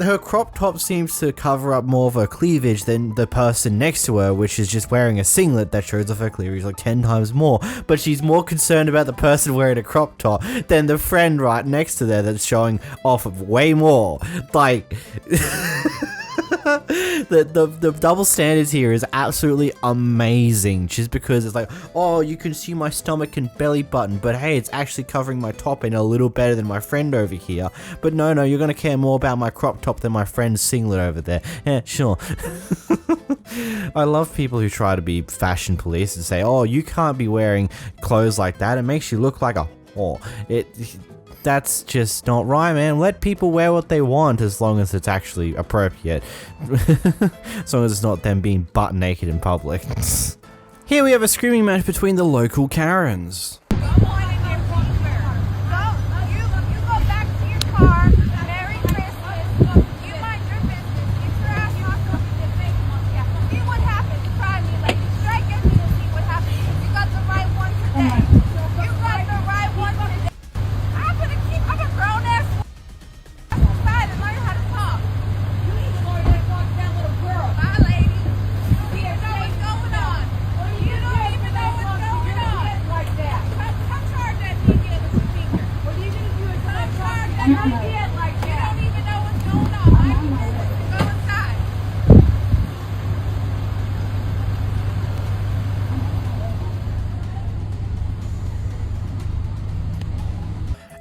Speaker 1: her crop top seems to cover up more of her cleavage than the person next to her, which is just wearing a singlet that shows off her cleavage like 10 times more. But she's more concerned about the person wearing a crop top than the friend right next to there that's showing off way more. Like... the double standards here is absolutely amazing, just because it's like, oh, you can see my stomach and belly button, but hey, it's actually covering my top in a little better than my friend over here. But no, you're gonna care more about my crop top than my friend's singlet over there. Yeah, sure. I love people who try to be fashion police and say, oh, you can't be wearing clothes like that, it makes you look like a whore. That's just not right, man. Let people wear what they want as long as it's actually appropriate. As long as it's not them being butt naked in public. Here we have a screaming match between the local Karens.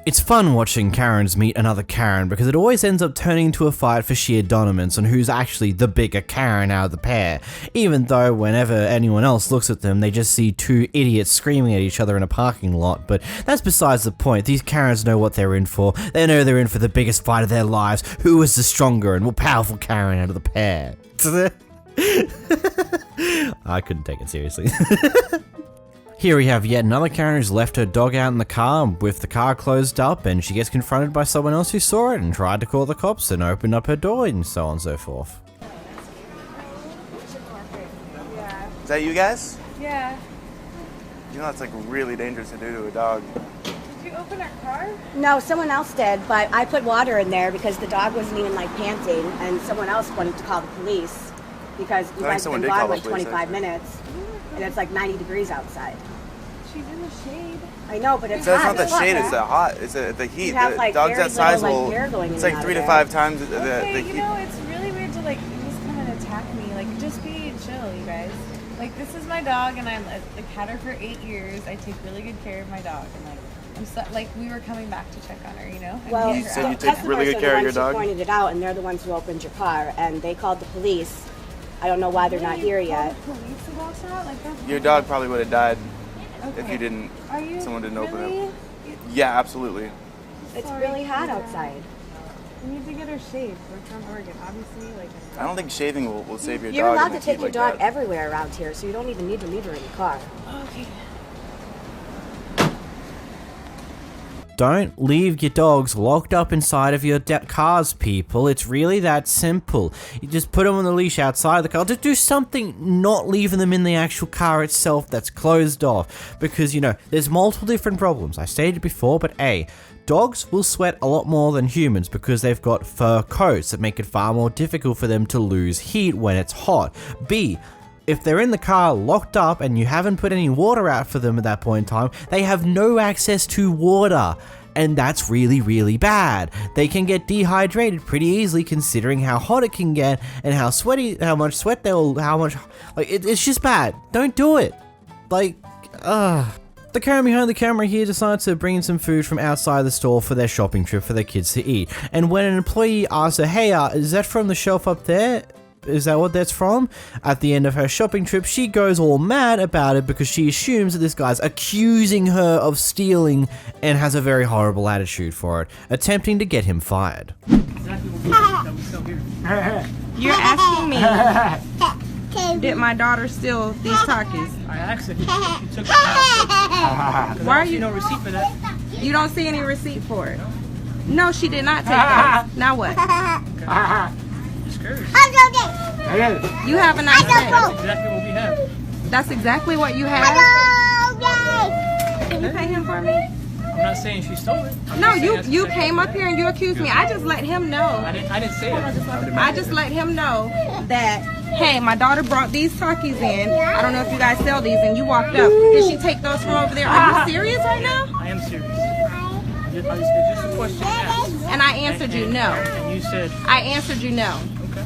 Speaker 1: It's fun watching Karens meet another Karen because it always ends up turning into a fight for sheer dominance on who's actually the bigger Karen out of the pair, even though whenever anyone else looks at them they just see two idiots screaming at each other in a parking lot. But that's besides the point. These Karens know what they're in for. They know they're in for the biggest fight of their lives. Who is the stronger and more powerful Karen out of the pair? I couldn't take it seriously. Here we have yet another Karen who's left her dog out in the car with the car closed up, and she gets confronted by someone else who saw it and tried to call the cops and opened up her door and so on and so forth.
Speaker 4: Is that you guys?
Speaker 11: Yeah.
Speaker 4: You know that's like really dangerous to do to a dog.
Speaker 11: Did you open our car?
Speaker 16: No, someone else did, but I put water in there because the dog wasn't even like panting, and someone else wanted to call the police because you guys have been gone like 25 minutes. And it's like 90 degrees outside.
Speaker 11: She's in the shade.
Speaker 16: I know, but it's
Speaker 4: so
Speaker 16: hot.
Speaker 4: It's not the shade, it's the hot. It's the heat.
Speaker 16: Have,
Speaker 4: the
Speaker 16: like,
Speaker 4: dogs
Speaker 16: very
Speaker 4: that size
Speaker 16: little,
Speaker 4: will.
Speaker 16: like, hair going
Speaker 4: It's
Speaker 16: in
Speaker 4: like
Speaker 16: and
Speaker 4: 3 to
Speaker 16: out
Speaker 4: 5 times the
Speaker 11: Okay,
Speaker 4: heat.
Speaker 11: you know, it's really weird to like just come and attack me. Like, just be chill, you guys. Like, this is my dog, and I've like had her for 8 years. I take really good care of my dog, and like, I'm so, like, we were coming back to check on her, you know.
Speaker 16: Well,
Speaker 4: you said you take really good care of your dog.
Speaker 16: They pointed it out, and they're the ones who opened your car, and they called the police. I don't know why they're not here yet.
Speaker 11: Police about that? Like, that's
Speaker 4: Your dog probably would have died if
Speaker 11: Okay.
Speaker 4: you didn't.
Speaker 11: Are you
Speaker 4: someone didn't open
Speaker 11: really?
Speaker 4: it. Yeah, absolutely.
Speaker 16: It's really hot outside.
Speaker 11: We need to get her shaved. We're from Oregon, obviously. Like,
Speaker 4: I don't think shaving will save your
Speaker 16: You're
Speaker 4: dog.
Speaker 16: allowed
Speaker 4: in
Speaker 16: to
Speaker 4: the
Speaker 16: take
Speaker 4: heat
Speaker 16: your
Speaker 4: like
Speaker 16: dog
Speaker 4: that.
Speaker 16: everywhere around here, so you don't even need to leave her in the car.
Speaker 11: okay.
Speaker 1: Don't leave your dogs locked up inside of your cars, people. It's really that simple. You just put them on the leash outside the car. Just do something, not leaving them in the actual car itself that's closed off. Because, you know, there's multiple different problems. I stated before, but A, dogs will sweat a lot more than humans because they've got fur coats that make it far more difficult for them to lose heat when it's hot. B, if they're in the car locked up and you haven't put any water out for them at that point in time, they have no access to water. And that's really, really bad. They can get dehydrated pretty easily considering how hot it can get and how much sweat it's just bad. Don't do it. The Karen behind the camera here decides to bring in some food from outside the store for their shopping trip for their kids to eat. And when an employee asks her, hey, is that from the shelf up there? Is that what that's from? At the end of her shopping trip, she goes all mad about it because she assumes that this guy's accusing her of stealing and has a very horrible attitude for it, attempting to get him fired.
Speaker 20: You're asking me, did my daughter steal these Takis?
Speaker 6: I asked if you took it.
Speaker 20: Why are you
Speaker 6: no receipt for that?
Speaker 20: You don't see any receipt for it? No, she did not take that. Now what? You have a nice day.
Speaker 6: That's exactly what we have.
Speaker 20: That's exactly what you have? Can you pay him for me?
Speaker 6: I'm not saying she stole it.
Speaker 20: No, you came up here and you accused me. I just let him know.
Speaker 6: I didn't say it.
Speaker 20: I just let him know that, hey, my daughter brought these Takis in. I don't know if you guys sell these, and you walked up. Did she take those from over there? Are you serious right now?
Speaker 6: I am serious. It's just a question to ask.
Speaker 20: And I answered you no.
Speaker 6: And you said...
Speaker 20: I answered you no.
Speaker 6: Okay.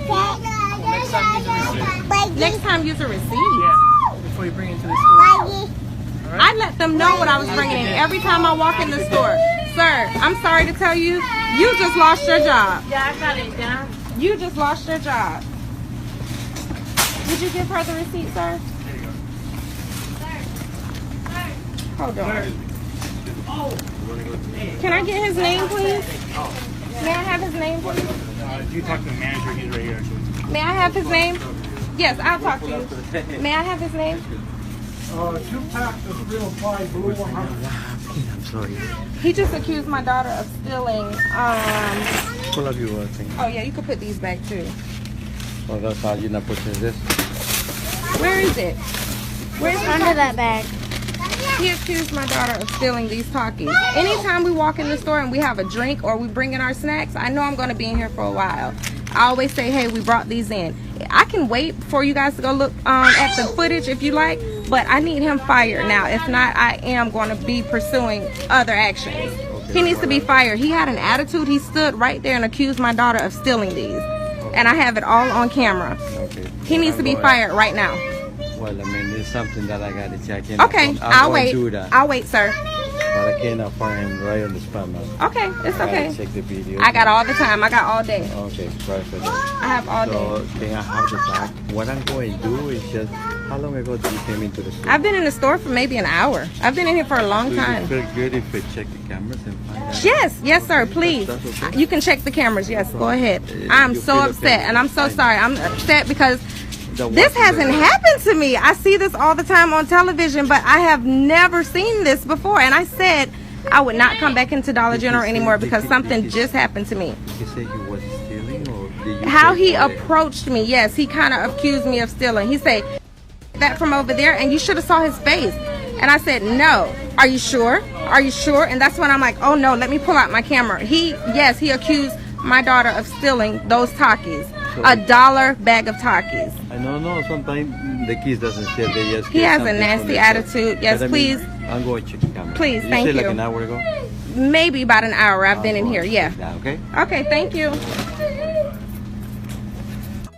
Speaker 6: Well, next time use a receipt.
Speaker 20: Next time use a receipt?
Speaker 6: Yeah. Before you bring it to the store.
Speaker 20: I let them know what I was bringing in every time I walk in the store. Sir, I'm sorry to tell you, you just lost your job.
Speaker 9: Yeah, I got it down.
Speaker 20: You just lost your job. Did you give her the receipt, sir?
Speaker 6: There you go.
Speaker 20: Hold on. Can I get his name, please? May I have his name, please?
Speaker 6: You talk to the manager. He's right here, actually.
Speaker 20: May I have his name? Yes, I'll talk to you. May I have his name?
Speaker 14: 2 packs of real fine blue one.
Speaker 19: I'm sorry.
Speaker 20: He just accused my daughter of stealing.
Speaker 19: Full of you, I think.
Speaker 20: Oh yeah, you could put these back too.
Speaker 19: Oh, that's how you're not putting this.
Speaker 20: Where is it? Where's
Speaker 9: Under that bag.
Speaker 20: He accused my daughter of stealing these Takis. Anytime we walk in the store and we have a drink or we bring in our snacks, I know I'm going to be in here for a while. I always say, hey, we brought these in. I can wait for you guys to go look at the footage if you like, but I need him fired now. If not, I am going to be pursuing other actions. He needs to be fired. He had an attitude. He stood right there and accused my daughter of stealing these. And I have it all on camera.
Speaker 19: Okay.
Speaker 20: He needs to be fired right now.
Speaker 19: Well, I mean, it's something that I got to check in.
Speaker 20: Okay, I'll wait. I'll wait, sir.
Speaker 19: But I cannot fire him right on the spot, man.
Speaker 20: Okay, it's okay.
Speaker 19: Check the video.
Speaker 20: I got all the time. I got all day.
Speaker 19: Okay, perfect.
Speaker 20: I have all day.
Speaker 19: So, can I have the bag? What I'm going to do is just, how long ago did you came into the store?
Speaker 20: I've been in the store for maybe an hour. I've been in here for a long time.
Speaker 19: Do you feel good if we check the cameras and find out?
Speaker 20: Yes, sir, please.
Speaker 19: That's okay.
Speaker 20: You can check the cameras. Yes, go ahead. I'm so upset, and I'm so sorry. I'm upset because this hasn't happened to me. I see this all the time on television, but I have never seen this before. And I said I would not come back into Dollar General anymore because something just happened to me.
Speaker 19: Did you say he was stealing, or did you
Speaker 20: How
Speaker 19: say
Speaker 20: he
Speaker 19: stealing?
Speaker 20: approached me, yes, he kind of accused me of stealing. He said that from over there, and you should have saw his face. And I said, no. Are you sure? Are you sure? And that's when I'm like, oh no, let me pull out my camera. He accused my daughter of stealing those Takis. $1 bag of Takis.
Speaker 19: I know sometimes the kids doesn't steal, they just
Speaker 20: He
Speaker 19: get
Speaker 20: has a
Speaker 19: something
Speaker 20: nasty
Speaker 19: from the store.
Speaker 20: attitude. Yes,
Speaker 19: But I
Speaker 20: please.
Speaker 19: mean, I'm going to check the camera.
Speaker 20: Please,
Speaker 19: Did
Speaker 20: thank
Speaker 19: you say
Speaker 20: you.
Speaker 19: like an hour ago?
Speaker 20: Maybe about an hour I've been in here, yeah.
Speaker 19: Okay.
Speaker 20: Okay, thank you.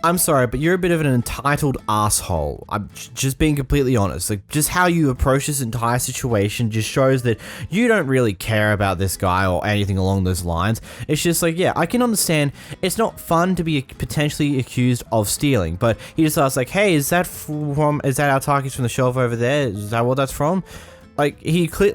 Speaker 1: I'm sorry, but you're a bit of an entitled asshole. I'm just being completely honest. Like, just how you approach this entire situation just shows that you don't really care about this guy or anything along those lines. It's just like, yeah, I can understand it's not fun to be potentially accused of stealing, but he just asks like, hey, is that our Takis from the shelf over there? Is that what that's from? Like,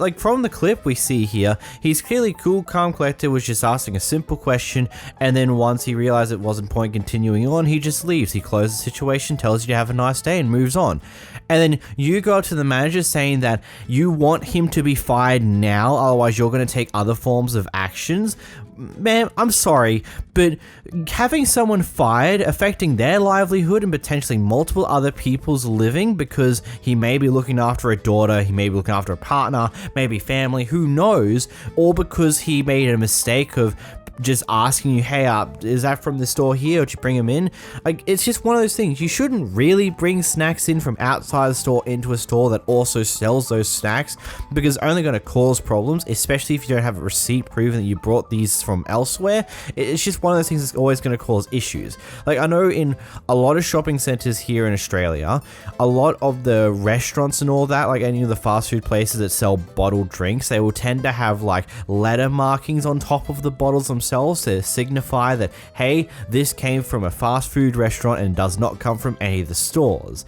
Speaker 1: like from the clip we see here, he's clearly cool, calm, collected, was just asking a simple question, and then once he realized it wasn't point continuing on, he just leaves. He closes the situation, tells you to have a nice day, and moves on. And then you go up to the manager saying that you want him to be fired now, otherwise you're going to take other forms of actions. Man, I'm sorry, but having someone fired, affecting their livelihood and potentially multiple other people's living because he may be looking after a daughter, he may be looking after a partner, maybe family, who knows, or because he made a mistake of just asking you, hey, is that from the store here, or did you bring them in? Like, it's just one of those things. You shouldn't really bring snacks in from outside the store into a store that also sells those snacks, because it's only going to cause problems, especially if you don't have a receipt proving that you brought these from elsewhere. It's just one of those things that's always going to cause issues. Like, I know in a lot of shopping centers here in Australia, a lot of the restaurants and all that, like any of the fast food places that sell bottled drinks, they will tend to have like letter markings on top of the bottles themselves to signify that, hey, this came from a fast food restaurant and does not come from any of the stores,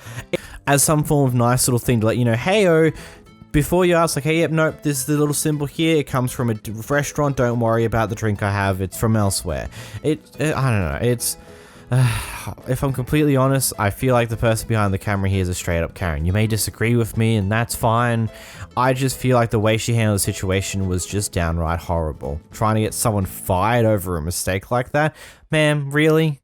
Speaker 1: as some form of nice little thing to let you know, hey, before you ask, like, hey, yep, nope, this is the little symbol here, it comes from a restaurant, don't worry about the drink I have, it's from elsewhere. I don't know, it's if I'm completely honest, I feel like the person behind the camera here is a straight up Karen. You may disagree with me, and that's fine. I just feel like the way she handled the situation was just downright horrible. Trying to get someone fired over a mistake like that? Ma'am, really?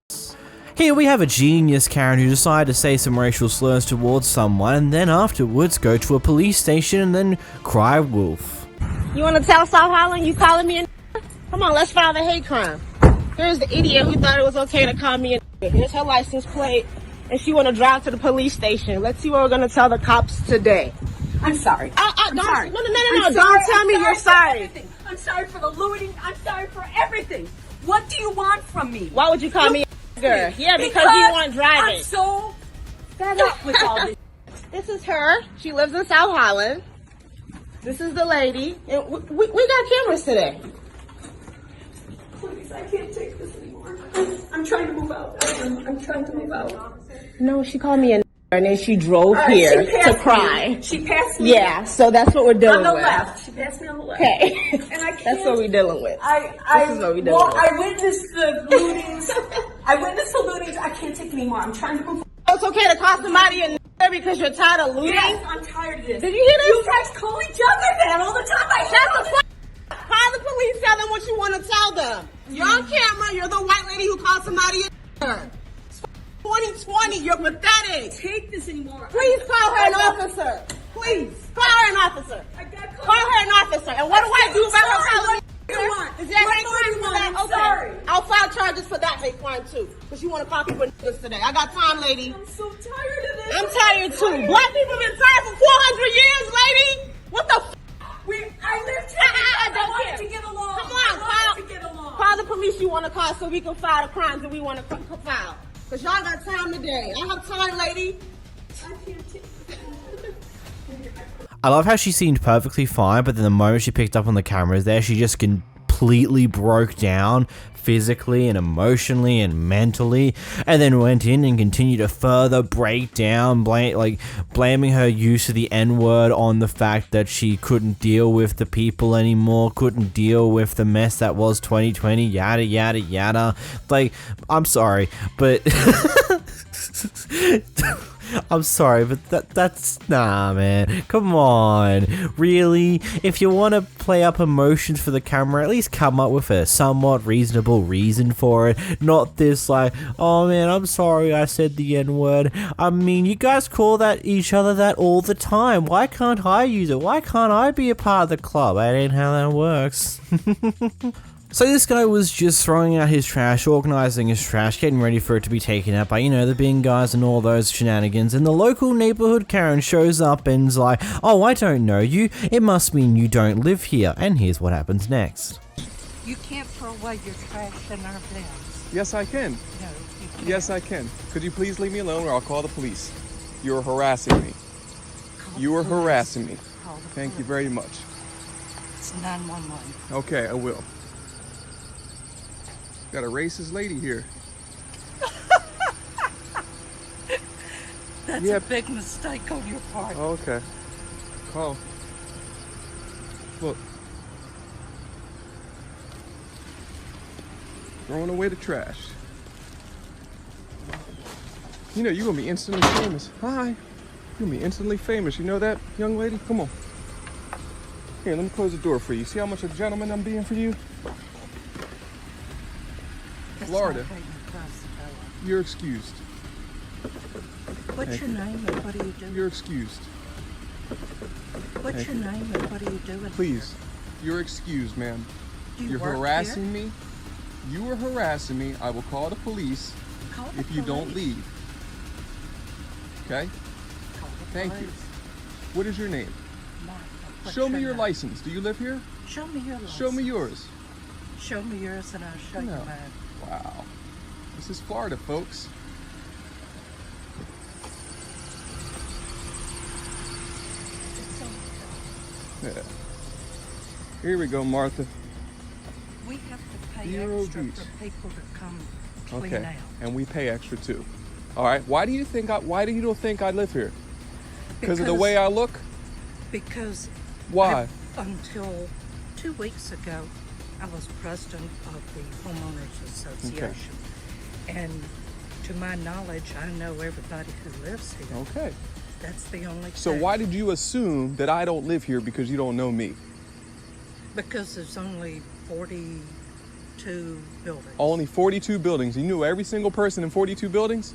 Speaker 1: Here we have a genius Karen who decided to say some racial slurs towards someone, and then afterwards go to a police station and then cry wolf.
Speaker 13: You want to tell South Holland you calling me a nigger? Come on, let's file the hate crime. Here's the idiot who thought it was okay to call me a nigger. Here's her license plate, and she want to drive to the police station. Let's see what we're going to tell the cops today.
Speaker 11: I'm sorry.
Speaker 13: I'm sorry. No.
Speaker 11: I'm
Speaker 13: Don't
Speaker 11: sorry.
Speaker 13: tell me you're sorry.
Speaker 11: I'm sorry for the looting. I'm sorry for everything. What do you want from me?
Speaker 13: Why would you call me a nigger? Yeah, because you weren't driving.
Speaker 11: I'm so fed up with all this.
Speaker 13: This is her. She lives in South Holland. This is the lady. And we got cameras today.
Speaker 11: Please, I can't take this anymore. I'm trying to move out. I'm trying to move out.
Speaker 13: No, she called me a nigger, and then she drove here to cry.
Speaker 11: She passed me.
Speaker 13: Yeah, so that's what we're dealing with.
Speaker 11: On the left. She passed me on the left.
Speaker 13: Okay.
Speaker 11: And I can't.
Speaker 13: That's what we're dealing with.
Speaker 11: This
Speaker 13: is what we're dealing with.
Speaker 11: I witnessed the lootings. I can't take anymore. I'm trying to move.
Speaker 13: It's okay to call somebody a nigger because you're tired of looting?
Speaker 11: Yes, I'm tired of this.
Speaker 13: Did you hear this?
Speaker 11: You guys call each other that all the time.
Speaker 13: Shut the fuck up. Call the police, tell them what you want to tell them. You're on camera. You're the white lady who called somebody a nigger. 2020, you're pathetic.
Speaker 11: Take this anymore.
Speaker 13: Please call her an officer. Please. Call her an officer. Call her an officer. And what do I do about her calling me a nigger? Is there hate crime for that? Okay.
Speaker 11: Sorry.
Speaker 13: I'll file charges for that hate crime too. Because you want to call people niggers today. I got time, lady.
Speaker 11: I'm so tired of this.
Speaker 13: I'm tired too. Black people been tired for 400 years, lady. What the f?
Speaker 11: I lived here. I
Speaker 13: don't
Speaker 11: wanted
Speaker 13: care.
Speaker 11: to get along.
Speaker 13: Come on, call the police you want to call so we can file the crimes that we want to file. Because y'all got time today. I have time, lady.
Speaker 11: I can't take this.
Speaker 1: I love how she seemed perfectly fine, but then the moment she picked up on the cameras there, she just completely broke down physically and emotionally and mentally, and then went in and continued to further break down, blaming her use of the N-word on the fact that she couldn't deal with the people anymore, couldn't deal with the mess that was 2020, yada yada yada. Like, I'm sorry, but I'm sorry, but that's nah, man. Come on, really? If you want to play up emotions for the camera, at least come up with a somewhat reasonable reason for it. Not this like, oh man, I'm sorry I said the N-word. I mean, you guys call each other that all the time. Why can't I use it? Why can't I be a part of the club? That ain't how that works. So this guy was just throwing out his trash, organizing his trash, getting ready for it to be taken out by, you know, the bin guys and all those shenanigans, and the local neighborhood Karen shows up and's like, oh, I don't know you, it must mean you don't live here, and here's what happens next.
Speaker 18: You can't throw away your trash in our bins.
Speaker 23: Yes, I can.
Speaker 18: No, you can't.
Speaker 23: Yes, I can. Could you please leave me alone or I'll call the police? You're harassing me. You are harassing me. Thank you very much.
Speaker 18: It's 911.
Speaker 23: Okay, I will. Got a racist lady here.
Speaker 18: That's a big mistake on your part.
Speaker 23: Oh, okay. Call. Look. Throwing away the trash. You know, you're gonna be instantly famous. Hi. You're gonna be instantly famous. You know that, young lady? Come on. Here, let me close the door for you. See how much of a gentleman I'm being for you? Florida. You're excused.
Speaker 18: What's your name and what are you doing?
Speaker 23: You're excused.
Speaker 18: What's your name and what are you doing?
Speaker 23: Please, you're excused, ma'am. You're harassing me. You are harassing me. I will call the police if you don't leave. Okay? Thank you. What is your name? Show me your license. Do you live here?
Speaker 18: Show me your license.
Speaker 23: Show me yours.
Speaker 18: Show me yours and I'll show you mine.
Speaker 23: Wow. This is Florida, folks. Yeah. Here we go, Martha.
Speaker 18: We have to pay extra for people to come clean out.
Speaker 23: And we pay extra too. All right. Why do you don't think I live here? Because of the way I look?
Speaker 18: Because
Speaker 23: why?
Speaker 18: Until 2 weeks ago, I was president of the Homeowners Association. Okay. And to my knowledge, I know everybody who lives here.
Speaker 23: Okay.
Speaker 18: That's the only
Speaker 23: So
Speaker 18: thing.
Speaker 23: why did you assume that I don't live here because you don't know me?
Speaker 18: Because there's only 42 buildings.
Speaker 23: Only 42 buildings. You knew every single person in 42 buildings?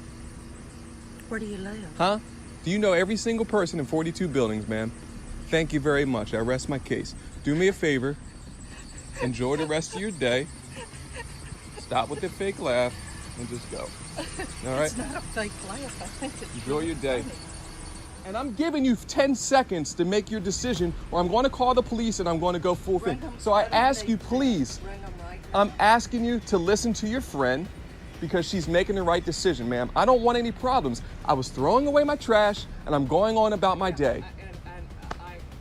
Speaker 18: Where do you live?
Speaker 23: Huh? Do you know every single person in 42 buildings, ma'am? Thank you very much. I rest my case.
Speaker 8: do me a favor. Enjoy the rest of your day. Stop with the fake laugh and just go. All right?
Speaker 18: It's not a fake laugh. I think it's
Speaker 8: Enjoy your day.
Speaker 18: funny.
Speaker 8: And I'm giving you 10 seconds to make your decision, or I'm going to call the police and I'm going to go full thing. So I ask you, please, I'm asking you to listen to your friend because she's making the right decision, ma'am. I don't want any problems. I was throwing away my trash and I'm going on about my day.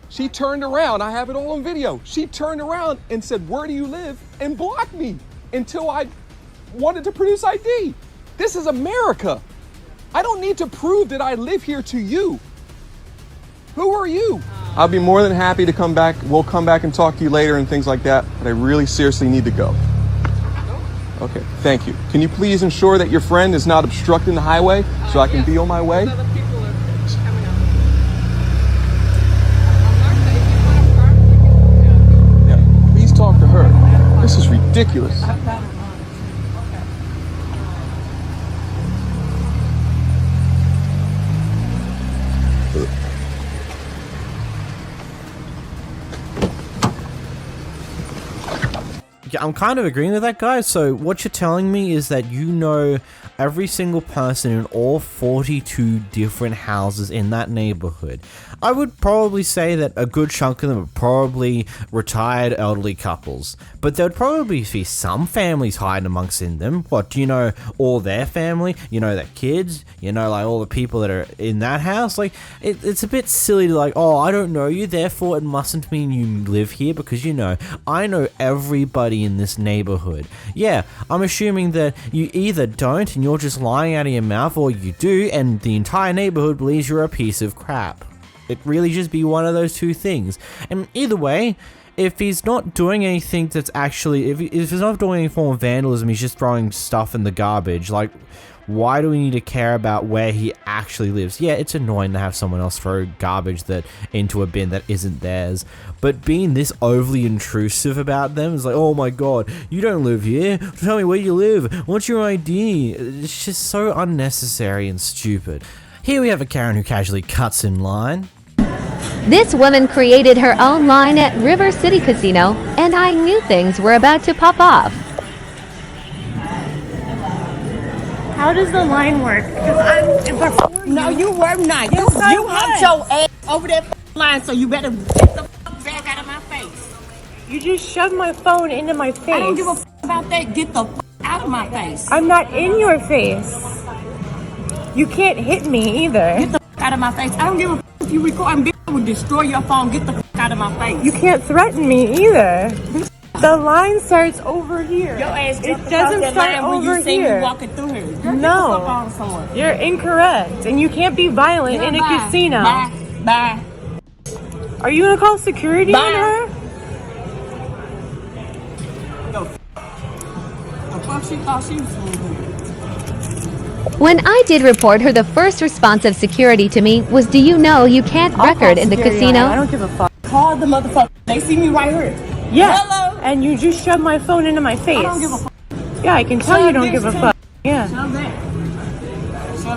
Speaker 8: She turned around, I have it all on video. She turned around and said, "Where do you live?" and blocked me until I wanted to produce ID. This is America. I don't need to prove that I live here to you. Who are you? I'll be more than happy to come back. We'll come back and talk to you later and things like that, but I really seriously need to go. Okay, thank you. Can you please ensure that your friend is not obstructing the highway so I can be on my way? Yeah, please talk to her. This is ridiculous.
Speaker 1: Yeah, I'm kind of agreeing with that guy. So what you're telling me is that you know every single person in all 42 different houses in that neighborhood. I would probably say that a good chunk of them are probably retired elderly couples, but there would probably be some families hiding amongst in them. What, do you know all their family? You know their kids? You know, like, all the people that are in that house? Like, it's a bit silly to, like, oh, I don't know you, therefore it mustn't mean you live here, because, you know, I know everybody in this neighborhood. Yeah, I'm assuming that you either don't and you're just lying out of your mouth, or you do and the entire neighborhood believes you're a piece of crap. It really just be one of those two things. And either way, if he's not doing anything that's actually, if he's not doing any form of vandalism, he's just throwing stuff in the garbage, like, why do we need to care about where he actually lives? Yeah, it's annoying to have someone else throw garbage that into a bin that isn't theirs, but being this overly intrusive about them is like, oh my god, you don't live here, tell me where you live, what's your ID? It's just so unnecessary and stupid. Here we have a Karen who casually cuts in line.
Speaker 21: This woman created her own line at River City Casino, and I knew things were about to pop off.
Speaker 22: How does the line work?
Speaker 11: No, you were not. You humped your ass over that line, so you better get the back out of my face.
Speaker 22: You just shoved my phone into my face.
Speaker 11: I don't give a about that. Get the out of my face.
Speaker 22: I'm not in your face. You can't hit me either.
Speaker 11: Get the out of my face. I don't give a if you record. I would destroy your phone. Get the out of my face.
Speaker 22: You can't threaten me either. The line starts over here.
Speaker 11: Your ass
Speaker 22: it doesn't start over here.
Speaker 11: Me walking through here. Girl,
Speaker 22: no, you're incorrect, and you can't be violent in a casino.
Speaker 11: Bye.
Speaker 22: Are you gonna call security on her?
Speaker 11: The fuck she thought she was doing.
Speaker 21: When I did report her, the first response of security to me was, "Do you know you can't record in the casino?"
Speaker 22: I don't give a fuck.
Speaker 11: Call the motherfucker. They see me right here.
Speaker 22: Yeah.
Speaker 11: Hello.
Speaker 22: And you just shoved my phone into my face.
Speaker 11: I don't give a fuck.
Speaker 22: Yeah, I can tell you don't give a fuck. Yeah.
Speaker 11: Shove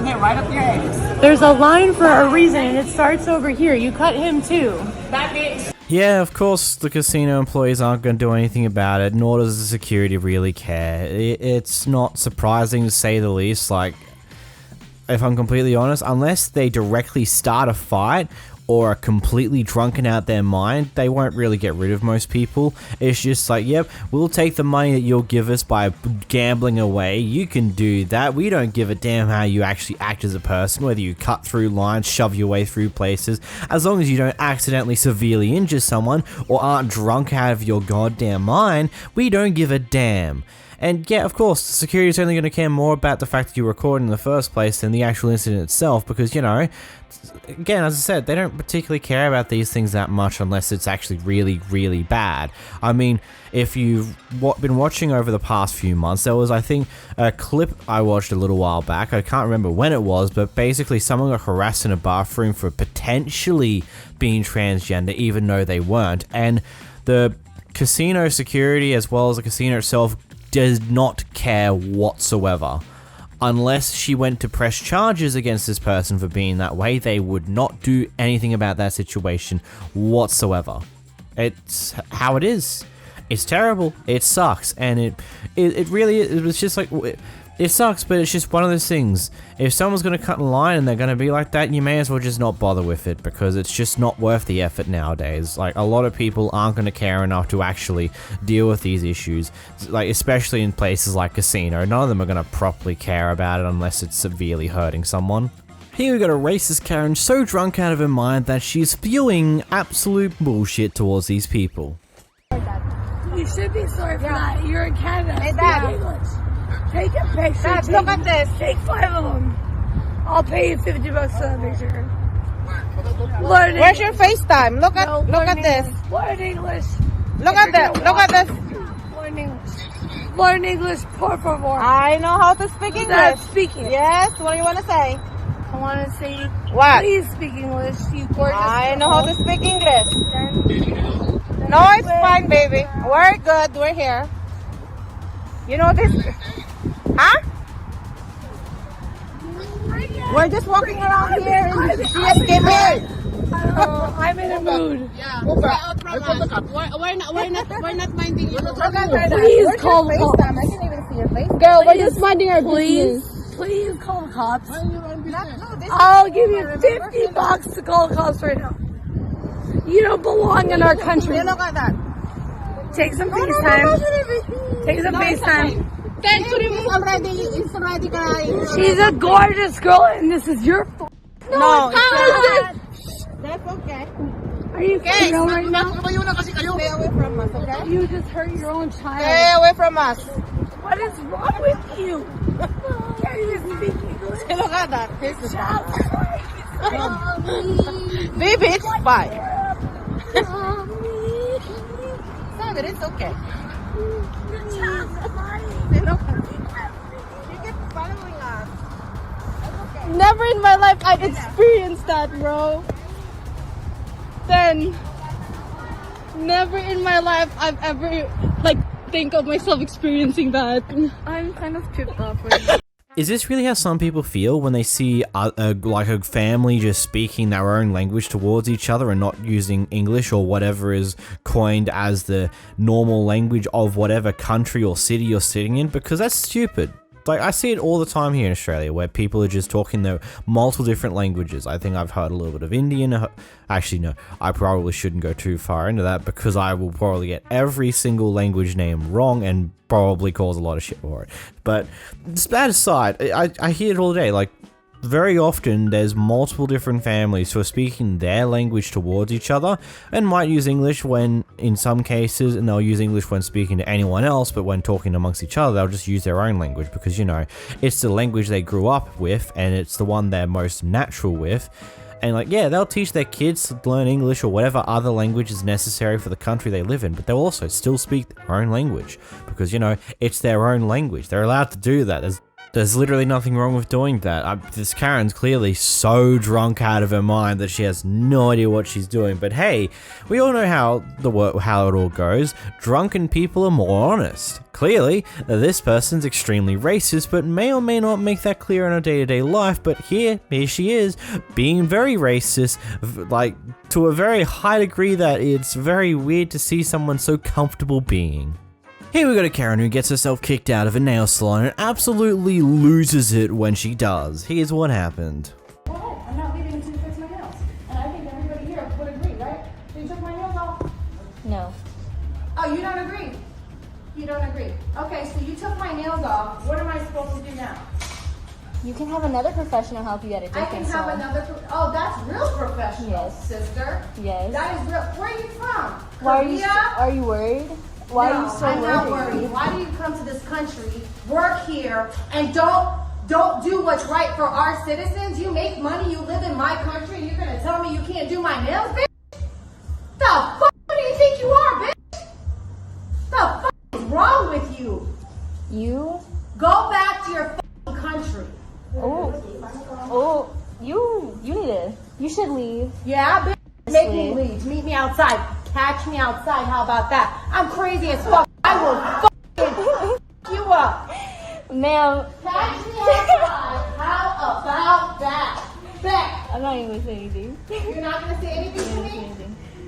Speaker 11: that right up your ass.
Speaker 22: There's a line for a reason, and it starts over here. You cut him too.
Speaker 11: That bitch.
Speaker 1: Yeah, of course the casino employees aren't going to do anything about it, nor does the security really care. It's not surprising, to say the least. Like, if I'm completely honest, unless they directly start a fight or are completely drunken out their mind, they won't really get rid of most people. It's just like, yep, we'll take the money that you'll give us by gambling away. You can do that. We don't give a damn how you actually act as a person, whether you cut through lines, shove your way through places, as long as you don't accidentally severely injure someone or aren't drunk out of your goddamn mind, we don't give a damn. And yeah, of course, the security is only going to care more about the fact that you recorded in the first place than the actual incident itself, because, you know, again, as I said, they don't particularly care about these things that much unless it's actually really, really bad. I mean, if you've been watching over the past few months, there was, I think, a clip I watched a little while back. I can't remember when it was, but basically someone got harassed in a bathroom for potentially being transgender, even though they weren't. And the casino security, as well as the casino itself, does not care whatsoever. Unless she went to press charges against this person for being that way, they would not do anything about that situation whatsoever. It's how it is. It's terrible. It sucks, and it really is. It's just like it sucks, but it's just one of those things. If someone's gonna cut in line and they're gonna be like that, you may as well just not bother with it because it's just not worth the effort nowadays. Like a lot of people aren't gonna care enough to actually deal with these issues, like especially in places like casino. None of them are gonna properly care about it unless it's severely hurting someone. Here we got a racist Karen so drunk out of her mind that she's spewing absolute bullshit towards these people.
Speaker 22: You should be sorry for that. You're in Canada.
Speaker 11: Hey, Dad.
Speaker 22: English. Take a picture.
Speaker 11: Dad, look at this.
Speaker 22: Take 5 of them. I'll pay you $50 for that picture. Learn English.
Speaker 11: Where's your FaceTime? Look at this.
Speaker 22: Learn English.
Speaker 11: Look at this. Look at this.
Speaker 22: Learn English. Learn English, por favor.
Speaker 11: I know how to speak English.
Speaker 22: Dad, speak it.
Speaker 11: Yes. What do you want to say?
Speaker 22: I want to say,
Speaker 11: what?
Speaker 22: Please speak English, you gorgeous.
Speaker 11: I know how to speak English. No, it's fine, baby. We're good. We're here. You know this? Huh? We're just walking around here and she just came here.
Speaker 22: I'm in a mood.
Speaker 11: Yeah. We're not minding you.
Speaker 22: Please call the cops.
Speaker 11: I can't even see your face.
Speaker 22: Girl, we're just minding our business. Please call the cops. I'll give you $50 to call the cops right now. You don't belong in our country.
Speaker 11: Look at that.
Speaker 22: Take some FaceTime. Take some FaceTime.
Speaker 11: It's already crying.
Speaker 22: She's a gorgeous girl, and this is your fault.
Speaker 11: No, it's not. That's okay.
Speaker 22: Are you kidding right now?
Speaker 11: Stay away from us, okay?
Speaker 22: You just hurt your own child.
Speaker 11: Stay away from us.
Speaker 22: What is wrong with you? Can't even speak English.
Speaker 11: Look at that. Baby, it's fine. But it's okay. You keep following us. Okay.
Speaker 22: Never in my life I've experienced that, bro. Then, never in my life I've ever, think of myself experiencing that. I'm kind of tripped off right now.
Speaker 1: Is this really how some people feel when they see like a family just speaking their own language towards each other and not using English or whatever is coined as the normal language of whatever country or city you're sitting in? Because that's stupid. Like, I see it all the time here in Australia where people are just talking their multiple different languages. I think I've heard a little bit of Indian. Actually, no, I probably shouldn't go too far into that because I will probably get every single language name wrong and probably cause a lot of shit for it. But that aside, I hear it all day. Like, very often there's multiple different families who are speaking their language towards each other and might use English when in some cases, and they'll use English when speaking to anyone else, but when talking amongst each other they'll just use their own language because, you know, it's the language they grew up with and it's the one they're most natural with. And like, yeah, they'll teach their kids to learn English or whatever other language is necessary for the country they live in, but they'll also still speak their own language because, you know, it's their own language. They're allowed to do that. There's literally nothing wrong with doing that. This Karen's clearly so drunk out of her mind that she has no idea what she's doing. But hey, we all know how it all goes. Drunken people are more honest. Clearly, this person's extremely racist, but may or may not make that clear in her day-to-day life. But here she is, being very racist, like to a very high degree that it's very weird to see someone so comfortable being. Here we got a Karen who gets herself kicked out of a nail salon and absolutely loses it when she does. Here's what happened.
Speaker 12: Oh, I'm not leaving until you fix my nails. And I think everybody here would agree, right? So you took my nails off?
Speaker 21: No.
Speaker 12: Oh, you don't agree? You don't agree. Okay, so you took my nails off. What am I supposed to do now?
Speaker 21: You can have another professional help you at a different salon.
Speaker 12: I can have another. Oh, that's real professional,
Speaker 21: Yes.
Speaker 12: sister.
Speaker 21: Yes.
Speaker 12: That is real. Where are you from?
Speaker 21: Why
Speaker 12: Korea?
Speaker 21: are you worried? Why are you so
Speaker 12: I'm
Speaker 21: worried?
Speaker 12: not worried. Why do you come to this country, work here, and don't do what's right for our citizens? You make money, you live in my country, and you're gonna tell me you can't do my nails, bitch? The fuck do you think you are, bitch? The fuck is wrong with you?
Speaker 21: You?
Speaker 12: Go back to your fucking country.
Speaker 21: You should leave.
Speaker 12: Yeah, bitch. Make me leave. Meet me outside. Catch me outside. How about that? I'm crazy as fuck. I will fucking you up.
Speaker 21: Ma'am.
Speaker 12: Catch me outside. How about that? Bet.
Speaker 21: I'm not even gonna say anything.
Speaker 12: You're not gonna say anything to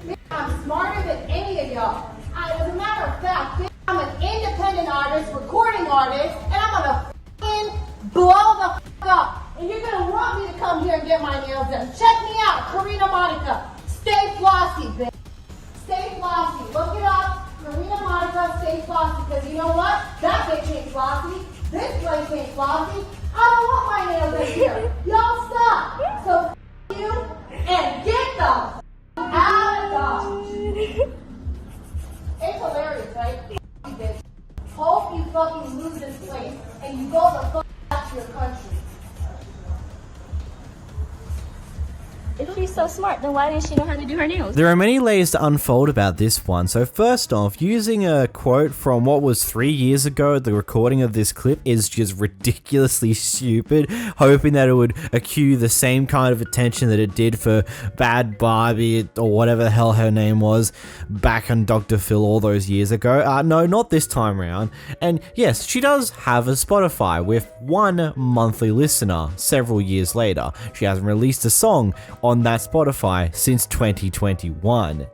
Speaker 12: me? I'm smarter than any of y'all. As a matter of fact, bitch, I'm an independent artist, recording artist, and I'm gonna f***ing blow the f*** up. And you're gonna want me to come here and get my nails done. Check me out, Karina Monica. Stay flossy, bitch. Stay flossy. Look it up. Karina Monica, stay flossy. Because you know what? That bitch ain't flossy. This place ain't flossy. I don't want my nails in here. Y'all stop. So f*** you and get the f*** out of Dodge. It's hilarious, right? F*** you, bitch. Hope you fucking lose this place and you go the fuck back to your country.
Speaker 5: If she's so smart, then why didn't she know how to do her nails?
Speaker 1: There are many layers to unfold about this one. So first off, using a quote from what was 3 years ago, the recording of this clip is just ridiculously stupid, hoping that it would accrue the same kind of attention that it did for Bad Barbie or whatever the hell her name was back on Dr. Phil all those years ago. No, not this time around. And yes, she does have a Spotify with 1 monthly listener several years later. She hasn't released a song on that Spotify since 2021.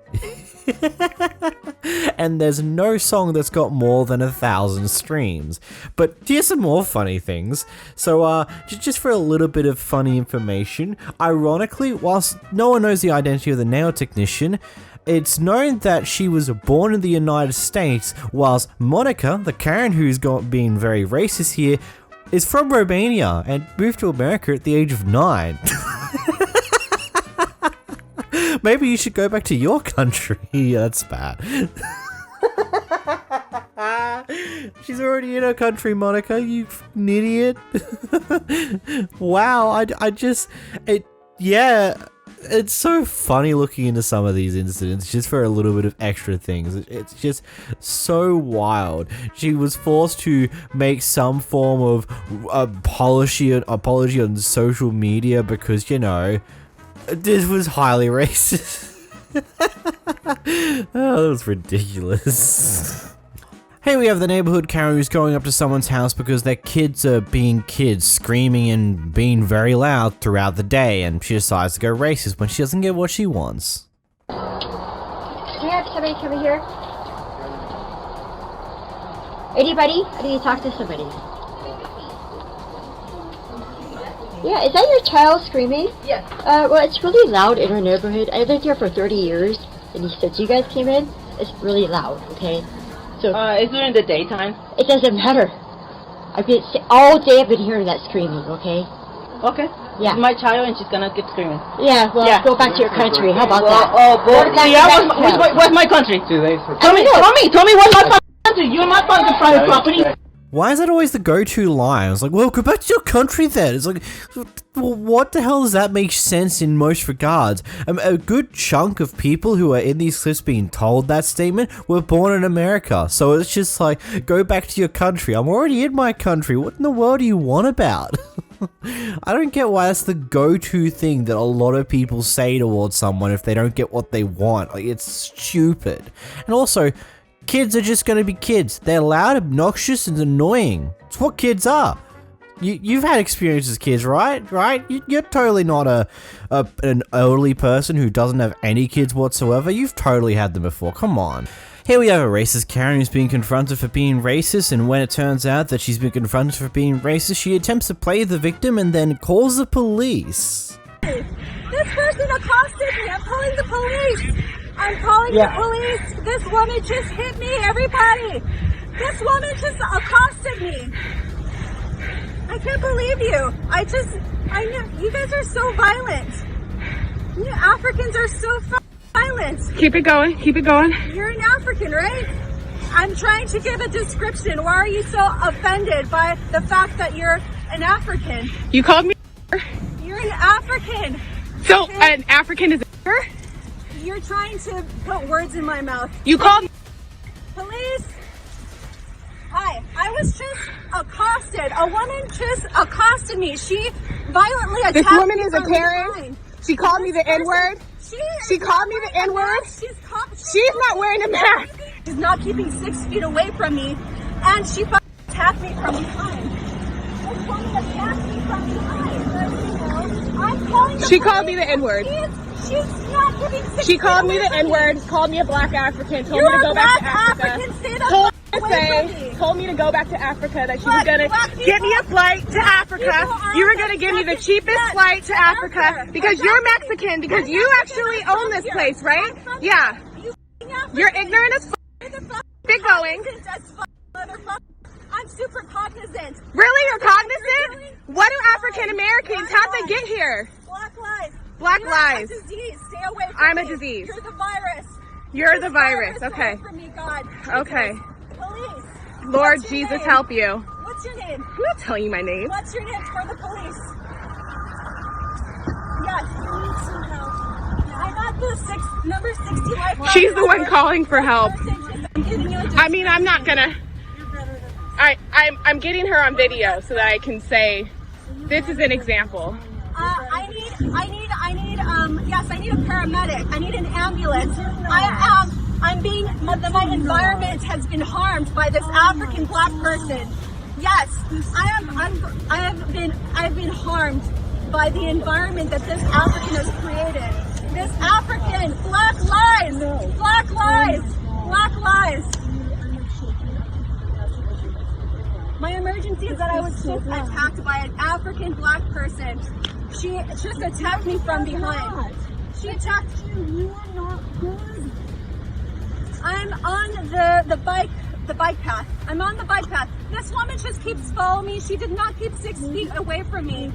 Speaker 1: And there's no song that's got more than 1,000 streams. But here's some more funny things. So just for a little bit of funny information, ironically, whilst no one knows the identity of the nail technician, it's known that she was born in the United States, whilst Monica, the Karen who's being very racist here, is from Romania and moved to America at the age of 9. Maybe you should go back to your country. That's bad. She's already in her country, Monica, you f***ing idiot. Wow, it's so funny looking into some of these incidents just for a little bit of extra things. It's just so wild. She was forced to make some form of apology on social media because, you know, this was highly racist. Oh, that was ridiculous. Hey, we have the neighborhood Karen who's going up to someone's house because their kids are being kids, screaming and being very loud throughout the day, and she decides to go racist when she doesn't get what she wants.
Speaker 5: Can you have somebody come in here? Anybody? I need to talk to somebody. Yeah, is that your child screaming?
Speaker 11: Yes.
Speaker 5: Well, it's really loud in our neighborhood. I've lived here for 30 years, and since you guys came in, it's really loud, okay? So,
Speaker 11: is it in the daytime?
Speaker 5: It doesn't matter. All day I've been hearing that screaming, okay?
Speaker 11: Okay.
Speaker 5: Yeah.
Speaker 11: It's my child and she's gonna keep screaming.
Speaker 5: Yeah, well, go back to your country. How about that?
Speaker 11: Where's my country? Tell me where's my country? You're not on the private property.
Speaker 1: Why is that always the go-to line? It's like, well, go back to your country then. It's like, well, what the hell does that make sense in most regards? A good chunk of people who are in these clips being told that statement were born in America. So it's just like, go back to your country. I'm already in my country. What in the world do you want about? I don't get why that's the go-to thing that a lot of people say towards someone if they don't get what they want. Like, it's stupid. And also, kids are just going to be kids. They're loud, obnoxious, and annoying. It's what kids are. You've had experience as kids, right? You're totally not an elderly person who doesn't have any kids whatsoever. You've totally had them before. Come on. Here we have a racist Karen who's being confronted for being racist, and when it turns out that she's been confronted for being racist, she attempts to play the victim and then calls the police.
Speaker 22: This person accosted me. I'm calling the police. I'm calling the police. This woman just hit me, everybody. This woman just accosted me. I can't believe you. I know, you guys are so violent. You Africans are so violent.
Speaker 20: Keep it going, keep it going.
Speaker 22: You're an African, right? I'm trying to give a description. Why are you so offended by the fact that you're an African?
Speaker 20: You called me.
Speaker 22: You're an African.
Speaker 20: So, an African is a
Speaker 22: You're trying to put words in my mouth.
Speaker 20: You called
Speaker 22: Police? Hi, I was just accosted. A woman just accosted me. She violently attacked me.
Speaker 20: This woman is a Karen. She called me the N-word. She called me the N-word. She's not wearing a mask.
Speaker 22: She's not keeping 6 feet away from me, and she attacked me from behind. This woman attacked me from behind. I'm calling the
Speaker 20: She called me the N-word.
Speaker 22: She's not giving 6
Speaker 20: She called me
Speaker 22: feet
Speaker 20: the
Speaker 22: away from
Speaker 20: N-word, called me a black African, told
Speaker 22: You're
Speaker 20: me to go
Speaker 22: a
Speaker 20: back to
Speaker 22: black
Speaker 20: Africa.
Speaker 22: African, stay the
Speaker 20: Told
Speaker 22: fuck
Speaker 20: me to
Speaker 22: away from me.
Speaker 20: told me to go back to Africa, that she
Speaker 22: Black-
Speaker 20: was gonna
Speaker 22: black
Speaker 20: get me a
Speaker 22: people-
Speaker 20: flight to
Speaker 22: black
Speaker 20: Africa.
Speaker 22: people are
Speaker 20: You were
Speaker 22: the
Speaker 20: gonna give me the
Speaker 22: second
Speaker 20: cheapest
Speaker 22: best
Speaker 20: flight to Africa
Speaker 22: ever.
Speaker 20: because you're Mexican, because you actually own this place, right? Yeah. You're ignorant as fuck. Big going.
Speaker 22: I'm super cognizant.
Speaker 20: Really? You're cognizant? What do African Americans? How'd they get here?
Speaker 22: Black lies.
Speaker 20: Black
Speaker 22: You're
Speaker 20: lies.
Speaker 22: a disease. Stay away from
Speaker 20: I'm a
Speaker 22: me.
Speaker 20: disease.
Speaker 22: You're the virus.
Speaker 20: You're the virus.
Speaker 22: Stay
Speaker 20: Okay.
Speaker 22: away from me, God.
Speaker 20: Okay.
Speaker 22: Police.
Speaker 20: Lord
Speaker 22: What's your
Speaker 20: Jesus,
Speaker 22: name?
Speaker 20: help you.
Speaker 22: What's your name?
Speaker 20: I'm not telling you my name.
Speaker 22: What's your name for the police? Yes. I'm at the number 60 life.
Speaker 20: She's the one calling for help.
Speaker 22: I'm giving you a
Speaker 20: I mean, I'm not gonna. I'm getting her on video so that I can say, this is an example.
Speaker 22: I need a paramedic. I need an ambulance. My environment has been harmed by this African black person. Yes, I've been harmed by the environment that this African has created. This African, black lies, black lies, black lies. My emergency is that I was just attacked by an African black person. She just attacked me from behind. She attacked you. You are not good. I'm on the bike path. I'm on the bike path. This woman just keeps following me. She did not keep 6 feet away from me.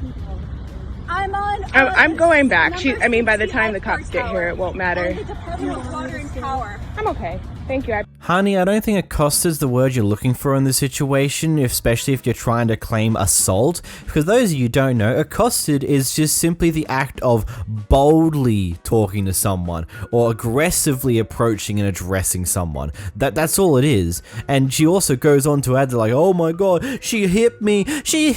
Speaker 20: I'm going back. By the time the cops get here, it won't matter.
Speaker 22: The Department of Water and Power.
Speaker 20: I'm okay. Thank you.
Speaker 1: Honey, I don't think accosted is the word you're looking for in this situation, especially if you're trying to claim assault. Because those of you who don't know, accosted is just simply the act of boldly talking to someone or aggressively approaching and addressing someone. That's all it is. And she also goes on to add like, oh my god, she hit me, she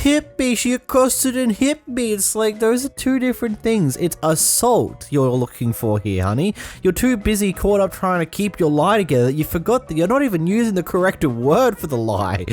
Speaker 1: accosted and hit me. It's like, those are two different things. It's assault you're looking for here, honey. You're too busy caught up trying to keep your lie together that you forgot that you're not even using the correct word for the lie.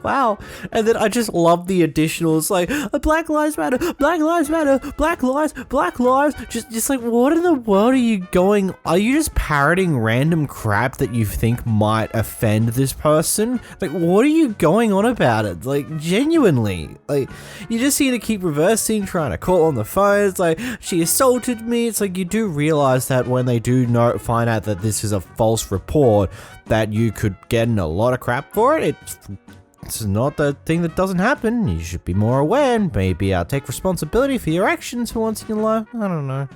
Speaker 1: Wow. And then I just love the additionals like, Black Lives Matter, Black Lives Matter, Black Lives, Black Lives. Just like, what in the world are you going? Are you just parroting random crap that you think might offend this person? Like, what are you going on about it? Like, genuinely. Like, you just seem to keep reversing, trying to call on the phone. It's like, she assaulted me. It's like, you do realize that when they do find out that this is a false report, that you could get in a lot of crap for it. It's not the thing that doesn't happen. You should be more aware and maybe take responsibility for your actions for once in your life. I don't know.